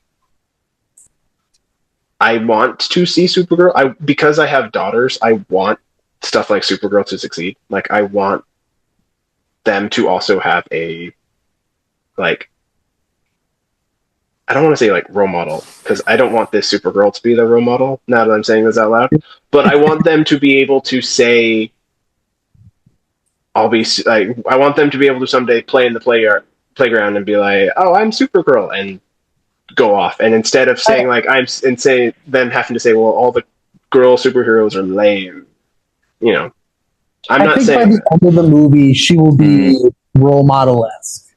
want to see Supergirl. Because I have daughters, I want stuff like Supergirl to succeed. Like I want them to also have a I don't want to say like role model, because I don't want this Supergirl to be the role model now that I'm saying this out loud. But I want them to be able to say, I want them to be able to someday play in the playground and be like, oh, I'm Supergirl, and go off. And instead of saying them having to say, well, all the girl superheroes are lame. You know, I'm I not think by saying the that. end of the movie, she will be role model esque.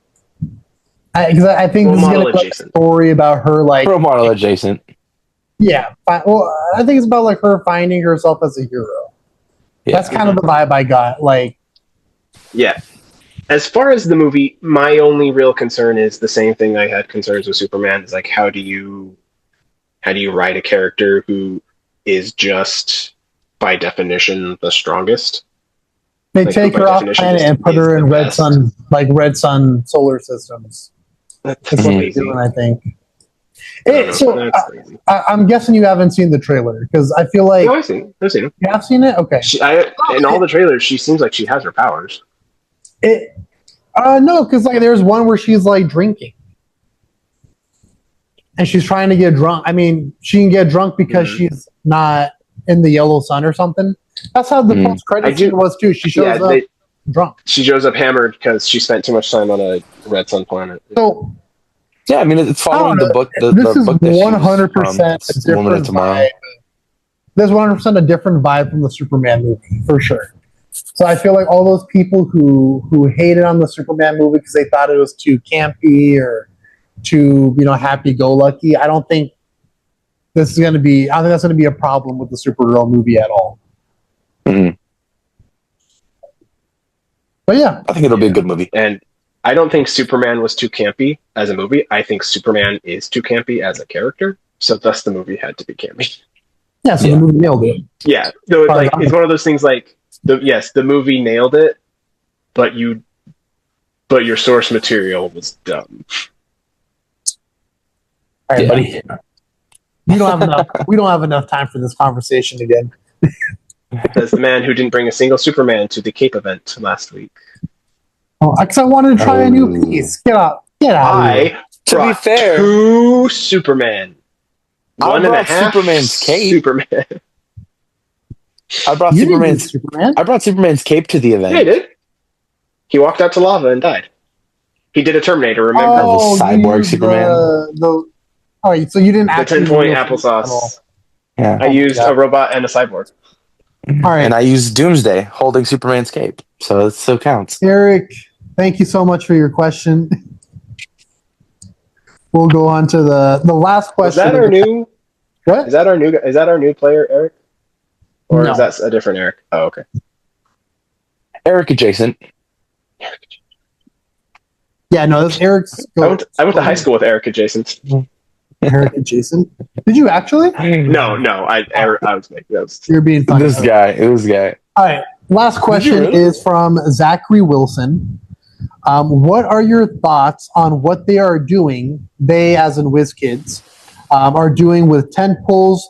Because I think Role this is going model to be a adjacent. story about her, like, Pro model adjacent. yeah. Well, I think it's about like her finding herself as a hero. Yeah. That's kind of the vibe I got. Like, Yeah. As far as the movie, my only real concern is the same thing I had concerns with Superman. Is like, how do you write a character who is just by definition the strongest? they Like, who take by her off definition planet just and put is her the in best. red sun solar systems. That's That's what they're lazy. doing, I think. I don't know. So That's lazy. I'm guessing you haven't seen the trailer because I feel like No, I've seen him. you have seen it. Okay. In all the trailers, she seems like she has her powers. No, because like there's one where she's like drinking and she's trying to get drunk. I mean, she can get drunk because she's not in the yellow sun or something. That's how the post credit scene was too. She shows up drunk. She shows up hammered because she spent too much time on a red sun planet. So Yeah, I mean, it's following the book. this The is book that 100% a she's from, Woman of different Tomorrow. vibe. There's 100% a different vibe from the Superman movie for sure. So I feel like all those people who hated on the Superman movie because they thought it was too campy or too happy-go-lucky. I don't think that's going to be a problem with the Supergirl movie at all. Mm-hmm. But yeah, I think it'll be a good movie. And I don't think Superman was too campy as a movie. I think Superman is too campy as a character. So thus the movie had to be campy. yeah. So the movie nailed it. Yeah, so it's one of those things like the movie nailed it, but your source material was dumb. All right, buddy. We don't have enough time for this conversation again. As the man who didn't bring a single Superman to the Cape event last week. Oh, because I wanted to try a new piece. Get out. I To be fair, 2 Superman. I brought Superman's cape. Superman. I brought You didn't do Superman's. Superman. I brought Superman's cape to the event. Yeah, he did. He walked out to lava and died. He did a Terminator, remember? Oh, the cyborg you used Superman. All right, so you didn't The actually 10-point use applesauce. Yeah. I used a robot and a cyborg. All right. And I used Doomsday holding Superman's cape, so it still counts. Eric, thank you so much for your question. We'll go on to the last question. Is that our new? What? Is that our new player, Eric? Or No. is that a different Eric? Oh, okay. Eric adjacent. Yeah, no, that's Eric's. I went to high school with Eric adjacent. Eric and Jason. Did you actually? No, I was making those. You're being funny. This guy. All right. Last question really? is from Zachary Wilson. What are your thoughts on what they are doing, they as in WizKids, are doing with tentpoles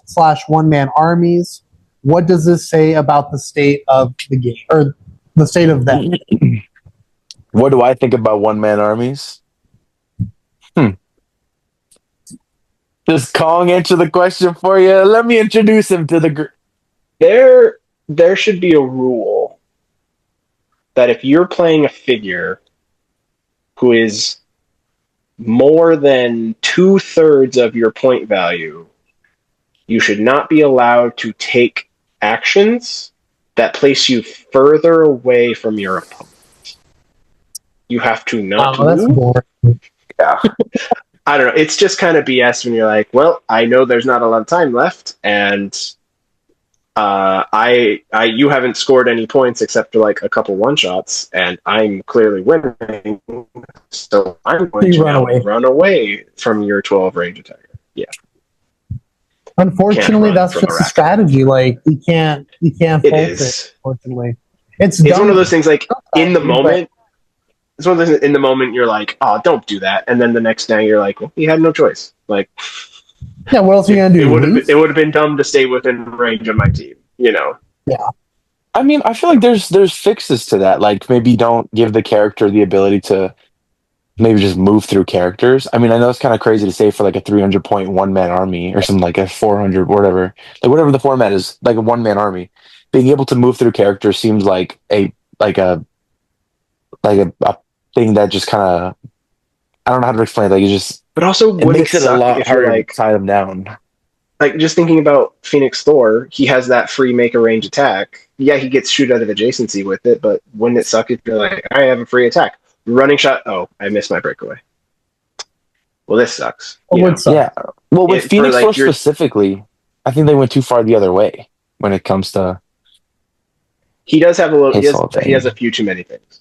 / one-man armies? What does this say about the state of the game, or the state of them? What do I think about one-man armies? Does Kong answer the question for you? Let me introduce him to the group. There should be a rule that if you're playing a figure who is more than 2/3 of your point value, you should not be allowed to take actions that place you further away from your opponent. You have to not That's move. boring. Yeah. I don't know. It's just kind of BS when you're like, well, I know there's not a lot of time left, and you haven't scored any points except for like a couple one-shots, and I'm clearly winning, so I'm going to run away from your 12 range attacker. Yeah. Unfortunately, that's just a strategy. Like you can't fault it. Unfortunately, it's one of those things. Like in the moment, it's one of those in the moment you're like, oh, don't do that, and then the next day you're like, well, you had no choice. Like, yeah, what else are you gonna do? It would have been dumb to stay within range of my team. You know. Yeah. I mean, I feel like there's fixes to that. Like maybe don't give the character the ability to maybe just move through characters. I mean, I know it's kind of crazy to say for like a 300-point one-man army or something like a 400, whatever. Like whatever the format is, like a one-man army. Being able to move through characters seems like a thing that just kind of, I don't know how to explain it. Like it just, but also it makes it a lot harder like, to tie them down. like just thinking about Phoenix Thor, he has that free make a range attack. Yeah, he gets shoot out of adjacency with it, but wouldn't it suck if you're like, I have a free attack, running shot? Oh, I missed my breakaway. Well, this sucks. It would suck. Yeah. Well, with For, Phoenix like, Force specifically, I think they went too far the other way when it comes to he does have a little. his whole thing. He has a few too many things.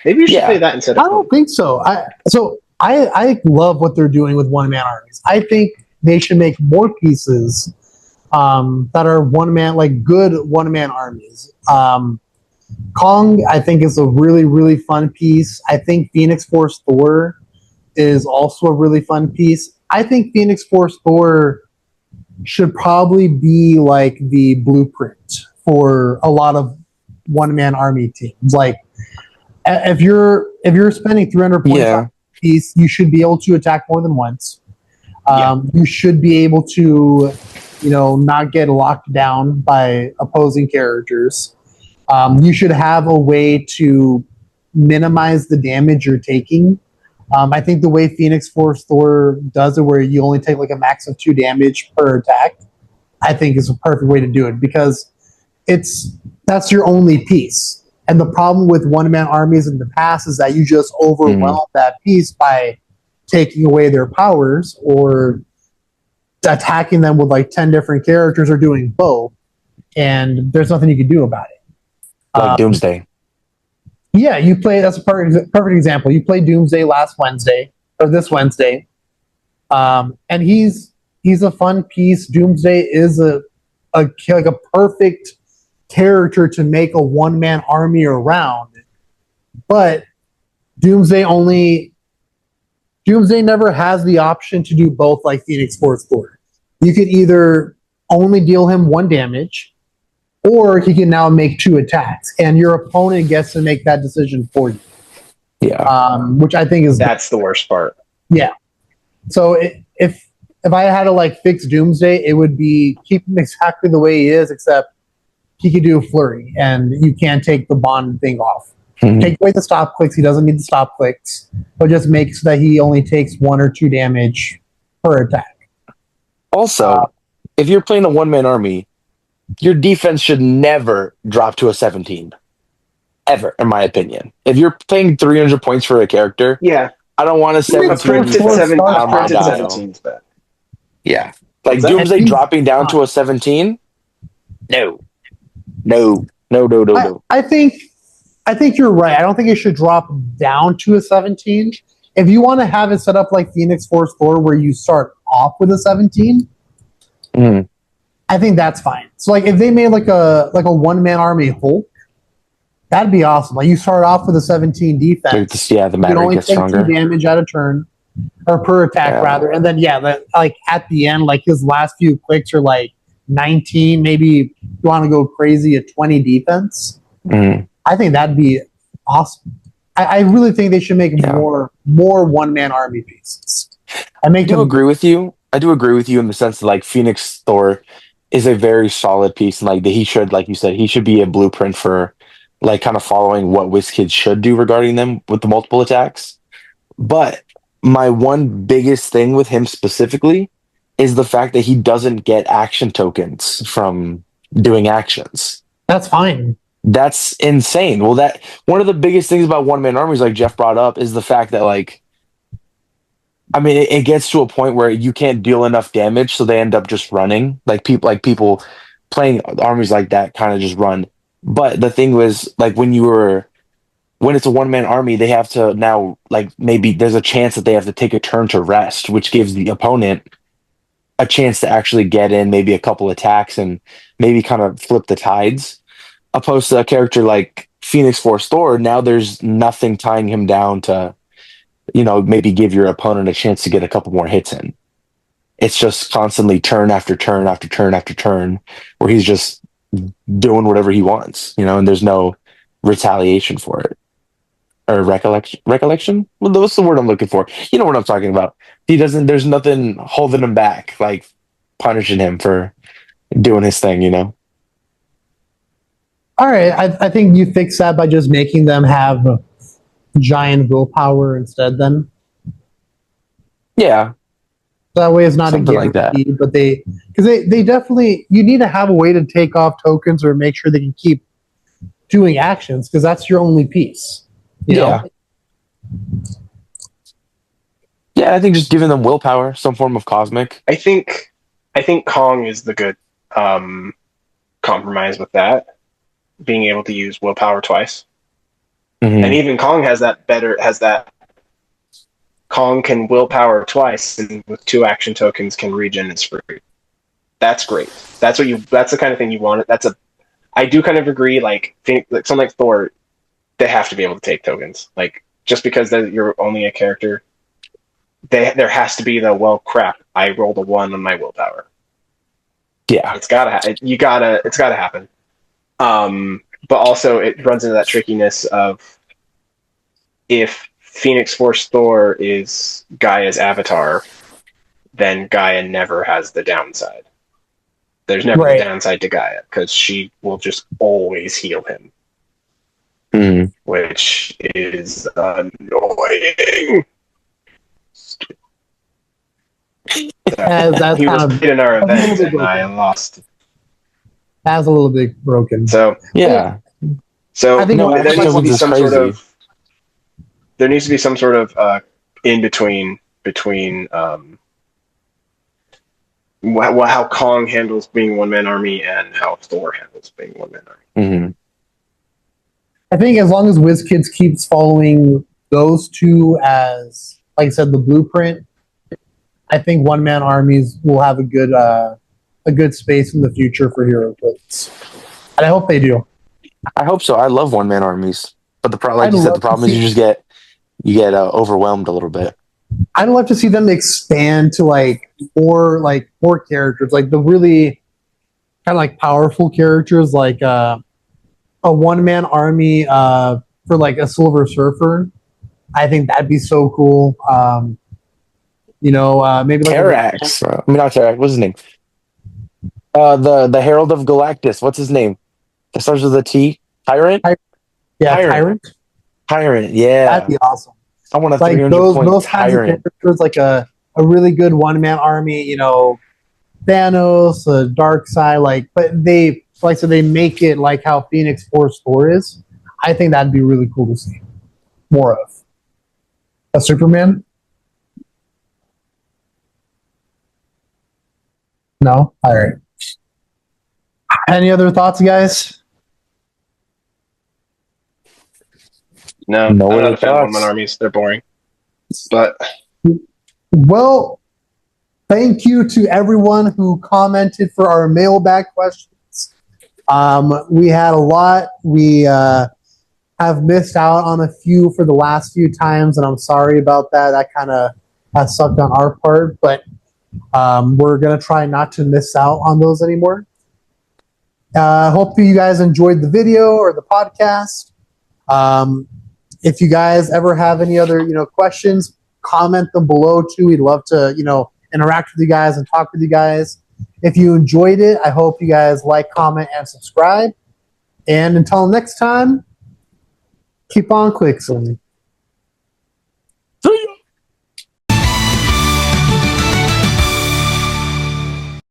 Maybe you should Yeah. play that instead I of. don't think so. I love what they're doing with one man armies. I think they should make more pieces that are one man, like good one man armies. Kong, I think, is a really, really fun piece. I think Phoenix Force Thor is also a really fun piece. I think Phoenix Force Thor should probably be like the blueprint for a lot of one man army teams. Like if you're spending 300 points on a piece, you should be able to attack more than once. You should be able to, not get locked down by opposing characters. You should have a way to minimize the damage you're taking. I think the way Phoenix Force Thor does it, where you only take like a max of 2 damage per attack, I think is a perfect way to do it because that's your only piece. And the problem with one-man armies in the past is that you just overwhelm that piece by taking away their powers or attacking them with like 10 different characters or doing both, and there's nothing you can do about it. Like Doomsday. Yeah, that's a perfect example. You played Doomsday this Wednesday. And he's a fun piece. Doomsday is a perfect character to make a one-man army around. But Doomsday never has the option to do both like Phoenix Force Thor. You could either only deal him 1 damage, or he can now make 2 attacks, and your opponent gets to make that decision for you. Yeah. Which I think That's the worst part. Yeah. So if I had to like fix Doomsday, it would be keep him exactly the way he is, except he could do a flurry, and you can't take the bond thing off. Take away the stop clicks. He doesn't need the stop clicks, but just makes that he only takes 1 or 2 damage per attack. Also, if you're playing a one-man army, your defense should never drop to a 17. Ever, in my opinion. If you're playing 300 points for a character, Yeah, I don't want a 17. Yeah. Like Doomsday dropping down to a 17? No. I think you're right. I don't think it should drop down to a 17. If you want to have it set up like Phoenix Force Thor, where you start off with a 17, I think that's fine. So like if they made like a one-man army Hulk, that'd be awesome. Like you start off with a 17 defense. The matter gets stronger. You can only take 2 damage at a turn, or per attack rather, and then like at the end, like his last few clicks are like 19. Maybe you want to go crazy at 20 defense. I think that'd be awesome. I really think they should make more one-man army pieces. I do agree with you. I do agree with you in the sense that like Phoenix Thor is a very solid piece, and like he should, like you said, he should be a blueprint for like kind of following what WizKids should do regarding them with the multiple attacks. But my one biggest thing with him specifically is the fact that he doesn't get action tokens from doing actions. That's fine. That's insane. Well, that one of the biggest things about one-man armies, like Jeff brought up, is the fact that like, I mean, it gets to a point where you can't deal enough damage, so they end up just running. Like people playing armies like that kind of just run. But the thing was, like when it's a one-man army, they have to now, like maybe there's a chance that they have to take a turn to rest, which gives the opponent a chance to actually get in maybe a couple attacks and maybe kind of flip the tides. Opposed to a character like Phoenix Force Thor, now there's nothing tying him down to, maybe give your opponent a chance to get a couple more hits in. It's just constantly turn after turn after turn after turn, where he's just doing whatever he wants, and there's no retaliation for it. Or recollection? Well, what's the word I'm looking for? You know what I'm talking about. There's nothing holding him back, like punishing him for doing his thing, All right, I think you fix that by just making them have giant willpower instead then. Yeah. That way it's not Something a like that. guarantee, but they definitely, you need to have a way to take off tokens or make sure they can keep doing actions because that's your only piece. You know? Yeah, I think just giving them willpower, some form of cosmic. I think Kong is the good compromise with that, being able to use willpower twice. Mm-hmm. And even Kong has that. Kong can willpower twice, and with 2 action tokens can regen its free. That's great. That's the kind of thing you want. I do kind of agree. Like something like Thor, they have to be able to take tokens. Like just because you're only a character, there has to be the well crap. I rolled a 1 on my willpower. Yeah, It's gotta happen. But also it runs into that trickiness of if Phoenix Force Thor is Gaia's avatar, then Gaia never has the downside. There's never the downside to Gaia because she will just always heal him, which is annoying. That's he was kind of in our event and I lost. That's a little bit broken. So yeah. So I think there needs to be some crazy. sort of. There needs to be some sort of in between how Kong handles being one-man army and how Thor handles being one-man army. Mm-hmm. I think as long as WizKids keeps following those two as, like I said, the blueprint, I think one-man armies will have a good space in the future for Heroclix. And I hope they do. I hope so. I love one-man armies, but the problem is you get overwhelmed a little bit. I'd love to see them expand to more characters, like the really kind of like powerful characters, like a one-man army for like a Silver Surfer. I think that'd be so cool. Maybe like Terax. I mean, not Terax. What's his name? The Herald of Galactus. What's his name? That starts with a T. Tyrant. Tyrant. Tyrant. Yeah, That'd be awesome. I want a Like 300-point those kinds of Tyrant. characters, like a really good one-man army. Thanos, Dark Side, but they, like I said, they make it like how Phoenix Force Thor is. I think that'd be really cool to see more of. A Superman? No? All right. Any other thoughts, guys? No, I'm not a fan of one-man armies. They're boring. But well, thank you to everyone who commented for our mailbag questions. We had a lot. We have missed out on a few for the last few times, and I'm sorry about that. That kind of has sucked on our part, but we're going to try not to miss out on those anymore. Hope you guys enjoyed the video or the podcast. If you guys ever have any other, questions, comment them below too. We'd love to, interact with you guys and talk with you guys. If you enjoyed it, I hope you guys like, comment, and subscribe. And until next time, keep on clixing.